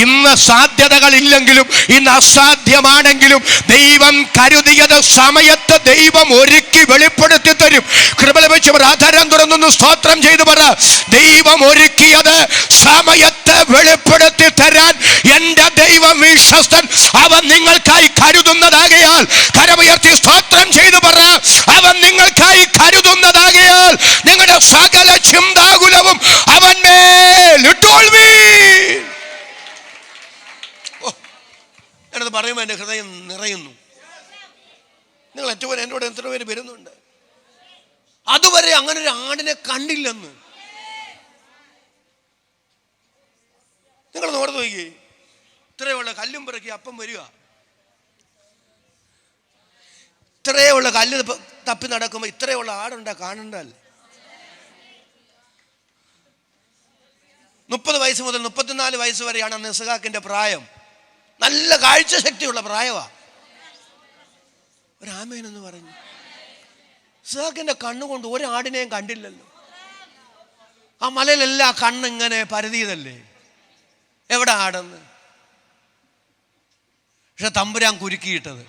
A: ഇന്ന് സാധ്യതകളില്ലെങ്കിലും ഇന്ന് അസാധ്യമാണെങ്കിലും ദൈവം കരുതിയത് സമയത്ത് ദൈവം ഒരുക്കി വെളിപ്പെടുത്തി തരും. കൃപ ലഭിച്ചവർ ആധാരം തുറന്നൊന്ന് സ്തോത്രം ചെയ്തു പറ. ദൈവം ഒരുക്കിയത് സമയത്ത് വെളിപ്പെടുത്തി തരാൻ എൻ്റെ ദൈവം വിശ്വസ്തൻ. അവൻ നിങ്ങൾക്കായി കരുതുന്നതാകയാൽ കരമുയർത്തി സ്തോത്രം ചെയ്തു പറ. അവൻ നിങ്ങൾക്കായി കരുതുന്നതാകയാൽ നിങ്ങളുടെ സകല ചിന്താകുലവും അവൻ മേലിട്ടോൾവീൻ. ഞാനത് പറയുമ്പോൾ എൻ്റെ ഹൃദയം നിറയുന്നു. നിങ്ങൾ ഏറ്റവും എന്നോട് എത്ര പേര് വരുന്നുണ്ട്? അതുവരെ അങ്ങനെ ഒരു ആടിനെ കണ്ടില്ലെന്ന്. നിങ്ങൾ നോർത്ത് നോക്കി. ഇത്രയുള്ള കല്ലും പിറക്കി അപ്പം വരിക. ഇത്രയുള്ള കല്ല് തപ്പി നടക്കുമ്പോൾ ഇത്രയുള്ള ആടുണ്ടാ കാണണ്ടല്ലേ? 30 വയസ്സ് മുതൽ 34 വയസ്സ് വരെയാണ് അന്ന് ഇസഹാക്കിന്റെ പ്രായം. നല്ല കാഴ്ചശക്തിയുള്ള പ്രായമാണ്. ഒരാമേൻ എന്ന് പറഞ്ഞു. ഇസഹാക്കിന്റെ കണ്ണുകൊണ്ട് ഒരാടിനെയും കണ്ടില്ലല്ലോ. ആ മലയിലെല്ലാം കണ്ണിങ്ങനെ പരതിയതല്ലേ. എവിടെ ആടെന്ന്? പക്ഷെ തമ്പുരാൻ കുരുക്കിയിട്ടത്.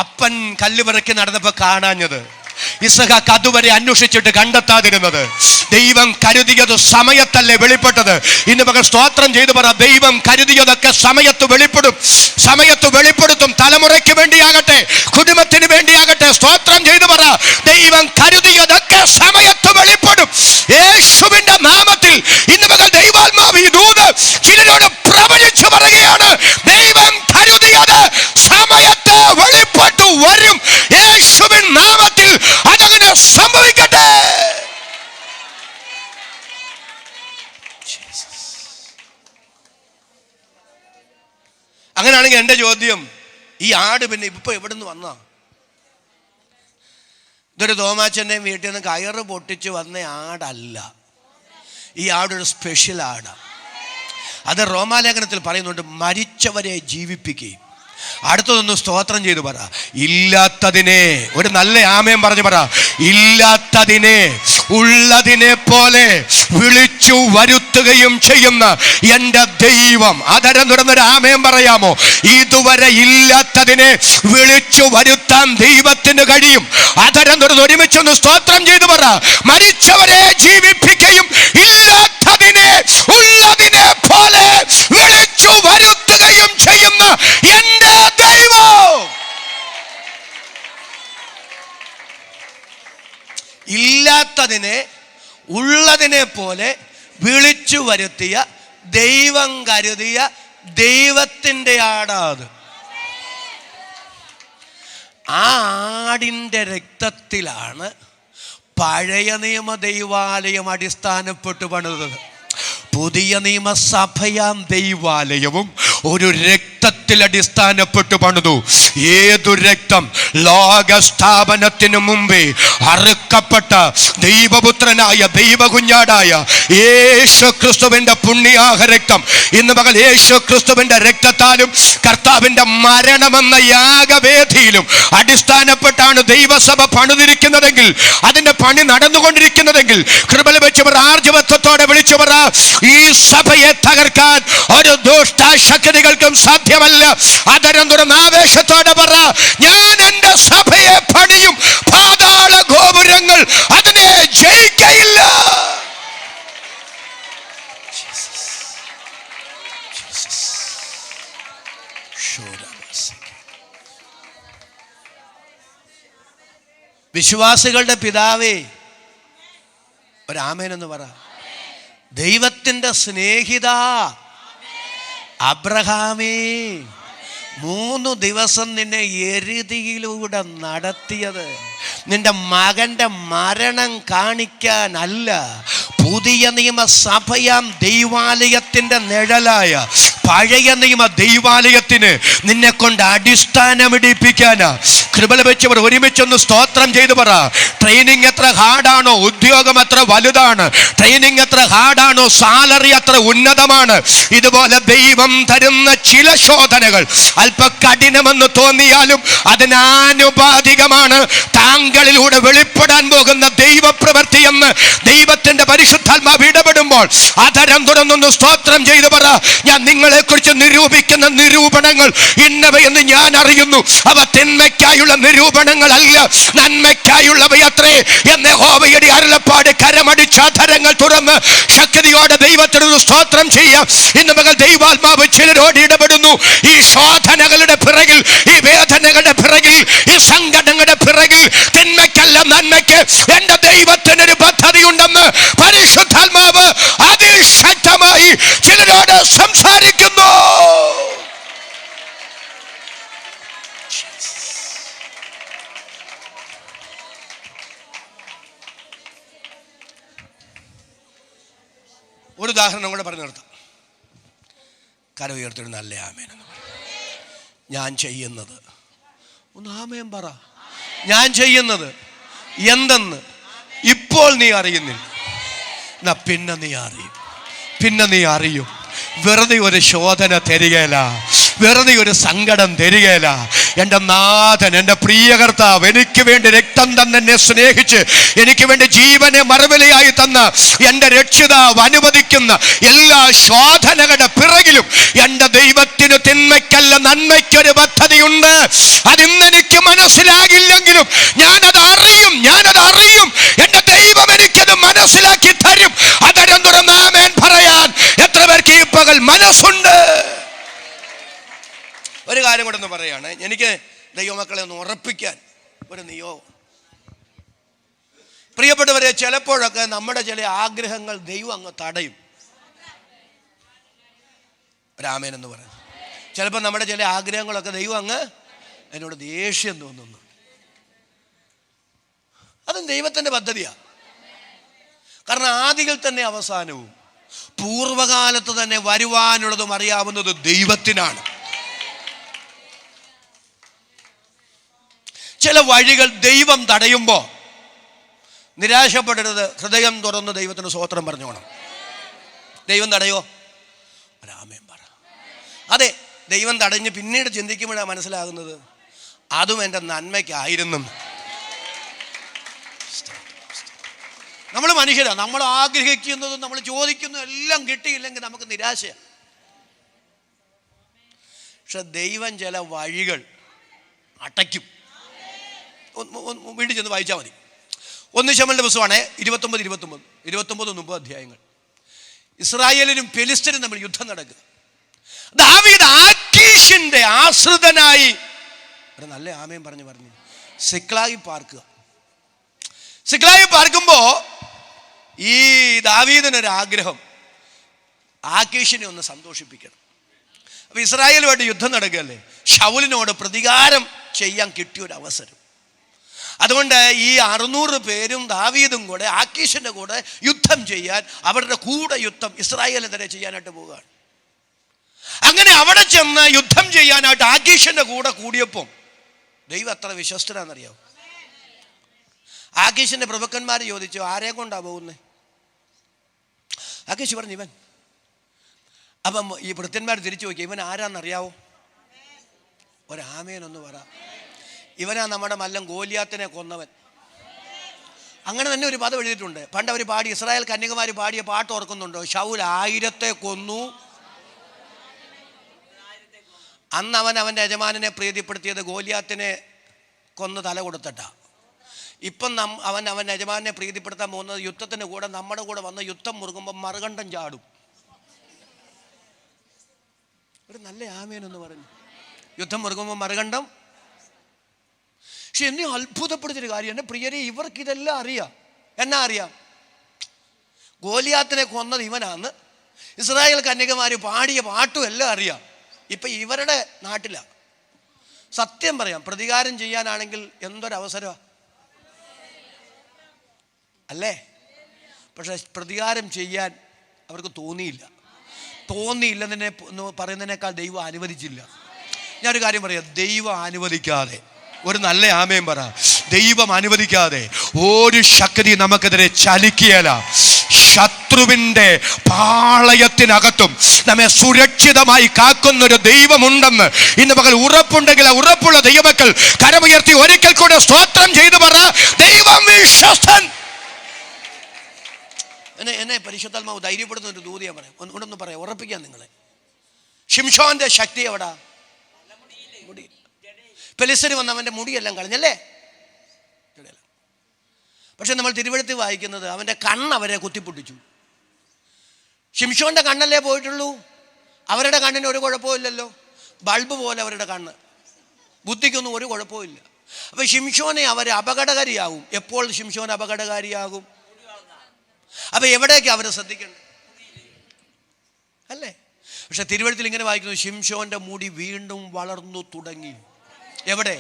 A: അപ്പൻ കല്ല് പിറക്കി നടന്നപ്പോ കാണാഞ്ഞത്. ഇസഹാക്ക് അതുവരെ അന്വേഷിച്ചിട്ട് കണ്ടെത്താതിരുന്നത്. ദൈവം കരുതിയത് സമയത്തല്ലേ വെളിപ്പെട്ടത്. ഇന്ന് പകൽ സ്തോത്രം ചെയ്തു പറ. ദൈവം കരുതിയതൊക്കെ സമയത്ത് വെളിപ്പെടും. സമയത്ത് വെളിപ്പെടുത്തും. തലമുറയ്ക്ക് വേണ്ടിയാകട്ടെ, കുടുംബത്തിന് വേണ്ടിയാകട്ടെ. സ്തോത്രം ചെയ്തു പറ. ദൈവം കരുതിയതൊക്കെ സമയത്ത് വെളിപ്പെടും. യേശുവിന്റെ നാമത്തിൽ ഇന്ന് പകൽ ദൈവാത്മാവ് ഈ ദൂത് ചിലരോട് പ്രവചിച്ചു പറയുകയാണ്. ദൈവം കരുതിയത് സമയത്ത് വെളിപ്പെട്ടു വരും. യേശുവിൻ നാമത്തിൽ അതങ്ങനെ സംഭവിക്കട്ടെ. പിന്നെ ഇപ്പൊ എവിടെ നിന്ന് വന്നാ? ഇതൊരു തോമാച്ചൻ്റെയും വീട്ടിൽ നിന്ന് കയറ് പൊട്ടിച്ച് വന്ന ആടല്ല. ഈ ആടൊരു സ്പെഷ്യൽ ആടാണ്. അത് റോമാലേഖനത്തിൽ പറയുന്നുണ്ട്, മരിച്ചവരെ ജീവിപ്പിക്കുകയും. അടുത്തതൊന്ന് സ്തോത്രം ചെയ്ത് പറ, ഇല്ലാത്തതിനെ, ഒരു നല്ല ആമേൻ പറഞ്ഞു പറ, ഇല്ലാത്തതിനെ ഉള്ളതിനെ പോലെ വിളിച്ചു വരുത്തുകയും ചെയ്യുന്ന എൻ്റെ ദൈവം. അതരം തുറന്നൊരു ആമേൻ പറയാമോ? ഇതുവരെ ഇല്ലാത്തതിനെ വിളിച്ചു വരുത്താൻ ദൈവത്തിന് കഴിയും. അതരം തുറന്ന് ഒരുമിച്ചൊന്ന് സ്തോത്രം ചെയ്ത് പറ, മരിച്ചവരെ ജീവിപ്പിക്കുകയും ഇല്ലാത്തതിനെ ഉള്ളതിനെ പോലെ വിളിച്ചു വരുത്തുകയും ചെയ്യുന്ന എൻ്റെ ദൈവം. ഇല്ലാത്തതിനെ ഉള്ളതിനെ പോലെ വിളിച്ചു വരുത്തിയ ദൈവം കരുതിയ ദൈവത്തിൻ്റെ ആടാത്. ആ ആടിൻ്റെ രക്തത്തിലാണ് പഴയ നിയമ ദൈവാലയം അടിസ്ഥാനപ്പെട്ട് പണിതത്. പുതിയ നിയമസഭയാം ദൈവാലയവും ഒരു രക്തത്തിൽ അടിസ്ഥാനപ്പെട്ട് പണിതു. ഏതു രക്തം? ലോകസ്ഥാപനത്തിനു മുമ്പേ അറുക്കപ്പെട്ട ദൈവപുത്രനായ ദൈവകുഞ്ഞാടായ യേശു ക്രിസ്തുവിന്റെ പുണ്യാഹ രക്തം. ഇന്ന് പകൽ യേശു ക്രിസ്തുവിന്റെ രക്തത്താലും കർത്താവിന്റെ മരണമെന്ന യാഗവേദിയിലും അടിസ്ഥാനപ്പെട്ടാണ് ദൈവസഭ പണിതിരിക്കുന്നതെങ്കിൽ, അതിന്റെ പണി നടന്നുകൊണ്ടിരിക്കുന്നതെങ്കിൽ, കൃപ ലഭിച്ചവർ ആർജവത്വത്തോടെ വിളിച്ചവർ, ഈ സഭയെ തകർക്കാൻ ഒരു ദുഷ്ടശക്തികൾക്കും സാധ്യമല്ല. അതരം തുറന്ന് ആവേശത്തോടെ പറ, ഞാൻ എൻ്റെ സഭയെ പണിയും, പാതാള ഗോപുരങ്ങൾ അതിനെ ജയിക്കയില്ല. വിശ്വാസികളുടെ പിതാവേ, ഒരാമേനെന്ന് പറ. ദൈവത്തിൻ്റെ സ്നേഹിത അബ്രഹാമേ, 3 ദിവസം നിന്നെ എരുതിയിലൂടെ നടത്തിയത് നിന്റെ മകൻ്റെ മരണം കാണിക്കാനല്ല, പുതിയ നിയമസഭയാം ദൈവാലയത്തിൻ്റെ നിഴലായ പഴയ നിയമ ദൈവാലയത്തിന് നിന്നെ കൊണ്ട് അടിസ്ഥാനമിടിപ്പിക്കാനാ. കൃപ ലഭിച്ചവർ ഒരുമിച്ചൊന്ന് സ്തോത്രം ചെയ്തു പറ. ട്രെയിനിങ് എത്ര ഹാർഡാണോ, ഉദ്യോഗം എത്ര വലുതാണ്, ട്രെയിനിങ് എത്ര ഹാർഡാണോ, സാലറി എത്ര ഉന്നതമാണ്, ഇതുപോലെ ദൈവം തരുന്ന ചില ശോധനകൾ അല്പ കഠിനമെന്ന് തോന്നിയാലും അതിനാനുപാതികമാണ് താങ്കളിലൂടെ വെളിപ്പെടാൻ പോകുന്ന ദൈവപ്രവൃത്തി എന്ന് ദൈവത്തിന്റെ പരിശുദ്ധാത്മാവ് ഇടപെടുമ്പോൾ അതരം തുറന്നൊന്ന് സ്തോത്രം ചെയ്തു പറ. ഞാൻ നിങ്ങളെ കുറിച്ച് നിരൂപിക്കുന്ന നിരൂപണങ്ങൾ ഇന്നവയെന്ന് ഞാൻ അറിയുന്നു. അവ തിന്മയ്ക്കായുള്ള നിരൂപണങ്ങളല്ല, നന്മയ്ക്കായുള്ളവയത്രേ എന്ന് യഹോവയുടെ അരുളപ്പാട്. കരമടിച്ച അധരങ്ങൾ തുറന്ന് ശക്തിയോടെ ദൈവത്തിനൊരു സ്തോത്രം ചെയ്യാം. ഇന്ന് മകൾ ദൈവാത്മാവ് ചിലരോട് ഇടപെടുന്നു. ഈ ശോധനകളുടെ പിറകിൽ, ഈ വേദനകളുടെ പിറകിൽ, ഈ സങ്കടങ്ങളുടെ പിറകിൽ തിന്മയ്ക്കല്ല നന്മയ്ക്ക് എന്റെ ദൈവത്തിനൊരു പദ്ധതിയുണ്ടെന്ന് പരിശുദ്ധാത്മാവ് അതിശക്തമായി ചിലരോട് സംസാരിക്കുന്നു. ഒരു ഉദാഹരണം കൂടെ പറഞ്ഞു നിർത്താം. കര ഉയർത്തിയൊരു നല്ല ആമേൻ എന്ന് പറ. ഞാൻ ചെയ്യുന്നത്, ഒന്ന് ആമേൻ പറ. ഞാൻ ചെയ്യുന്നത് എന്തെന്ന് ഇപ്പോൾ നീ അറിയുന്നില്ല, എന്നാ പിന്നെ നീ അറിയും, പിന്നെ നീ അറിയും. വെറുതെ ഒരു ശോധന തരികയില്ല, വെറുതെ ഒരു സങ്കടം തരികയില്ല. എൻ്റെ നാഥൻ, എൻ്റെ പ്രിയ കർത്താവ് എനിക്ക് വേണ്ടി രക്തം തന്നെ സ്നേഹിച്ച് എനിക്ക് വേണ്ടി ജീവനെ മറുവിലയായി തന്ന എൻ്റെ രക്ഷിതാവ് അനുവദിക്കുന്ന എല്ലാ ശോധനകളുടെ പിറകിലും എൻ്റെ ദൈവത്തിന് തിന്മയ്ക്കല്ല നന്മയ്ക്കൊരു പദ്ധതിയുണ്ട്. അതിന്നെനിക്ക് മനസ്സിലാകില്ലെങ്കിലും ഞാനത് അറിയും, ഞാനത് അറിയും. എൻ്റെ ദൈവം എനിക്കത് മനസ്സിലാക്കി തരും. അതരം തുറന്ന് ആമേൻ പറയാൻ എത്ര പേർക്ക് ഈ പകൽ മനസ്സുണ്ട്? ഒരു കാര്യം കൂടെ ഒന്ന് പറയാണ്, എനിക്ക് ദൈവമക്കളെ ഒന്ന് ഉറപ്പിക്കാൻ ഒരു നിയോഗം. പ്രിയപ്പെട്ടവരെ, ചിലപ്പോഴൊക്കെ നമ്മുടെ ചില ആഗ്രഹങ്ങൾ ദൈവം അങ്ങ് തടയും. ഒരാമേനെന്ന് പറയാം. ചിലപ്പോൾ നമ്മുടെ ചില ആഗ്രഹങ്ങളൊക്കെ ദൈവം അങ്ങ് എന്നോട് ദേഷ്യം തോന്നുന്നു. അതും ദൈവത്തിൻ്റെ പദ്ധതിയാണ്. കാരണം ആദിയിൽ തന്നെ അവസാനവും പൂർവകാലത്ത് തന്നെ വരുവാനുള്ളതും അറിയാവുന്നത് ദൈവത്തിനാണ്. ചില വഴികൾ ദൈവം തടയുമ്പോൾ നിരാശപ്പെടരുത്. ഹൃദയം തുറന്ന് ദൈവത്തിന് സ്തോത്രം പറഞ്ഞോണം. ദൈവം തടയോ? ഒരാമേൻ പറ. അതെ, ദൈവം തടഞ്ഞ് പിന്നീട് ചിന്തിക്കുമ്പോഴാണ് മനസ്സിലാകുന്നത് അതും എൻ്റെ നന്മയ്ക്കായിരുന്നു. നമ്മൾ മനുഷ്യരാണ്. നമ്മൾ ആഗ്രഹിക്കുന്നതും നമ്മൾ ചോദിക്കുന്നതും എല്ലാം കിട്ടിയില്ലെങ്കിൽ നമുക്ക് നിരാശയാണ്. പക്ഷെ ദൈവം ചില വഴികൾ അടയ്ക്കും. വീണ്ടും ചെന്ന് വായിച്ചാൽ മതി. 1 ശമൂവേലിന്റെ പുസ്തകമാണ് 29 അധ്യായങ്ങൾ. ഇസ്രായേലിനും ഫെലിസ്ത്യനും തമ്മിൽ യുദ്ധം നടക്കുക. ദാവീദ് ആക്കീശിന്റെ ആശ്രിതനായി ഒരു നല്ല ആമയും പറഞ്ഞു സിക്ലാഗിൽ പാർക്കുക. സിക്ലാഗിൽ പാർക്കുമ്പോൾ ഈ ദാവീദിനൊരാഗ്രഹം, ആക്കീശിനെ ഒന്ന് സന്തോഷിപ്പിക്കണം. അപ്പൊ ഇസ്രായേലുമായിട്ട് യുദ്ധം നടക്കുകയല്ലേ, ശൗലിനോട് പ്രതികാരം ചെയ്യാൻ കിട്ടിയൊരു അവസരം. അതുകൊണ്ട് ഈ 600 പേരും ദാവീദും കൂടെ ആക്കീശിന്റെ കൂടെ യുദ്ധം ചെയ്യാൻ, അവരുടെ കൂടെ യുദ്ധം ഇസ്രായേലിനെതിരെ ചെയ്യാനായിട്ട് പോവുകയാണ്. അങ്ങനെ അവിടെ ചെന്ന് യുദ്ധം ചെയ്യാനായിട്ട് ആക്കീശിന്റെ കൂടെ കൂടിയപ്പം ദൈവം എത്ര വിശ്വസ്തനാണെന്നറിയാവും. ആക്കീശിന്റെ പ്രഭുക്കന്മാർ ചോദിച്ചു, ആരെ കൊണ്ടാ പോകുന്നത്? ആക്കീശ് പറഞ്ഞു ഇവൻ. അപ്പം ഈ ഭൃത്യന്മാർ തിരിച്ചു നോക്കി, ഇവൻ ആരാന്നറിയാവോ? ഒരാമേനൊന്ന് പറ. ഇവനാ നമ്മുടെ മല്ലം ഗോലിയാത്തിനെ കൊന്നവൻ. അങ്ങനെ തന്നെ ഒരു പദം എഴുതിയിട്ടുണ്ട്. പണ്ട് അവർ പാടി, ഇസ്രായേൽ കന്യകമാർ പാടിയ പാട്ട് ഓർക്കുന്നുണ്ടോ? ശൗൽ 1000 കൊന്നു, അന്ന് അവൻ അവൻ്റെ യജമാനെ പ്രീതിപ്പെടുത്തിയത് ഗോലിയാത്തിനെ കൊന്ന് തല കൊടുത്തിട്ടാ. ഇപ്പം അവൻ യജമാനെ പ്രീതിപ്പെടുത്താൻ പോകുന്നത് യുദ്ധത്തിന് കൂടെ നമ്മുടെ കൂടെ വന്ന് യുദ്ധം മുറുകുമ്പോൾ മറുകണ്ഠം ചാടും. ഒരു നല്ല ആമേനെന്ന് പറഞ്ഞു. യുദ്ധം മുറുകുമ്പോൾ മറുകണ്ഠം. പക്ഷെ എന്നെ അത്ഭുതപ്പെടുത്തിയൊരു കാര്യം, എൻ്റെ പ്രിയരെ, ഇവർക്കിതെല്ലാം അറിയാം. എന്നാ അറിയാം? ഗോലിയാത്തിനെ കൊന്നത് ഇവനാന്ന് ഇസ്രായേൽ കന്യകമാർ പാടിയ പാട്ടും എല്ലാം അറിയാം. ഇപ്പം ഇവരുടെ നാട്ടിലാണ്. സത്യം പറയാം, പ്രതികാരം ചെയ്യാനാണെങ്കിൽ എന്തൊരവസരമാണ് അല്ലേ? പക്ഷെ പ്രതികാരം ചെയ്യാൻ അവർക്ക് തോന്നിയില്ലെന്നെ പറയുന്നതിനേക്കാൾ ദൈവം അനുവദിച്ചില്ല. ഞാനൊരു കാര്യം പറയാം, ദൈവം അനുവദിക്കാതെ, ഒരു നല്ല ആമേൻ പറ, ദൈവം അനുവദിക്കാതെ ഒരു ശക്തി നമുക്കെതിരെ ചലിക്കുകയില്ല. ശത്രുവിൻ്റെ പാളയത്തിനകത്തും നമ്മെ സുരക്ഷിതമായി കാക്കുന്നൊരു ദൈവമുണ്ടെന്ന് ഇന്ന് പകൽ ഉറപ്പുണ്ടെങ്കിൽ, ആ ഉറപ്പുള്ള ദൈവമക്കൾ കരമുയർത്തി ഒരിക്കൽ കൂടെ സ്തോത്രം ചെയ്തു പറ, ദൈവം വിശ്വസ്തൻ. എന്നെ പരിശുദ്ധാത്മാവ് ധൈര്യപ്പെടുന്ന ഒരു ദൂതിയാ പറയാം. ഒന്നൊന്ന് പറയാം, ഉറപ്പിക്കാൻ നിങ്ങളെ. ശിംശോന്റെ ശക്തി എവിടാ? മുടി. ഫെലിസ്ത്യർ വന്ന് അവൻ്റെ മുടിയെല്ലാം കളഞ്ഞല്ലേ? പക്ഷെ നമ്മൾ തിരുവെഴുത്ത് വായിക്കുന്നത് അവൻ്റെ കണ്ണ് അവരെ കുത്തിപ്പൊട്ടിച്ചു. ശിംശോന്റെ കണ്ണല്ലേ പോയിട്ടുള്ളൂ, അവരുടെ കണ്ണിന് ഒരു കുഴപ്പമില്ലല്ലോ. ബൾബ് പോലെ അവരുടെ കണ്ണ്, ബുദ്ധിക്കൊന്നും ഒരു കുഴപ്പമില്ല. അപ്പൊ ശിംശോനെ അവർ അപകടകാരിയാകും. എപ്പോൾ ശിംശോൻ അപകടകാരിയാകും? അപ്പൊ എവിടേക്കാണ് അവർ ശ്രദ്ധിക്കേണ്ടത് അല്ലേ? പക്ഷെ തിരുവെഴുത്തിൽ ഇങ്ങനെ വായിക്കുന്നു, ശിംശോന്റെ മുടി വീണ്ടും വളർന്നു തുടങ്ങി. എവിടെ?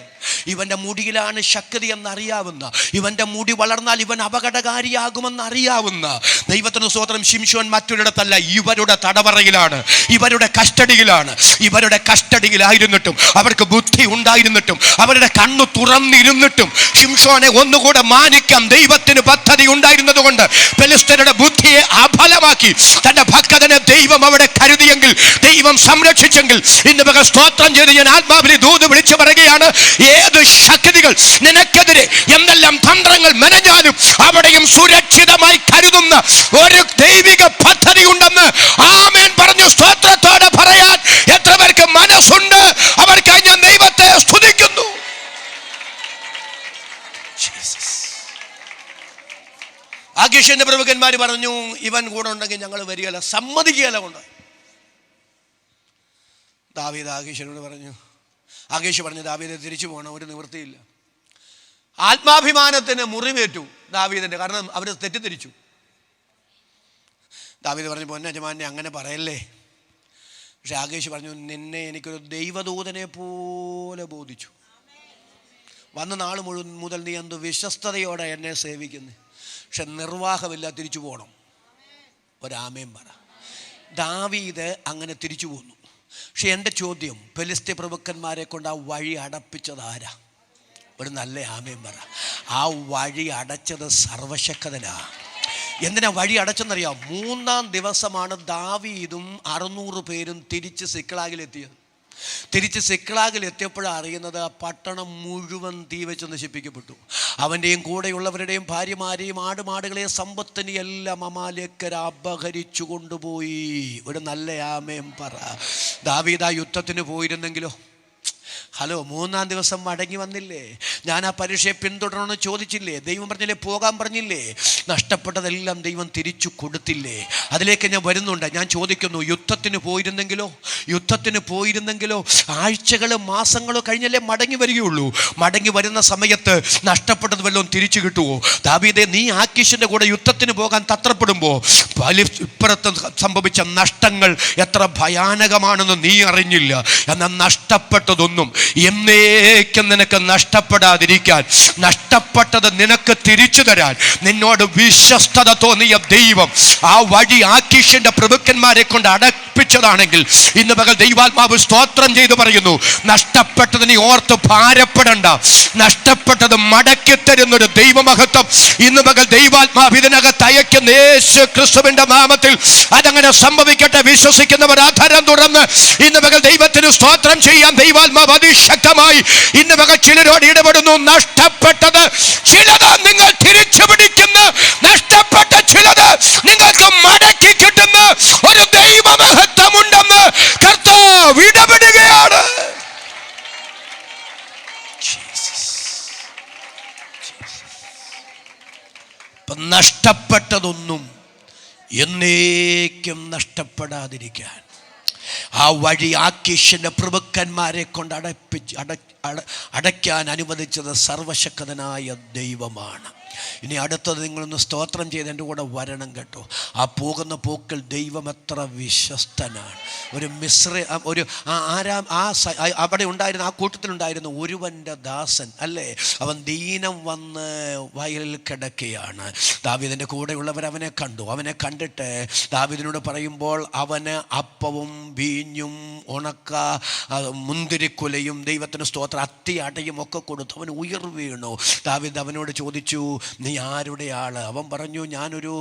A: ഇവന്റെ മുടിയിലാണ് ശക്തി എന്നറിയാവുന്ന, ഇവന്റെ മുടി വളർന്നാൽ ഇവൻ അപകടകാരിയാകുമെന്ന് അറിയാവുന്ന ദൈവത്തിന് സ്തോത്രം. ശിംശോൻ മറ്റൊരിടത്തല്ല, ഇവരുടെ തടവറയിലാണ്, ഇവരുടെ കസ്റ്റഡിയിലാണ്. ഇവരുടെ കസ്റ്റഡിയിലായിരുന്നിട്ടും അവർക്ക് ബുദ്ധി ഉണ്ടായിരുന്നിട്ടും അവരുടെ കണ്ണു തുറന്നിരുന്നിട്ടും ശിംശോനെ ഒന്നുകൂടെ മാനിക്കാം ദൈവത്തിന് പദ്ധതി ഉണ്ടായിരുന്നത് കൊണ്ട് ഫെലിസ്ത്യരുടെ ബുദ്ധിയെ അഫലമാക്കി തന്റെ ഭക്തനെ ദൈവം അവിടെ കരുതിയെങ്കിൽ, ദൈവം സംരക്ഷിച്ചെങ്കിൽ, ഇന്ന് പകൽ സ്തോത്രം ചെയ്ത് ഞാൻ ആത്മാവിനെ ദൂത് വിളിച്ചു പറയുകയാണ്, ഏത് ശക്തികൾ നിനക്കെതിരെ എന്തെല്ലാം തന്ത്രങ്ങൾ മെനഞ്ഞാലും അവിടെയും സുരക്ഷിതമായി കരുതുന്ന ഒരു ദൈവിക പദ്ധതി ഉണ്ടെന്ന് ആമേൻ പറഞ്ഞു സ്തോത്രത്തോടെ പറയാൻ എത്ര പേർക്ക് മനസ്സുണ്ട്? അവർക്കായി ഞാൻ ദൈവത്തെ സ്തുതിക്കുന്നു. ആകീശിന്റെ പ്രമുഖന്മാർ പറഞ്ഞു, ഇവൻ കൂടെ ഉണ്ടെങ്കിൽ ഞങ്ങൾ വരികയില്ല, സമ്മതിക്കുകയില്ല. കൊണ്ട് ദാവീദ് ആകീശിനോട് പറഞ്ഞു, ആകീശ് പറഞ്ഞു, ദാവീദ് തിരിച്ചു പോകണം, ഒരു നിവൃത്തിയില്ല. ആത്മാഭിമാനത്തിന് മുറിവേറ്റു ദാവീദിന്റെ, കാരണം അവർ തെറ്റിദ്ധരിച്ചു. ദാവീദ് പറഞ്ഞു, പൊന്ന യജമാനെ അങ്ങനെ പറയല്ലേ. പക്ഷെ ആകീശ് പറഞ്ഞു, നിന്നെ എനിക്കൊരു ദൈവദൂതനെ പോലെ ബോധിച്ചു. വന്ന നാൾ മുതൽ നീ എന്ത് വിശ്വസ്തയോടെ എന്നെ സേവിക്കുന്നു, പക്ഷെ നിർവാഹമില്ല, തിരിച്ചു പോകണം. ഒരാമേൻ പറ. ദാവീദ് അങ്ങനെ തിരിച്ചു പോന്നു. പക്ഷെ എൻ്റെ ചോദ്യം, ഫെലിസ്ത്യ പ്രഭുക്കന്മാരെ കൊണ്ട് ആ വഴി അടപ്പിച്ചത് ആരാ? ഒരു നല്ല ആമേൻ പറ. ആ വഴി അടച്ചത് സർവശക്തനാ. എന്തിനാ വഴി അടച്ചെന്നറിയാം? 3-ാം ദിവസമാണ് ദാവീദും 600 പേരും തിരിച്ച് സിക്ലാഗിലെത്തിയത്. തിരിച്ച് സിക്ലാഗിലെത്തിയപ്പോഴാണ് അറിയുന്നത് ആ പട്ടണം മുഴുവൻ തീ വെച്ച് നശിപ്പിക്കപ്പെട്ടു. അവൻ്റെയും കൂടെയുള്ളവരുടെയും ഭാര്യമാരെയും ആടുമാടുകളെയും സമ്പത്തിനെയും എല്ലാം അമാലേക്കർ അപഹരിച്ചു കൊണ്ടുപോയി. ഒരു നല്ല ആമേൻ പറ. ദാവീദ് ആ യുദ്ധത്തിന് പോയിരുന്നെങ്കിലോ? ഹലോ, 3-ാം ദിവസം മടങ്ങി വന്നില്ലേ? ഞാൻ ആ പരീക്ഷയെ പിന്തുടരണമെന്ന് ചോദിച്ചില്ലേ? ദൈവം പറഞ്ഞില്ലേ? പോകാൻ പറഞ്ഞില്ലേ? നഷ്ടപ്പെട്ടതെല്ലാം ദൈവം തിരിച്ചു കൊടുത്തില്ലേ? അതിലേക്ക് ഞാൻ വരുന്നുണ്ട്. ഞാൻ ചോദിക്കുന്നു, യുദ്ധത്തിന് പോയിരുന്നെങ്കിലോ? യുദ്ധത്തിന് പോയിരുന്നെങ്കിലോ? ആഴ്ചകളോ മാസങ്ങളോ കഴിഞ്ഞല്ലേ മടങ്ങി വരികയുള്ളൂ. മടങ്ങി വരുന്ന സമയത്ത് നഷ്ടപ്പെട്ടത് വല്ലതും തിരിച്ചു കിട്ടുമോ? ദാവീദേ, നീ ആക്കീശിൻ്റെ കൂടെ യുദ്ധത്തിന് പോകാൻ തത്രപ്പെടുമ്പോൾ ഇപ്പുറത്ത് സംഭവിച്ച നഷ്ടങ്ങൾ എത്ര ഭയാനകമാണെന്ന് നീ അറിഞ്ഞില്ല. എന്നാൽ നഷ്ടപ്പെട്ടതൊന്നും എന്നേക്കും നിനക്ക് നഷ്ടപ്പെടാതിരിക്കാൻ, നഷ്ടപ്പെട്ടത് നിനക്ക് തിരിച്ചു തരാൻ നിന്നോട് വിശ്വസ്തത തോന്നിയ ദൈവം ആ വഴി ആക്കീശിന്റെ പ്രഭുക്കന്മാരെ കൊണ്ട് അടപ്പിച്ചതാണെങ്കിൽ ഇന്ന് പകൽ ദൈവാത്മാവ് സ്തോത്രം ചെയ്ത് പറയുന്നു, നഷ്ടപ്പെട്ടത് നീ ഓർത്ത് ഭാരപ്പെടണ്ട. നഷ്ടപ്പെട്ടത് മടക്കി തരുന്നൊരു ദൈവമഹത്വം ഇന്ന് പകൽ ദൈവാത്മാവ് ഇതിനകത്ത് അയക്കുന്ന യേശു ക്രിസ്തുവിന്റെ നാമത്തിൽ അതങ്ങനെ സംഭവിക്കട്ടെ. വിശ്വസിക്കുന്നവർ ആധാരം തുറന്ന് ഇന്ന് പകൽ ദൈവത്തിന് സ്തോത്രം ചെയ്യാൻ ദൈവാത്മാവ് അതിശക്തമായി ഇന്ന് പകൽ ചിലരോട് ഇടപെടുന്നു. നഷ്ടപ്പെട്ടത് ചിലത് നിങ്ങൾ തിരിച്ചു പിടിക്കുന്നു. നഷ്ടപ്പെട്ട ചിലത് നിങ്ങൾക്ക് മടക്കി കിട്ടുന്ന ഒരു ദൈവമഹത്വമുണ്ടെന്ന് കർത്താവ് ഇടപെടുകയാണ്. നഷ്ടപ്പെട്ടതൊന്നും എന്നേക്കും നഷ്ടപ്പെടാതിരിക്കാൻ ആ വഴി ആക്കീശിന്റെ പ്രഭുക്കന്മാരെ കൊണ്ട് അടയ്ക്കാൻ അനുവദിച്ചത് സർവശക്തനായ ദൈവമാണ്. ഇനി അടുത്തത് നിങ്ങളൊന്ന് സ്തോത്രം ചെയ്ത് എൻ്റെ കൂടെ വരണം കേട്ടോ. ആ പോകുന്ന പോക്കിൽ ദൈവം എത്ര വിശ്വസ്തനാണ്. അവിടെ ഉണ്ടായിരുന്ന ആ കൂട്ടത്തിലുണ്ടായിരുന്ന ഒരുവൻ്റെ ദാസൻ അല്ലേ, അവൻ ദീനം വന്ന് വയലിൽ കിടക്കുകയാണ്. ദാവീദിൻ്റെ കൂടെയുള്ളവർ അവനെ കണ്ടു. അവനെ കണ്ടിട്ട് ദാവീദിനോട് പറയുമ്പോൾ അവന് അപ്പവും വീഞ്ഞും ഉണക്ക മുന്തിരിക്കുലയും ദൈവത്തിന് സ്തോത്രം അത്തി അടയും ഒക്കെ കൊടുത്തു. അവൻ ഉയർ വീണു. ദാവീദ് അവനോട് ചോദിച്ചു, നീ ആരുടെ ആള്? അവൻ പറഞ്ഞു, ഞാനൊരു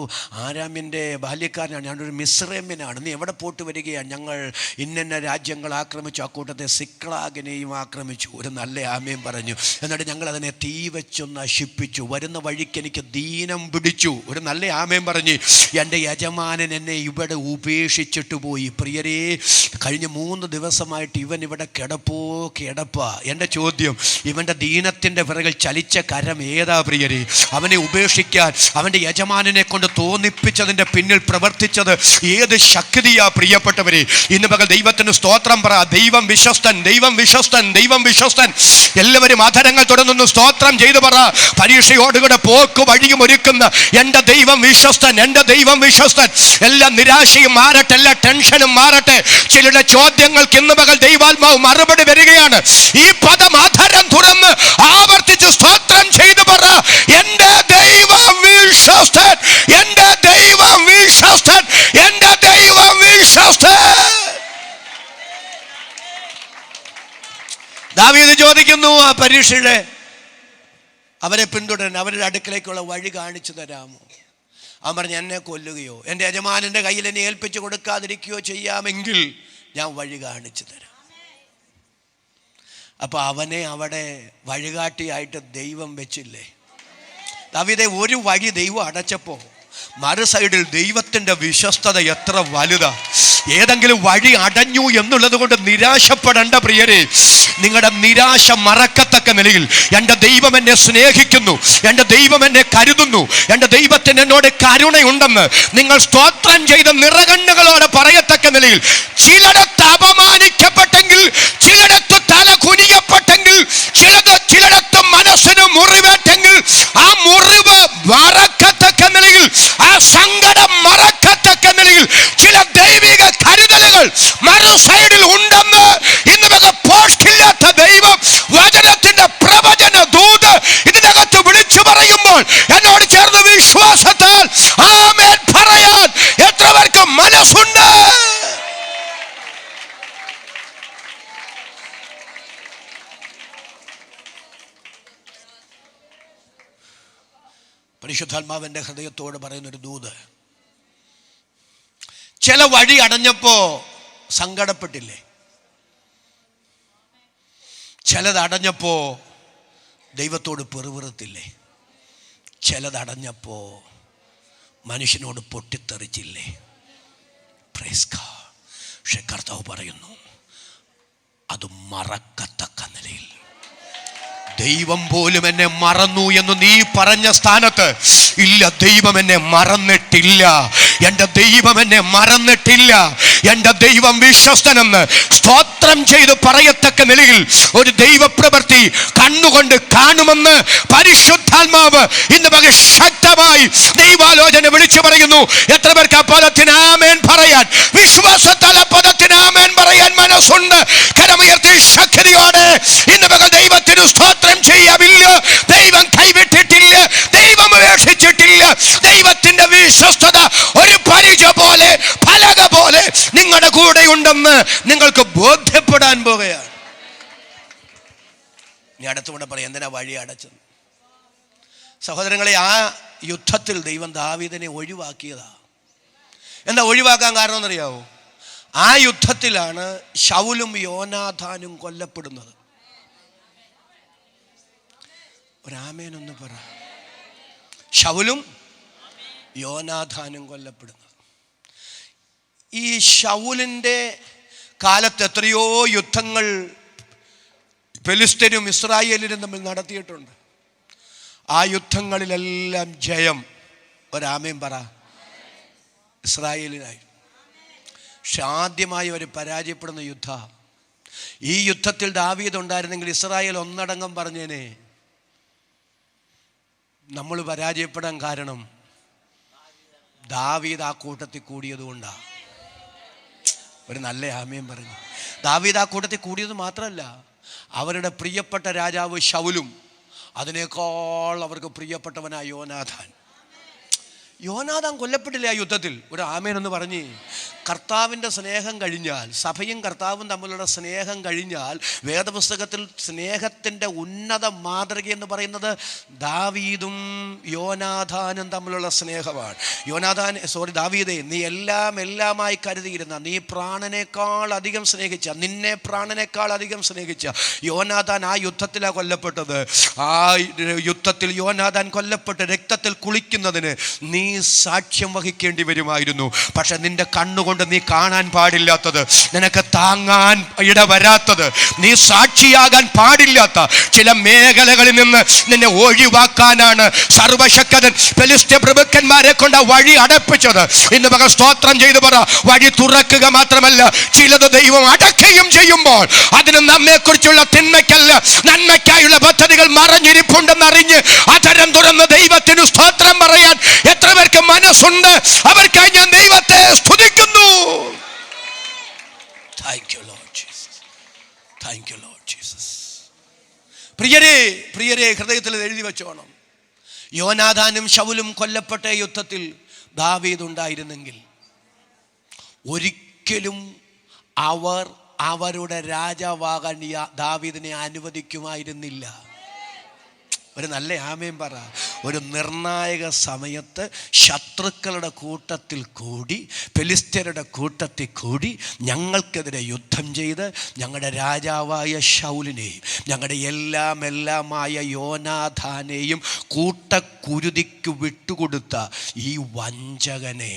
A: ആരാമ്യൻ്റെ ബാല്യക്കാരനാണ്, ഞാനൊരു മിസ്രൈമ്യനാണ്. നീ എവിടെ പോയിട്ട് വരികയാണ്? ഞങ്ങൾ ഇന്ന രാജ്യങ്ങൾ ആക്രമിച്ചു, ആ കൂട്ടത്തെ സിക്ലാഗിനെയും ആക്രമിച്ചു. ഒരു നല്ല ആമയും പറഞ്ഞു. എന്നിട്ട് ഞങ്ങൾ അതിനെ തീ വെച്ചൊന്ന് നശിപ്പിച്ചു. വരുന്ന വഴിക്ക് എനിക്ക് ദീനം പിടിച്ചു. ഒരു നല്ല ആമയും പറഞ്ഞ്, എൻ്റെ യജമാനൻ എന്നെ ഇവിടെ ഉപേക്ഷിച്ചിട്ട് പോയി. പ്രിയരേ, കഴിഞ്ഞ 3 ദിവസമായിട്ട് ഇവൻ ഇവിടെ കിടപ്പാ. എൻ്റെ ചോദ്യം, ഇവൻ്റെ ദീനത്തിൻ്റെ പിറകിൽ ചലിച്ച കരം ഏതാ പ്രിയരേ? അവനെ ഉപേക്ഷിക്കാൻ അവൻ്റെ യജമാനനെ കൊണ്ട് തോന്നിപ്പിച്ചതിൻ്റെ പിന്നിൽ പ്രവർത്തിച്ചത് ഏത് ശക്തിയാ പ്രിയപ്പെട്ടവരെ? ഇന്ന് പകൽ ദൈവത്തിന് സ്തോത്രം പറ. ദൈവം വിശ്വസ്തൻ, ദൈവം വിശ്വസ്തൻ, ദൈവം വിശ്വസ്തൻ. എല്ലാവരും ആധരങ്ങൾ തുറന്നൊന്ന് സ്തോത്രം ചെയ്തു പറ. പരീക്ഷയോടുകൂടെ പോക്ക് വഴിയും ഒരുക്കുന്ന എൻ്റെ ദൈവം വിശ്വസ്തൻ, എൻ്റെ ദൈവം വിശ്വസ്തൻ. എല്ലാ നിരാശയും മാറട്ടെ, എല്ലാ ടെൻഷനും മാറട്ടെ. ചിലരുടെ ചോദ്യങ്ങൾക്ക് ഇന്ന് പകൽ ദൈവാത്മാവ് മറുപടി വരികയാണ്. ഈ പദം ആധാരം തുറന്ന് ആവർത്തിച്ച് സ്തോത്രം ചെയ്തു പറ. എൻ്റെ ദൈവം വിശ്വസ്തൻ, എൻ്റെ ദൈവം വിശ്വസ്തൻ, എൻ്റെ ദൈവം വിശ്വസ്തൻ. ദാവീദ് ചോദിക്കുന്നു, ആ പരീക്ഷയുടെ അവരെ പിന്തുടരാൻ അവരുടെ അടുക്കലേക്കുള്ള വഴി കാണിച്ചു തരാമോ? അവൻ പറഞ്ഞു, എന്നെ കൊല്ലുകയോ എൻ്റെ യജമാനൻ്റെ കയ്യിൽ എന്നെ ഏൽപ്പിച്ചു കൊടുക്കാതിരിക്കുകയോ ചെയ്യാമെങ്കിൽ ഞാൻ വഴി കാണിച്ചു തരാം. അപ്പൊ അവനെ അവിടെ വഴികാട്ടിയായിട്ട് ദൈവം വെച്ചില്ലേ? ദാവീദേ, ഒരു വഴി ദൈവം അടച്ചപ്പോൾ മറു സൈഡിൽ ദൈവത്തിൻ്റെ വിശ്വസ്തത എത്ര വലുതാ. ഏതെങ്കിലും വഴി അടഞ്ഞു എന്നുള്ളത് കൊണ്ട് നിരാശപ്പെടേണ്ട പ്രിയരെ. നിങ്ങളുടെ നിരാശ മറക്കത്തക്ക നിലയിൽ എൻ്റെ ദൈവം എന്നെ സ്നേഹിക്കുന്നു, എൻ്റെ ദൈവം എന്നെ കരുതുന്നു, എൻ്റെ ദൈവത്തിന് എന്നോട് കരുണയുണ്ടെന്ന് നിങ്ങൾ സ്തോത്രം ചെയ്ത നിറകണ്ണുകളോടെ പറയത്തക്ക നിലയിൽ ചിലടത്ത് അപമാനിക്കപ്പെട്ടെങ്കിൽ, ചിലടത്ത് തല കുനിയപ്പെട്ടെങ്കിൽ, ചിലടത്ത് മനസ്സിന് മുറിവേറ്റെങ്കിൽ ആ മുറിവ് മറക്കത്തക്ക നിലയിൽ, ആ സങ്കടം മറക്കത്തക്ക നിലയിൽ ചില ദൈവിക കരുതലുകൾ മറു സൈഡിൽ ഉണ്ടെന്ന് ഇന്ന് പോസ്റ്റില്ലാത്ത ദൈവം വചനത്തിന്റെ പ്രവചന ദൂത് ഇതിനകത്ത് വിളിച്ചു പറയുമ്പോൾ എന്നോട് ചേർന്ന് വിശ്വാസത്താൽ ആമേൻ പറയാൻ എത്ര പേർക്ക് മനസ്സുണ്ട്? പരിശുദ്ധാത്മാവിൻ്റെ ഹൃദയത്തോട് പറയുന്നൊരു ദൂത്. ചില വഴി അടഞ്ഞപ്പോ സങ്കടപ്പെട്ടില്ലേ? ചിലതടഞ്ഞപ്പോ ദൈവത്തോട് പെറുപിറുത്തില്ലേ? ചിലതടഞ്ഞപ്പോ മനുഷ്യനോട് പൊട്ടിത്തെറിച്ചില്ലേ? Praise God. പക്ഷെ കർത്താവ് പറയുന്നു, അത് മറക്കത്തക്ക നിലയിൽ ദൈവം പോലും എന്നെ മറന്നു എന്ന് നീ പറഞ്ഞ സ്ഥാനത്ത് ഇല്ല, ദൈവം എന്നെ മറന്നിട്ടില്ല. എൻ്റെ ദൈവം എന്നെ മറന്നിട്ടില്ല. എൻ്റെ ദൈവം വിശ്വസ്തനെന്ന് സ്തോത്രം ചെയ്ത് പറയത്തക്ക നിലയിൽ ഒരു ദൈവപ്രവൃത്തി കണ്ണുകൊണ്ട് കാണുമെന്ന് പരിശുദ്ധാത്മാവ് ഇന്ന് പകൽ ശക്തമായി ദൈവാലോചന വിളിച്ചു പറയുന്നു. എത്ര പേർക്ക് ആ പദത്തിന് ആമേൻ പറയാൻ, വിശ്വാസത്താൽ ആ പദത്തിന് ആമേൻ പറയാൻ മനസ്സുണ്ട്? കരമുയർത്തി ശക്തിയോടെ ഇന്ന് പകൽ ദൈവത്തിന് സ്തോത്രം ചെയ്യാമില്ല. ദൈവം കൈവിട്ടിട്ടില്ല, ദൈവം ഉപേക്ഷിച്ചിട്ടില്ല. ദൈവത്തിന്റെ വിശ്വസ്തത ഒരു പരിച പോലെ, പലക പോലെ നിങ്ങളുടെ കൂടെ ഉണ്ടെന്ന് നിങ്ങൾക്ക് ബോധ്യപ്പെടാൻ പോകുകയാണ്. ഞാൻ അടുത്തുകൂടെ പറയാം, എന്തിനാ വഴി അടച്ചത്? സഹോദരങ്ങളെ, ആ യുദ്ധത്തിൽ ദൈവം ദാവീദിനെ ഒഴിവാക്കിയതാ. എന്താ ഒഴിവാക്കാൻ കാരണം എന്നറിയാവോ? ആ യുദ്ധത്തിലാണ് ശൗലും യോനാഥാനും കൊല്ലപ്പെടുന്നത്. ഒരാമേനൊന്ന് പറ. ശൗലും യോനാഥാനും കൊല്ലപ്പെടുന്നത്. ഈ ശൗലിൻ്റെ കാലത്ത് എത്രയോ യുദ്ധങ്ങൾ ഫെലിസ്ത്യരും ഇസ്രായേലിനും തമ്മിൽ നടത്തിയിട്ടുണ്ട്. ആ യുദ്ധങ്ങളിലെല്ലാം ജയം, ഒരാമേൻ പറ, ഇസ്രായേലിനായി. പക്ഷെ ആദ്യമായി അവർ പരാജയപ്പെടുന്ന യുദ്ധ. ഈ യുദ്ധത്തിൽ ദാവീദ് ഉണ്ടായിരുന്നെങ്കിൽ ഇസ്രായേൽ ഒന്നടങ്കം പറഞ്ഞേനെ. നമ്മൾ പരാജയപ്പെടാൻ കാരണം ദാവീദ് ആ കൂട്ടത്തിൽ കൂടിയത് കൊണ്ടാണ്. ഒരു നല്ല ആമേൻ പറഞ്ഞു. ദാവീദ് ആ കൂട്ടത്തിൽ കൂടിയത് മാത്രമല്ല, അവരുടെ പ്രിയപ്പെട്ട രാജാവ് ശൗലും അതിനേക്കാൾ അവർക്ക് പ്രിയപ്പെട്ടവനായ യോനാഥാൻ. യോനാഥാൻ കൊല്ലപ്പെട്ടില്ല ആ യുദ്ധത്തിൽ. ഒരു ആമേൻ പറഞ്ഞ്. കർത്താവിൻ്റെ സ്നേഹം കഴിഞ്ഞാൽ, സഭയും കർത്താവും തമ്മിലുള്ള സ്നേഹം കഴിഞ്ഞാൽ, വേദപുസ്തകത്തിൽ സ്നേഹത്തിൻ്റെ ഉന്നത മാതൃക എന്ന് പറയുന്നത് ദാവീദും യോനാഥാനും തമ്മിലുള്ള സ്നേഹമാണ്. ദാവീദേ, നീ എല്ലാമായി കരുതിയിരുന്ന, നീ പ്രാണനേക്കാൾ അധികം സ്നേഹിച്ച, നിന്നെ പ്രാണനേക്കാൾ അധികം സ്നേഹിച്ച യോനാഥാൻ ആ യുദ്ധത്തിലാണ് കൊല്ലപ്പെട്ടത്. ആ യുദ്ധത്തിൽ യോനാഥാൻ കൊല്ലപ്പെട്ട് രക്തത്തിൽ കുളിക്കുന്നതിന് നീ സാക്ഷ്യം വഹിക്കേണ്ടി വരുമായിരുന്നു. പക്ഷെ നിന്റെ കണ്ണുകൊണ്ട് നീ കാണാൻ പാടില്ലാത്തത്, നിനക്ക് താങ്ങാൻ ഇടവരാത്തത്, നീ സാക്ഷിയാകാൻ പാടില്ലാത്ത ചില മേഖലകളിൽ നിന്ന് നിന്നെ ഒഴിവാക്കാനാണ് സർവശക്തൻ ഫെലിസ്ത്യ പ്രഭുക്കന്മാരെ കൊണ്ട് വഴി അടപ്പിച്ചത്. ഇന്ന് പകൽ സ്തോത്രം ചെയ്തു പറ, വഴി തുറക്കുക മാത്രമല്ല, ചിലത് ദൈവം അടക്കുകയും ചെയ്യുമ്പോൾ അതിന് നമ്മെക്കുറിച്ചുള്ള തിന്മയ്ക്കല്ല, നന്മയ്ക്കായുള്ള പദ്ധതികൾ മറഞ്ഞിരിപ്പുണ്ടെന്നറിഞ്ഞ് അധരം തുറന്ന് ദൈവത്തിന് സ്തോത്രം പറയാൻ എത്ര പേർക്ക് മനസ്സുണ്ട്? അവർക്കായി ഞാൻ ദൈവത്തെ സ്തുതിക്കുന്നു. Thank you Lord Jesus. Thank you Lord Jesus. പ്രിയരെ ഹൃദയത്തിൽ എഴുതി വെച്ചോണം. യോനാഥാനും ശൗലും കൊല്ലപ്പെട്ട യുദ്ധത്തിൽ ദാവീദ് ഉണ്ടായിരുന്നെങ്കിൽ ഒരിക്കലും അവരുടെ രാജാവാകാൻ ദാവീദിനെ അനുവദിക്കുമായിരുന്നില്ല. ഒരു നല്ല ആമേൻ പറ. ഒരു നിർണായക സമയത്ത് ശത്രുക്കളുടെ കൂട്ടത്തിൽ കൂടി, ഫെലിസ്ത്യരുടെ കൂട്ടത്തിൽ കൂടി ഞങ്ങൾക്കെതിരെ യുദ്ധം ചെയ്ത് ഞങ്ങളുടെ രാജാവായ ശൗലിനെയും ഞങ്ങളുടെ എല്ലാമായ യോനാഥാനെയും കൂട്ടക്കുരുതിക്ക് വിട്ടുകൊടുത്ത ഈ വഞ്ചകനെ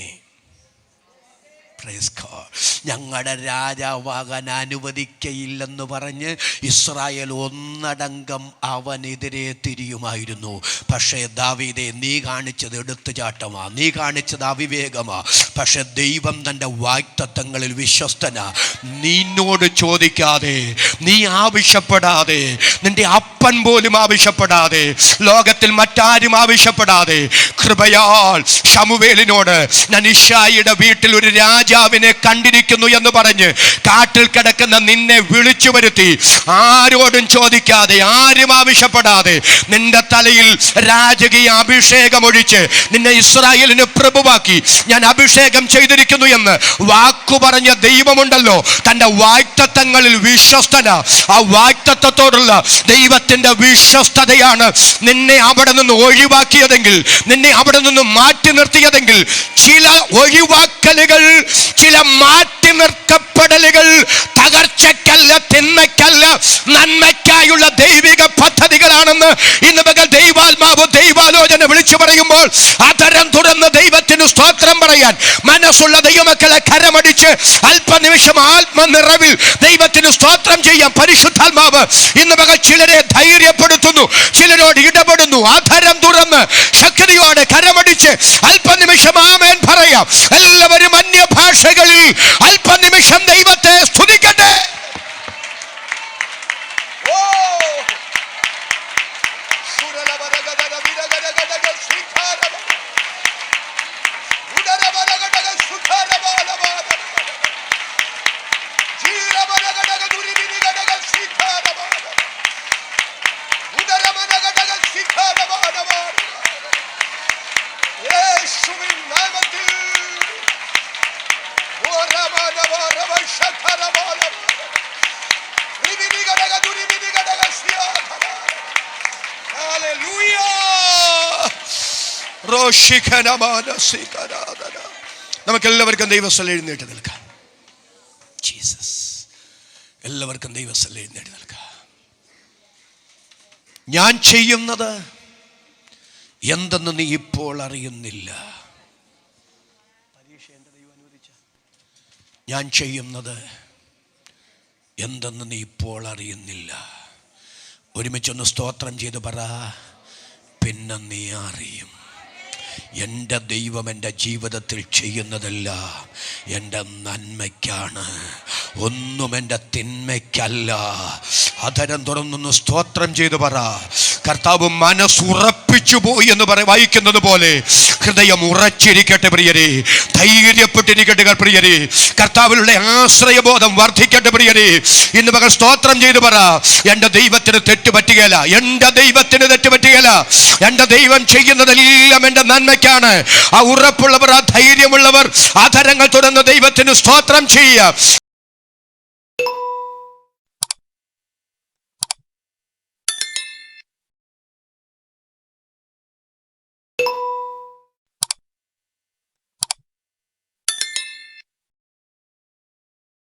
A: ഞങ്ങളുടെ രാജാവാകാൻ അനുവദിക്കയില്ലെന്ന് പറഞ്ഞ് ഇസ്രായേൽ ഒന്നടങ്കം അവനെതിരെ തിരിയുമായിരുന്നു. പക്ഷേ ദാവീദേ, നീ കാണിച്ചത് എടുത്തുചാട്ടമാ, നീ കാണിച്ചത് അവിവേകമാ. പക്ഷെ ദൈവം തൻ്റെ വാഗ്ദത്തങ്ങളിൽ വിശ്വസ്തനാ. നിന്നോട് ചോദിക്കാതെ, നീ ആവശ്യപ്പെടാതെ, നിന്റെ അപ്പൻ പോലും ആവശ്യപ്പെടാതെ, ലോകത്തിൽ മറ്റാരും ആവശ്യപ്പെടാതെ, കൃപയാൽ ശമൂവേലിനോട് ഞാൻ ഇശ്ശായിയുടെ വീട്ടിൽ ഒരു രാജ രാജാവിനെ കണ്ടിരിക്കുന്നു എന്ന് പറഞ്ഞ് കാട്ടിൽ കിടക്കുന്ന നിന്നെ വിളിച്ചു വരുത്തി, ആരോടും ചോദിക്കാതെ, ആരും ആവശ്യപ്പെടാതെ നിന്റെ തലയിൽ രാജകീയ അഭിഷേകം ഒഴിച്ച് നിന്നെ ഇസ്രായേലിന് പ്രഭുവാക്കി ഞാൻ അഭിഷേകം ചെയ്തിരിക്കുന്നു എന്ന് വാക്കു പറഞ്ഞ ദൈവമുണ്ടല്ലോ, തന്റെ വാഗ്ദത്തങ്ങളിൽ വിശ്വസ്തന. ആ വാഗ്ദത്തത്തോടുള്ള ദൈവത്തിന്റെ വിശ്വസ്തതയാണ് നിന്നെ അവിടെ നിന്ന് ഒഴിവാക്കിയതെങ്കിൽ, നിന്നെ അവിടെ നിന്ന് മാറ്റി നിർത്തിയതെങ്കിൽ, ചില ഒഴിവാക്കലുകൾ, ചില മാറ്റി നിർത്തപ്പെടലുകൾ തകർച്ചയ്ക്കല്ല, തിന്മയ്ക്കല്ല, നന്മയ്ക്കായുള്ള ദൈവിക പദ്ധതികളാണെന്ന് ഇന്ന് പകൽ ദൈവാത്മാവ് ദൈവാലോചന വിളിച്ചു പറയുമ്പോൾ അതരം തുറന്ന് ദൈവത്തിന് സ്തോത്രം പറയാൻ മനസ്സുള്ള ദൈവമക്കളെ കരമടിച്ച് അല്പനിമിഷം ആത്മനിറവിൽ ദൈവത്തിന് സ്തോത്രം ചെയ്യാൻ പരിശുദ്ധാത്മാവ് ഇന്ന് പകൽ ചിലരെ ധൈര്യപ്പെടുത്തുന്നു, ചിലരോട് ഇടപെടുന്നു. അതരം തുറന്ന് ശക്തിയോടെ കരമടിച്ച് അല്പനിമിഷം ആമേൻ പറയാം. എല്ലാവരും അന്യഭാഷകളിൽ അല്പനിമിഷം ദൈവത്തെ സ്തുതിക്കട്ടെ. നമുക്കെല്ലാവർക്കും ദൈവസ്ഥലം എഴുന്നേറ്റ് നിൽക്കാം. ജീസസ്, എല്ലാവർക്കും ദൈവസ്ഥലം എഴുന്നേറ്റ് നിൽക്കാം. ഞാൻ ചെയ്യുന്നത് എന്തെന്ന് നീ ഇപ്പോൾ അറിയുന്നില്ല. ഞാൻ ചെയ്യുന്നത് എന്തെന്ന് നീ ഇപ്പോൾ അറിയുന്നില്ല. ഒരുമിച്ചൊന്ന് സ്തോത്രം ചെയ്ത് പറ, പിന്നെ നീ അറിയും. എൻ്റെ ദൈവം എൻ്റെ ജീവിതത്തിൽ ചെയ്യുന്നതെല്ലാം എൻ്റെ നന്മയ്ക്കാണ്, ഒന്നും എൻ്റെ തിന്മയ്ക്കല്ല. അതരം തുറന്നൊന്ന് സ്തോത്രം ചെയ്തു പറ. കർത്താവ് മനസ്സുറപ്പിച്ചു പോയി എന്ന് വായിക്കുന്നത് പോലെ ഹൃദയം ഉറച്ചിരിക്കട്ടെ പ്രിയരെ, ധൈര്യപ്പെട്ടിരിക്കട്ടെ പ്രിയരെ, കർത്താവിലുള്ള ആശ്രയബോധം വർദ്ധിക്കട്ടെ പ്രിയരെ. ഇന്ന് പകൽ സ്തോത്രം ചെയ്തു പറ, എൻ്റെ ദൈവത്തിന് തെറ്റുപറ്റുകയില്ല, എൻ്റെ ദൈവത്തിന് തെറ്റുപറ്റുകയില്ല. എൻ്റെ ദൈവം ചെയ്യുന്നതെല്ലാം എൻ്റെ നന്മയ്ക്കാണ്. ആ ഉറപ്പുള്ളവർ, ആ ധൈര്യമുള്ളവർ, ആധരങ്ങൾ തുറന്ന് ദൈവത്തിന് സ്തോത്രം ചെയ്യുക.